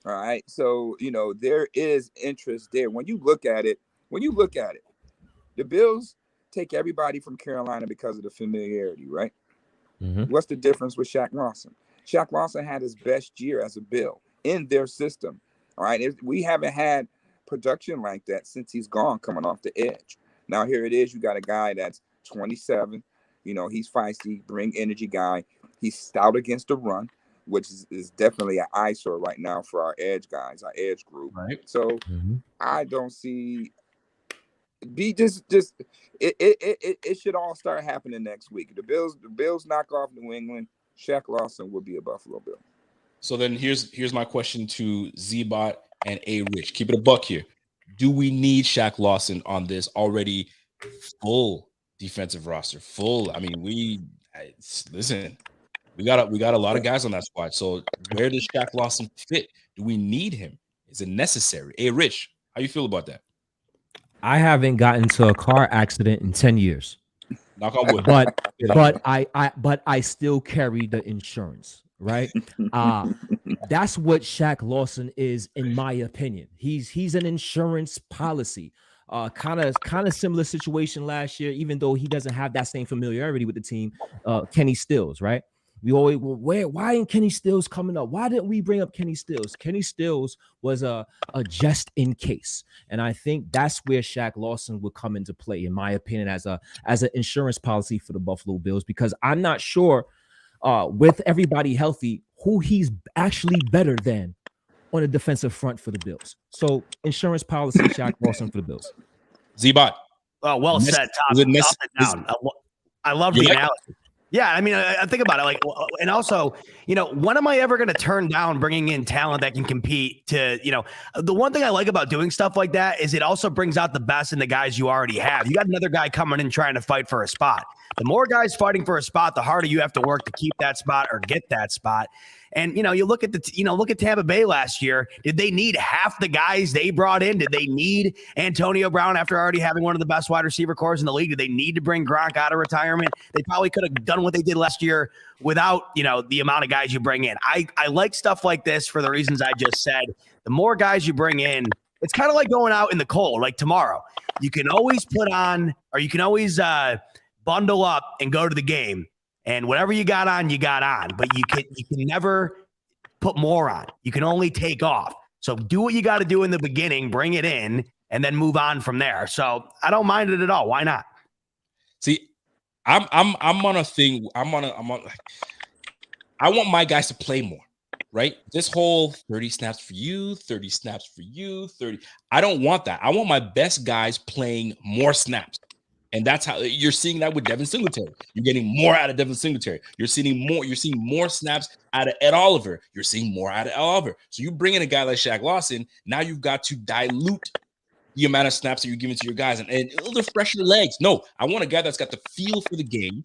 All right, so you know there is interest there. When you look at it, the Bills take everybody from Carolina because of the familiarity, right? What's the difference with Shaq Lawson? Shaq Lawson had his best year as a Bill in their system. All right, we haven't had production like that since he's gone, coming off the edge. Now here it is. You got a guy that's 27. You know, he's feisty, bring energy guy. He's stout against the run, which is definitely an eyesore right now for our edge guys, our edge group. Right. So I don't see. It should all start happening next week. The Bills knock off New England. Shaq Lawson would be a Buffalo Bill. So then here's my question to Z-Bot and A Rich. Keep it a buck here. Do we need Shaq Lawson on this already full defensive roster? Full. I mean, listen. We got a lot of guys on that squad. So where does Shaq Lawson fit? Do we need him? Is it necessary? Hey, Rich, how you feel about that? I haven't gotten into a car accident in 10 years. Knock on wood. But I still carry the insurance, right? That's what Shaq Lawson is, in my opinion. He's an insurance policy. Kind of similar situation last year, even though he doesn't have that same familiarity with the team. Kenny Stills, right? We always, why ain't Kenny Stills coming up? Why didn't we bring up Kenny Stills? Kenny Stills was a just in case. And I think that's where Shaq Lawson would come into play, in my opinion, as an insurance policy for the Buffalo Bills, because I'm not sure with everybody healthy who he's actually better than on the defensive front for the Bills. So insurance policy, Shaq Lawson for the Bills. Z-Bot. Oh, well said. Top it down. I love the analogy. Yeah, I mean, I think about it, like, and also, you know, when am I ever going to turn down bringing in talent that can compete to, you know, the one thing I like about doing stuff like that is it also brings out the best in the guys you already have. You got another guy coming in trying to fight for a spot. The more guys fighting for a spot, the harder you have to work to keep that spot or get that spot. And, you know, you look at look at Tampa Bay last year. Did they need half the guys they brought in? Did they need Antonio Brown after already having one of the best wide receiver cores in the league? Did they need to bring Gronk out of retirement? They probably could have done what they did last year without, you know, the amount of guys you bring in. I like stuff like this for the reasons I just said. The more guys you bring in, it's kind of like going out in the cold, like tomorrow. You can always put on, or you can always bundle up and go to the game. And whatever you got on, but you can never put more on. You can only take off. So do what you got to do in the beginning, bring it in, and then move on from there. So I don't mind it at all. Why not? See, I'm on a thing. I want my guys to play more, right? This whole 30 snaps for you, 30 snaps for you, 30. I don't want that. I want my best guys playing more snaps. And that's how you're seeing that with Devin Singletary. You're getting more out of Devin Singletary. You're seeing more snaps out of Ed Oliver. You're seeing more out of Ed Oliver. So you bring in a guy like Shaq Lawson. Now you've got to dilute the amount of snaps that you're giving to your guys and it'll refresh your legs. No, I want a guy that's got the feel for the game.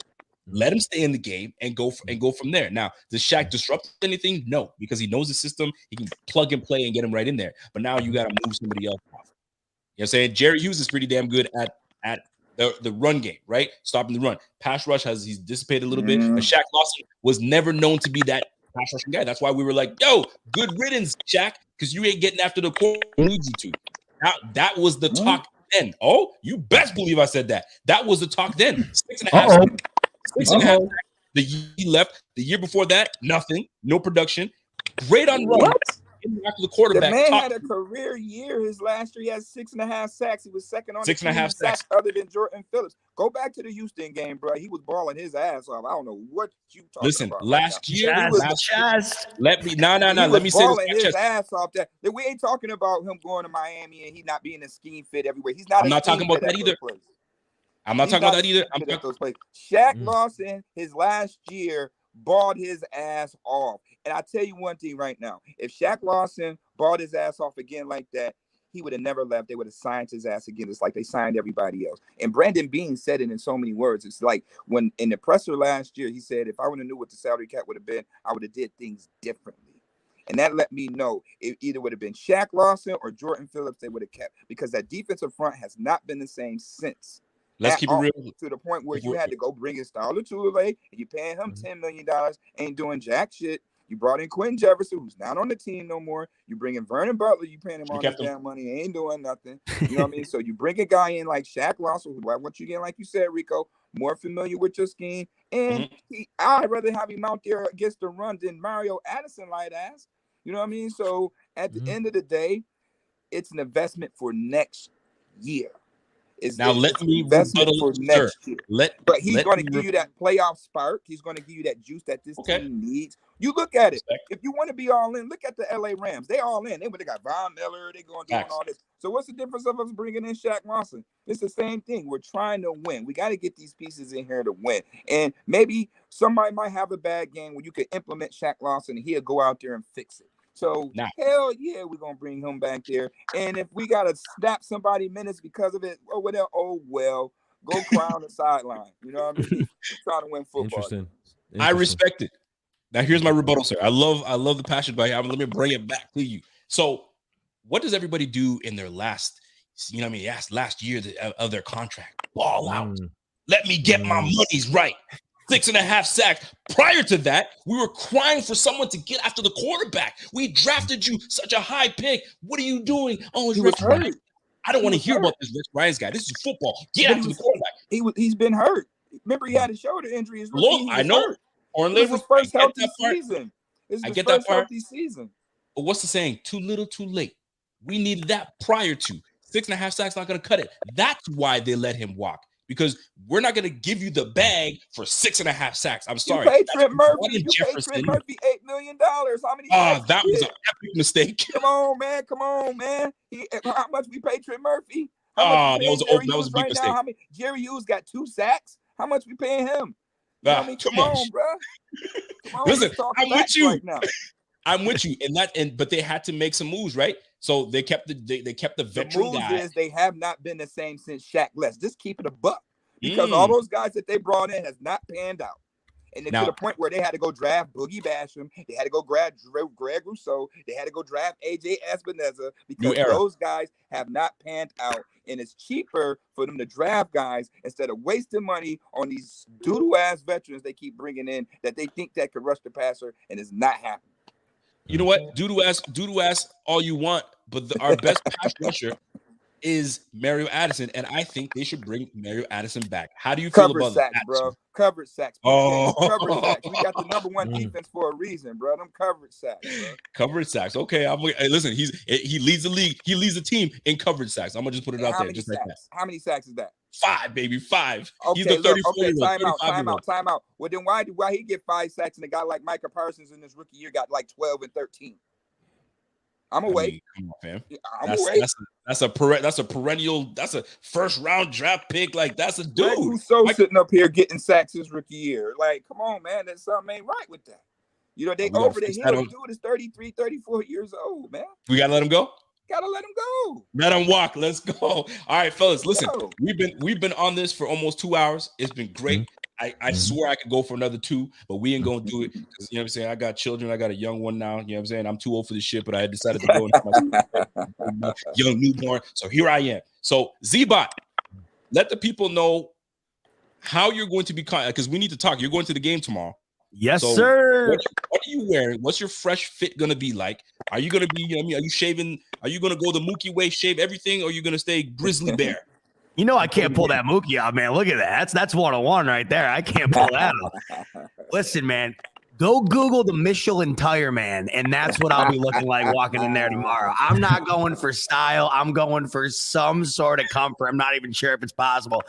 Let him stay in the game and go from there. Now, does Shaq disrupt anything? No, because he knows the system. He can plug and play and get him right in there. But now you got to move somebody else off. You know what I'm saying? Jerry Hughes is pretty damn good at the run game, right? Stopping the run. Pass rush he's dissipated a little bit. But Shaq Lawson was never known to be that pass rushing guy. That's why we were like, yo, good riddance, Shaq, because you ain't getting after the core we need you to. That was the talk then. Oh, you best believe I said that. That was the talk then. 6.5. 6.5. The year he left. The year before that, nothing. No production. Great on run. After the quarterback. The man had a career year. His last year, he had 6.5 sacks. He was second on 6.5 sacks other than Jordan Phillips. Go back to the Houston game, bro. He was balling his ass off. I don't know what you talking about. Last year, let me let me say this. His ass off that. We ain't talking about him going to Miami and he not being a scheme fit everywhere. He's not. I'm not talking about that either. I'm not talking about that either. Shaq Lawson, his last year, balled his ass off. And I tell you one thing right now, if Shaq Lawson balled his ass off again like that, he would have never left. They would have signed his ass again. It's like they signed everybody else. And Brandon Beane said it in so many words. It's like when in the presser last year, he said, if I would have knew what the salary cap would have been, I would have did things differently. And that let me know it either would have been Shaq Lawson or Jordan Phillips they would have kept, because that defensive front has not been the same since. Let's keep it real. To the point where you had to go bring in Starler Tulare, and you're paying him $10 million, ain't doing jack shit. You brought in Quentin Jefferson, who's not on the team no more. You bring in Vernon Butler, you paying him all this damn money, he ain't doing nothing. You know what I mean? So you bring a guy in like Shaq Lawson, who what you get, like you said, Rico, more familiar with your scheme. And I'd rather have him out there against the run than Mario Addison light ass. You know what I mean? So at the end of the day, it's an investment for next year. Let me investment for next year. But he's going to give you that playoff spark. He's going to give you that juice that this team needs. You look at it. If you want to be all in, look at the LA Rams. They all in. They got Von Miller. They going doing all this. So what's the difference of us bringing in Shaq Lawson? It's the same thing. We're trying to win. We got to get these pieces in here to win. And maybe somebody might have a bad game where you could implement Shaq Lawson and he'll go out there and fix it. So hell yeah, we're gonna bring him back there. And if we gotta snap somebody minutes because of it, or whatever, oh well, go cry on the sideline. You know what I mean? Trying to win football. Interesting. I respect it. Now here's my rebuttal, sir. I love the passion, but let me bring it back to you. So, what does everybody do in their last year of their contract? Ball out. Let me get my monies right. 6.5 sacks. Prior to that, we were crying for someone to get after the quarterback. We drafted you such a high pick. What are you doing? Oh, it's Rich Ryan. I don't want to hear about this Rich Ryan's guy. This is football. Get after the quarterback. He's been hurt. Remember, he had a shoulder injury. I know. This is his first healthy season. This is his first healthy season. But what's the saying? Too little, too late. We needed that prior to. 6.5 sacks not going to cut it. That's why they let him walk. Because we're not going to give you the bag for 6.5 sacks. I'm sorry. You paid Trent Murphy $8 million. How many? That was an epic mistake. Come on, man. How much we paid Trent Murphy? That was a big mistake. Jerry Hughes got 2 sacks. How much we paying him? Come on, bro. Listen, I'm with you. Right now. I'm with you, but they had to make some moves, right? So they kept the veteran guy. They have not been the same since Shaq left. Just keep it a buck, because all those guys that they brought in has not panned out, and to the point where they had to go draft Boogie Basham, they had to go grab Greg Rousseau, they had to go draft AJ Espinoza, because those guys have not panned out, and it's cheaper for them to draft guys instead of wasting money on these doodoo ass veterans they keep bringing in that they think that could rush the passer, and it's not happening. You know what? Doodoo ass all you want, but our best pass rusher is Mario Addison, and I think they should bring Mario Addison back. How do you feel about that, bro? Coverage sacks. Coverage sacks. We got the #1 defense for a reason, bro. Them coverage sacks, bro. Coverage sacks. Okay, listen. He leads the league. He leads the team in coverage sacks. I'm gonna just put it out there, just like that. How many sacks is that? 5, baby, 5. Okay, he's the 34. Time out. Well, then why he get 5 sacks and a guy like Micah Parsons in his rookie year got like 12 and 13? I'm away. Come on, fam. That's a perennial. That's a first round draft pick. Like, that's a dude. Who's sitting up here getting sacks his rookie year? Like, come on, man. That something ain't right with that. You know, they over the hill. Dude is 33, 34 years old, man. We gotta let him go. Gotta let him go. Let him walk. Let's go. All right, fellas. Listen, we've been on this for almost 2 hours. It's been great. I swear I could go for another 2, but we ain't gonna do it because, you know what I'm saying, I got children. I got a young one now. You know what I'm saying? I'm too old for this shit, but I decided to go into my young newborn. So here I am. So Z-Bot, let the people know how you're going to be, because we need to talk. You're going to the game tomorrow. Yes, So sir. What are you wearing? What's your fresh fit gonna be like? Are you gonna be, are you shaving? Are you gonna go the Muki way, shave everything, or are you gonna stay grizzly bear? You know I can't pull that Muki out, man. Look at that. That's 101 right there. I can't pull that off. Listen, man, go Google the Michelin tire man, and that's what I'll be looking like walking in there tomorrow. I'm not going for style. I'm going for some sort of comfort. I'm not even sure if it's possible.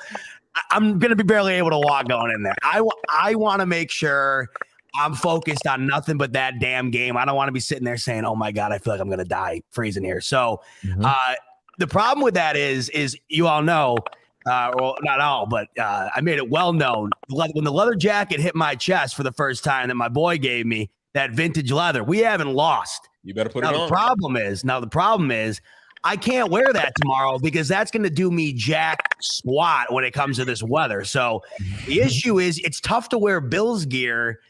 I'm going to be barely able to walk going in there. I want to make sure I'm focused on nothing but that damn game. I don't want to be sitting there saying, oh my God, I feel like I'm going to die freezing here. So the problem with that is you all know, well, not all, but I made it well known when the leather jacket hit my chest for the first time that my boy gave me, that vintage leather, we haven't lost. You better put it on. The problem is I can't wear that tomorrow because that's going to do me jack squat when it comes to this weather. So the issue is it's tough to wear Bills gear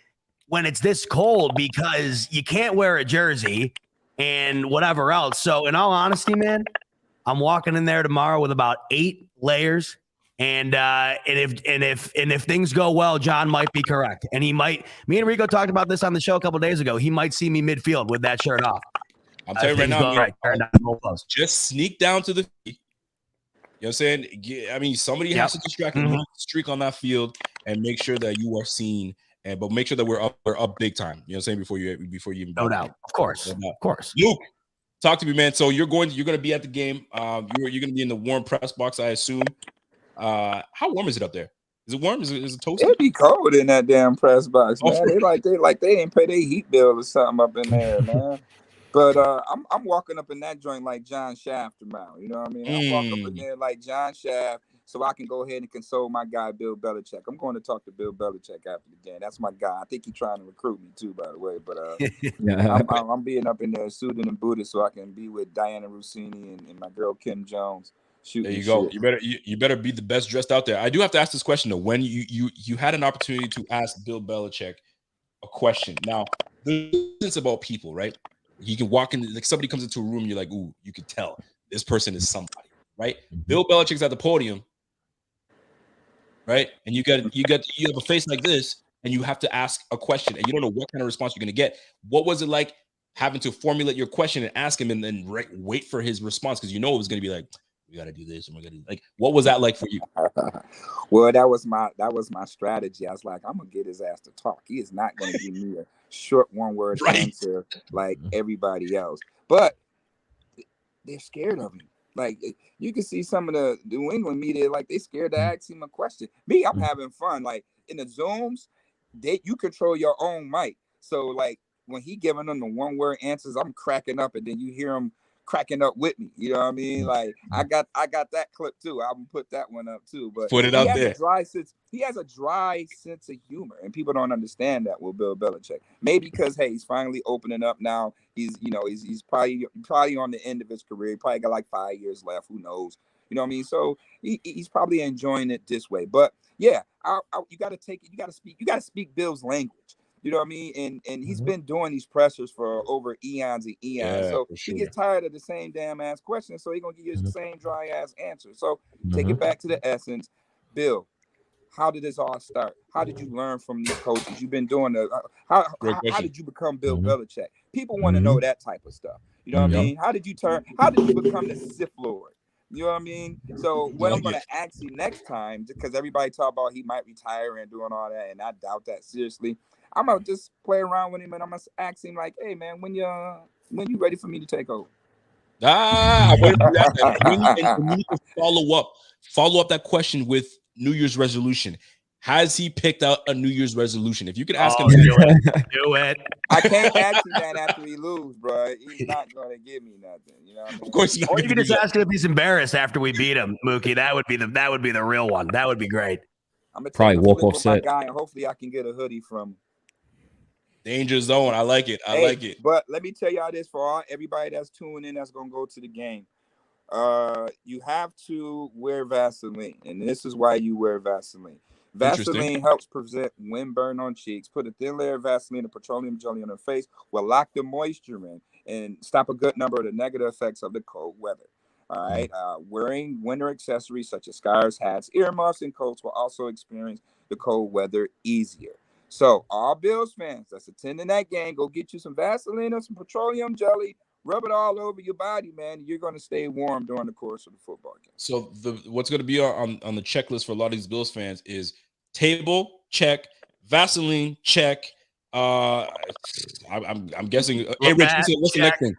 when it's this cold because you can't wear a jersey and whatever else. So in all honesty, man, I'm walking in there tomorrow with about 8 layers. And if things go well, John might be correct. And me and Rico talked about this on the show a couple days ago. He might see me midfield with that shirt off. I'm telling you right now, just sneak down to the field. You know what I'm saying? I mean, somebody has to distract you, streak on that field, and make sure that you are seen. But make sure that we're up big time. You know what I'm saying? Before you even no doubt, of course. Luke, talk to me, man. So you're going to be at the game. You're going to be in the warm press box, I assume. How warm is it up there? Is it warm? Is it toasty? It'd be cold in that damn press box, man. They ain't pay their heat bill or something up in there, man. But I'm walking up in that joint like John Shaft tomorrow. You know what I mean? I'm walking up in there like John Shaft so I can go ahead and console my guy, Bill Belichick. I'm going to talk to Bill Belichick after the game. That's my guy. I think he's trying to recruit me too, by the way. But I'm being up in there suited and booted so I can be with Diana Rossini and my girl Kim Jones. There you go. You better be the best dressed out there. I do have to ask this question though. When you had an opportunity to ask Bill Belichick a question. Now, it's about people, right? You can walk in, like somebody comes into a room, you're like, ooh, you can tell this person is somebody, right? Bill Belichick's at the podium, right? And you have a face like this, and you have to ask a question, and you don't know what kind of response you're gonna get. What was it like having to formulate your question and ask him, and then wait for his response because you know it was gonna be like, we got to do this and we're gonna do, like, what was that like for you? Well, that was my strategy. I was like, I'm gonna get his ass to talk. He is not gonna give me a short one-word answer like everybody else. But they're scared of him. Like you can see some of the New England media, like they scared to ask him a question. Me, I'm having fun. Like in the Zooms, you control your own mic. So like when he giving them the one-word answers, I'm cracking up, and then you hear him cracking up with me, you know what I mean? Like I got that clip too. I'm gonna put that one up too. But put it out there. He has a dry sense of humor, and people don't understand that with Bill Belichick. Maybe because he's finally opening up now. He's probably on the end of his career. He probably got like 5 years left. Who knows? You know what I mean? So he's probably enjoying it this way. But yeah, you got to take it. You got to speak Bill's language. You know what I mean? And he's been doing these pressers for over eons and eons. So he gets tired of the same damn ass questions. So he's going to give you the same dry ass answer. So take it back to the essence. Bill, how did this all start? How did you learn from these coaches? You've been doing how did you become Bill Belichick? People want to know that type of stuff. You know what I mean? How did you become the Sith Lord? You know what I mean? So what I'm going to ask you next time, because everybody talk about he might retire and doing all that, and I doubt that seriously. I'm gonna just play around with him, and I'm gonna ask him like, "Hey, man, when you ready for me to take over?" I want to do that. And you need to follow up that question with New Year's resolution. Has he picked out a New Year's resolution? If you could ask him, do it. I can't ask him that after he lose, bro. He's not gonna give me nothing. You know what I mean? Of course, or you could just ask him if he's embarrassed after we beat him, Mookie. That would be the real one. That would be great. I'm gonna probably walk off set. Guy, and hopefully I can get a hoodie from him. Danger zone. I like it. I like it. But let me tell y'all this for everybody that's tuning in, that's gonna go to the game. You have to wear Vaseline, and this is why you wear Vaseline. Vaseline helps prevent windburn on cheeks. Put a thin layer of Vaseline and petroleum jelly on the face will lock the moisture in and stop a good number of the negative effects of the cold weather. All right. Wearing winter accessories such as scarves, hats, earmuffs, and coats will also experience the cold weather easier. So, all Bills fans that's attending that game, go get you some Vaseline or some petroleum jelly. Rub it all over your body, man. You're going to stay warm during the course of the football game. So what's going to be on the checklist for a lot of these Bills fans is table check, Vaseline check. I'm guessing. Hey, Rich, what's the next thing?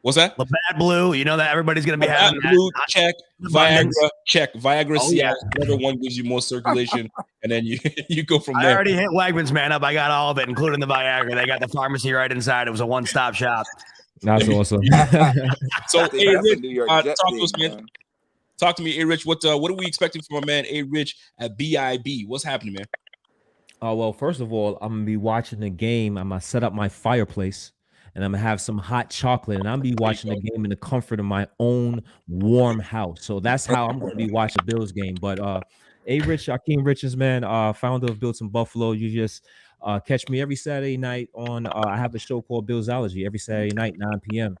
What's that? Labatt Blue. You know that everybody's going to be having Blue check. Viagra check. Viagra. Oh, yeah. Another one gives you more circulation, and then you go from there. I already hit Wegmans, man, up. I got all of it, including the Viagra. They got the pharmacy right inside. It was a one-stop shop. That's awesome. So, hey, Rich, talk to us, man. Talk to me, A Rich. What are we expecting from our man A Rich at BIB? What's happening, man? Well, first of all, I'm gonna be watching the game. I'm gonna set up my fireplace, and I'm gonna have some hot chocolate, and I'm gonna be watching the game in the comfort of my own warm house. So that's how I'm gonna be watching the Bills game. But A Rich, Akeem Richards, man, founder of Built in Buffalo. You just catch me every Saturday night on. I have a show called Billsology every Saturday night, 9 p.m.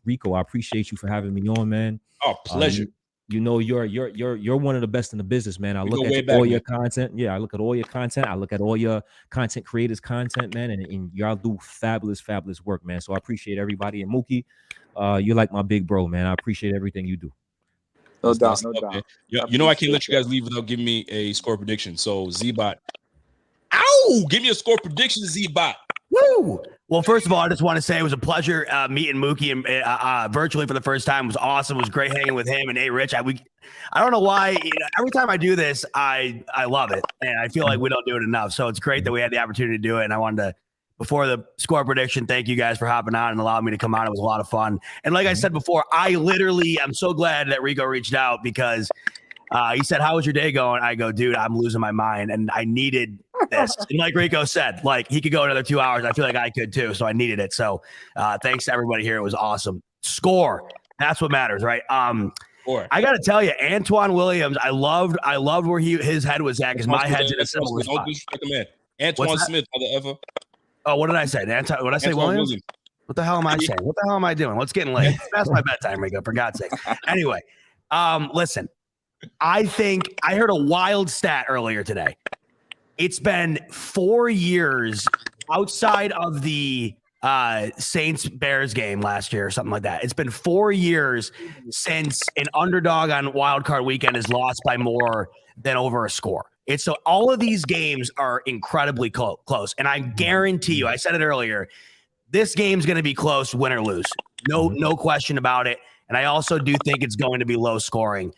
Rico, I appreciate you for having me on, man. Oh, pleasure. You know, you're one of the best in the business, man. I look at all your content. Yeah, I look at all your content. I look at all your content creators' content, man, and y'all do fabulous work, man. So I appreciate everybody. And Muki, you're like my big bro, man. I appreciate everything you do. No doubt, no doubt. You know I can't let you guys leave without giving me a score prediction. So Z-Bot. Ow! Give me a score prediction, Z-Bot. Woo! Well, first of all, I just want to say it was a pleasure meeting Muki and virtually for the first time. It was awesome. It was great hanging with him and A Rich. I don't know why. Every time I do this, I love it, and I feel like we don't do it enough. So it's great that we had the opportunity to do it. And I wanted to, before the score prediction, thank you guys for hopping on and allowing me to come on. It was a lot of fun. And like I said before, I'm so glad that Rico reached out because he said, "How was your day going?" I go, "Dude, I'm losing my mind," and I needed this. And like Rico said, like he could go another 2 hours. I feel like I could too, so I needed it. So thanks to everybody here. It was awesome. Score. That's what matters, right? I got to tell you, Antoine Williams, I loved where his head was at because my head's in a similar spot. Don't disrespect the man. Antoine Smith, ever. Oh, what did I say? What did I say, Williams? What the hell am I saying? What the hell am I doing? What's getting late? That's my bedtime, Rico, for God's sake. Anyway, listen, I think I heard a wild stat earlier today. It's been 4 years outside of the Saints-Bears game last year or something like that. It's been 4 years since an underdog on Wildcard weekend has lost by more than over a score. So all of these games are incredibly close. And I guarantee you, I said it earlier, this game's going to be close, win or lose. No question about it. And I also do think it's going to be low scoring.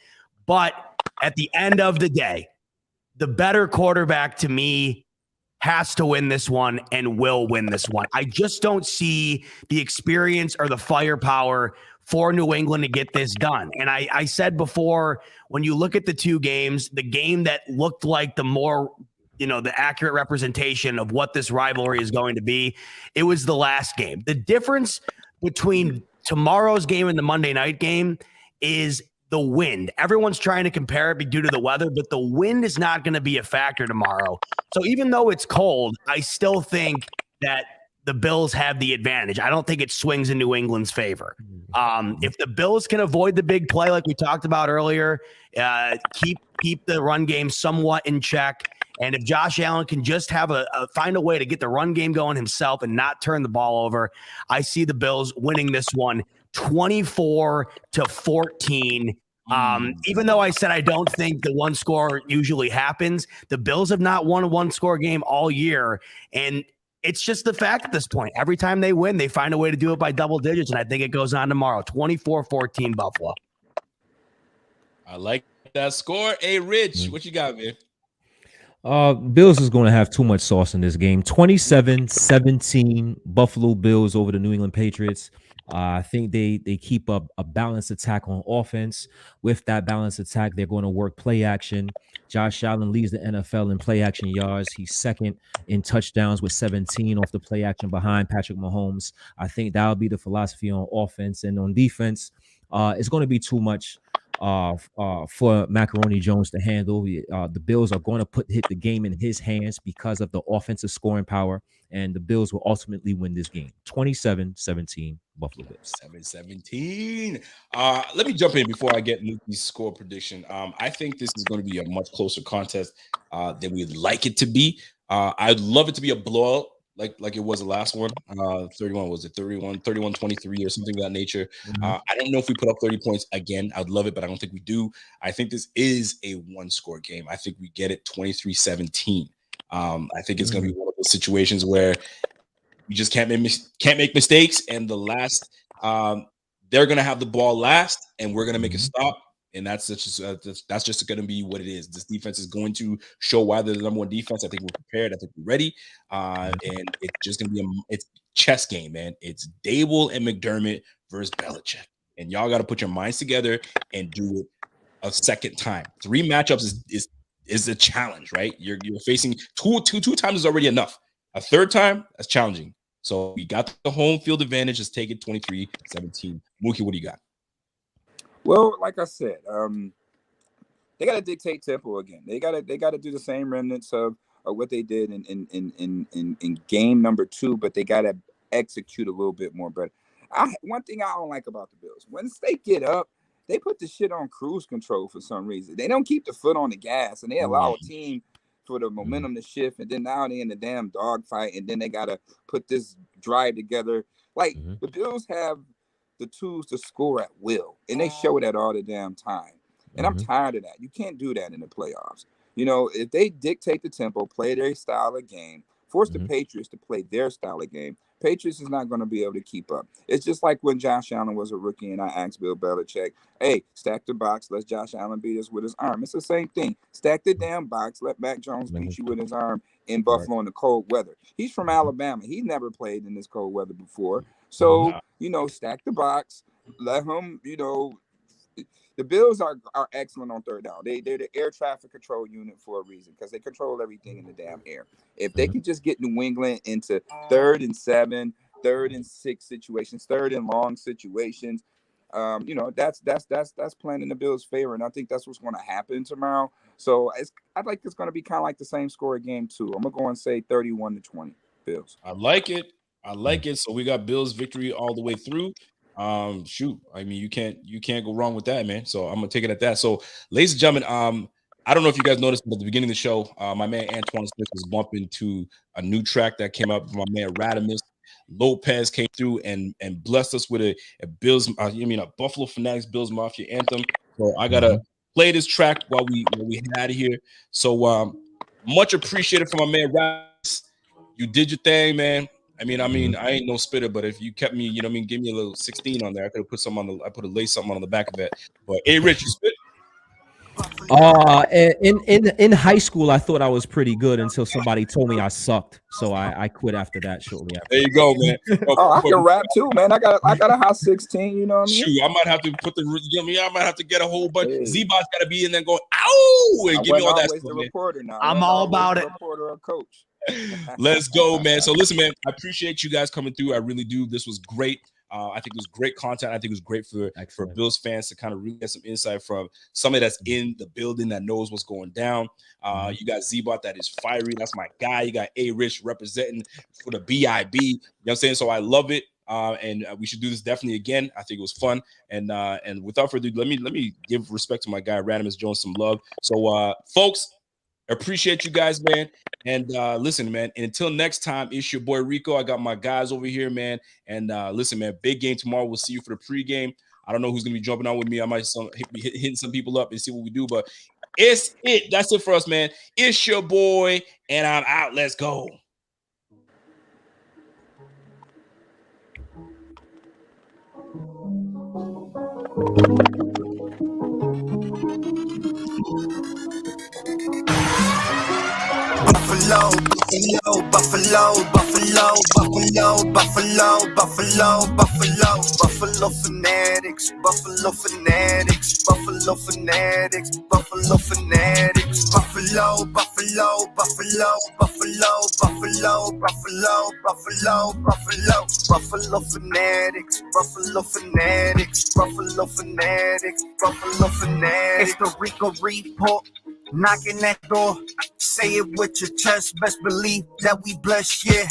But at the end of the day, the better quarterback to me has to win this one and will win this one. I just don't see the experience or the firepower for New England to get this done. And I said before, when you look at the two games, the game that looked like the more, the accurate representation of what this rivalry is going to be, it was the last game. The difference between tomorrow's game and the Monday night game is the wind. Everyone's trying to compare it due to the weather, but the wind is not going to be a factor tomorrow. So even though it's cold, I still think that the Bills have the advantage. I don't think it swings in New England's favor. If the Bills can avoid the big play like we talked about earlier, keep the run game somewhat in check, and if Josh Allen can just have find a way to get the run game going himself and not turn the ball over, I see the Bills winning this one 24-14. Even though I said I don't think the one score usually happens, the Bills have not won a one score game all year. And it's just the fact at this point, every time they win, they find a way to do it by double digits. And I think it goes on tomorrow, 24-14 Buffalo. I like that score. Hey, Rich, what you got, man? Bills is going to have too much sauce in this game. 27-17 Buffalo Bills over the New England Patriots. I think they keep up a balanced attack on offense. With that balanced attack, they're going to work play action. Josh Allen leads the NFL in play action yards. He's second in touchdowns with 17 off the play action behind Patrick Mahomes. I think that'll be the philosophy on offense. And on defense, it's going to be too much for Macaroni Jones to handle. The Bills are going to hit the game in his hands because of the offensive scoring power, and the Bills will ultimately win this game. 27-17, Buffalo Bills. 7-17. Let me jump in before I get Muki's score prediction. I think this is going to be a much closer contest than we'd like it to be. I'd love it to be a blowout like it was the last one. 31 was it 31-23 or something of that nature. I don't know if we put up 30 points again. I'd love it, but I don't think we do. I think this is a one-score game. I think we get it 23-17. I think it's going to be one of those situations where you just can't make mistakes, and the last they're going to have the ball last, and we're going to make a stop. And that's just going to be what it is. This defense is going to show why they're the number one defense. I think we're prepared. I think we're ready. And it's just going to be it's chess game, man. It's Dable and McDermott versus Belichick. And y'all got to put your minds together and do it a second time. 3 matchups is a challenge, right? You're facing two times is already enough. A third time, that's challenging. So we got the home field advantage. Let's take it 23-17. Muki, what do you got? Well, like I said, they got to dictate tempo again. They got to do the same remnants of what they did in game number 2, but they got to execute a little bit more. But one thing I don't like about the Bills, once they get up, they put the shit on cruise control for some reason. They don't keep the foot on the gas, and they allow a team for the momentum to shift. And then now they're in the damn dogfight, and then they got to put this drive together. Like the Bills have the tools to score at will, and they show that all the damn time. And I'm tired of that. You can't do that in the playoffs. You know, if they dictate the tempo, play their style of game, force the Patriots to play their style of game, Patriots is not going to be able to keep up. It's just like when Josh Allen was a rookie and I asked Bill Belichick, hey, stack the box, let Josh Allen beat us with his arm. It's the same thing. Stack the damn box, let Mac Jones beat you with his arm in Buffalo in the cold weather. He's from Alabama. He's never played in this cold weather before. So, you know, stack the box, let him, you know, the Bills are excellent on third down. They're the air traffic control unit for a reason because they control everything in the damn air. If they can just get New England into 3rd and 7, 3rd and 6 situations, 3rd and long situations, you know, that's playing in the Bills' favor, and I think that's what's going to happen tomorrow. So I think it's going to be kind of like the same score of game 2. I'm gonna go and say 31-20 Bills. I like it. So we got Bills victory all the way through. Shoot, I mean, you can't go wrong with that, man. So I'm gonna take it at that. So, ladies and gentlemen, I don't know if you guys noticed, but at the beginning of the show, my man Antowain Smith was bumping to a new track that came up from my man Radimus. Lopez came through and blessed us with a Buffalo Fanatics Bills Mafia anthem. So I gotta play this track while we had it here. So much appreciated from my man Radimus. You did your thing, man. I mean, I ain't no spitter, but if you kept me, you know what I mean, give me a little 16 on there. I could have put some on I put a lace something on the back of it. But hey, Rich, you spit? In high school, I thought I was pretty good until somebody told me I sucked. So I quit after that shortly after. There you go, man. I can rap too, man. I got a hot 16, you know what I mean? Shoot, I might have to put I might have to get a whole bunch. Hey. Z-Bot's got to be in there going, ow, and give me all that stuff, reporter now. I'm all about it. Reporter or coach. Let's go, man. So listen, man, I appreciate you guys coming through. I really do. This was great. I think it was great content. I think it was great for Bills fans to kind of really get some insight from somebody that's in the building that knows what's going down. You got Z-Bot that is fiery. That's my guy. You got A-Rich representing for the BIB. You know what I'm saying? So I love it. And we should do this definitely again. I think it was fun. And without further ado, let me give respect to my guy Radimus Jones some love. So folks, appreciate you guys, man. And listen, man, and until next time, it's your boy Rico. I got my guys over here, man. And listen, man, big game tomorrow. We'll see you for the pregame. I don't know who's gonna be jumping on with me. I might be hitting some people up and see what we do, but it's it. That's it for us, man. It's your boy, and I'm out. Let's go. Buffalo, Buffalo, Buffalo, Buffalo, Buffalo. Buffalo, Buffalo, Buffalo, Buffalo, Buffalo fanatics, Buffalo fanatics, Buffalo fanatics, Buffalo fanatics, Buffalo, Buffalo, Buffalo, Buffalo, Buffalo, Buffalo, Buffalo, Buffalo, Buffalo fanatics, Buffalo fanatics, Buffalo fanatics, Buffalo fanatics. It's the Rico report. Knocking that door, say it with your chest, best believe that we blessed, yeah.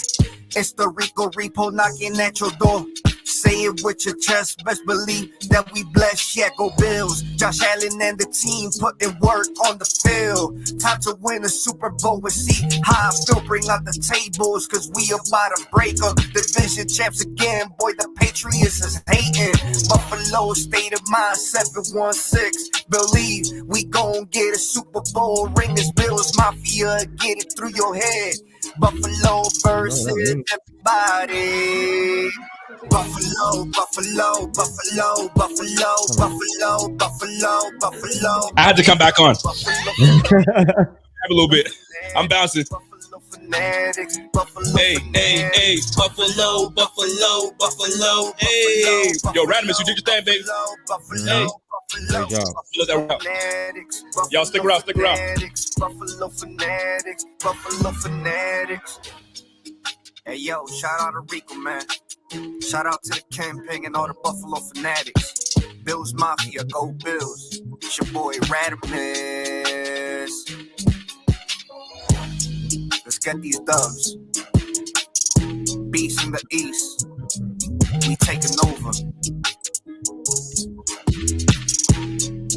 It's the Rico repo knocking at your door. Say it with your chest, best believe that we blessed, yeah. Go Bills, Josh Allen and the team putting work on the field. Time to win a Super Bowl and see how I feel. Bring out the tables, cause we about to break up. Division champs again, boy, the Patriots is hating. Buffalo state of mind, 716. Believe we gon' get a Super Bowl ring. This Bills Mafia, get it through your head. Buffalo versus everybody. Buffalo, Buffalo, Buffalo, Buffalo, Buffalo, Buffalo, Buffalo. I had to come back on. Have a little bit. I'm bouncing. Hey, hey, hey, Buffalo, Buffalo, Buffalo, hey. Yo, Radimus, you did your thing, baby. Hey. Great job. Y'all stick around, stick around. Buffalo fanatics, Buffalo fanatics. Hey, yo, shout out to Rico, man. Shout out to the campaign and all the Buffalo fanatics. Bills Mafia, go Bills. It's your boy Radimus. Let's get these dubs. Beast in the East. We taking over.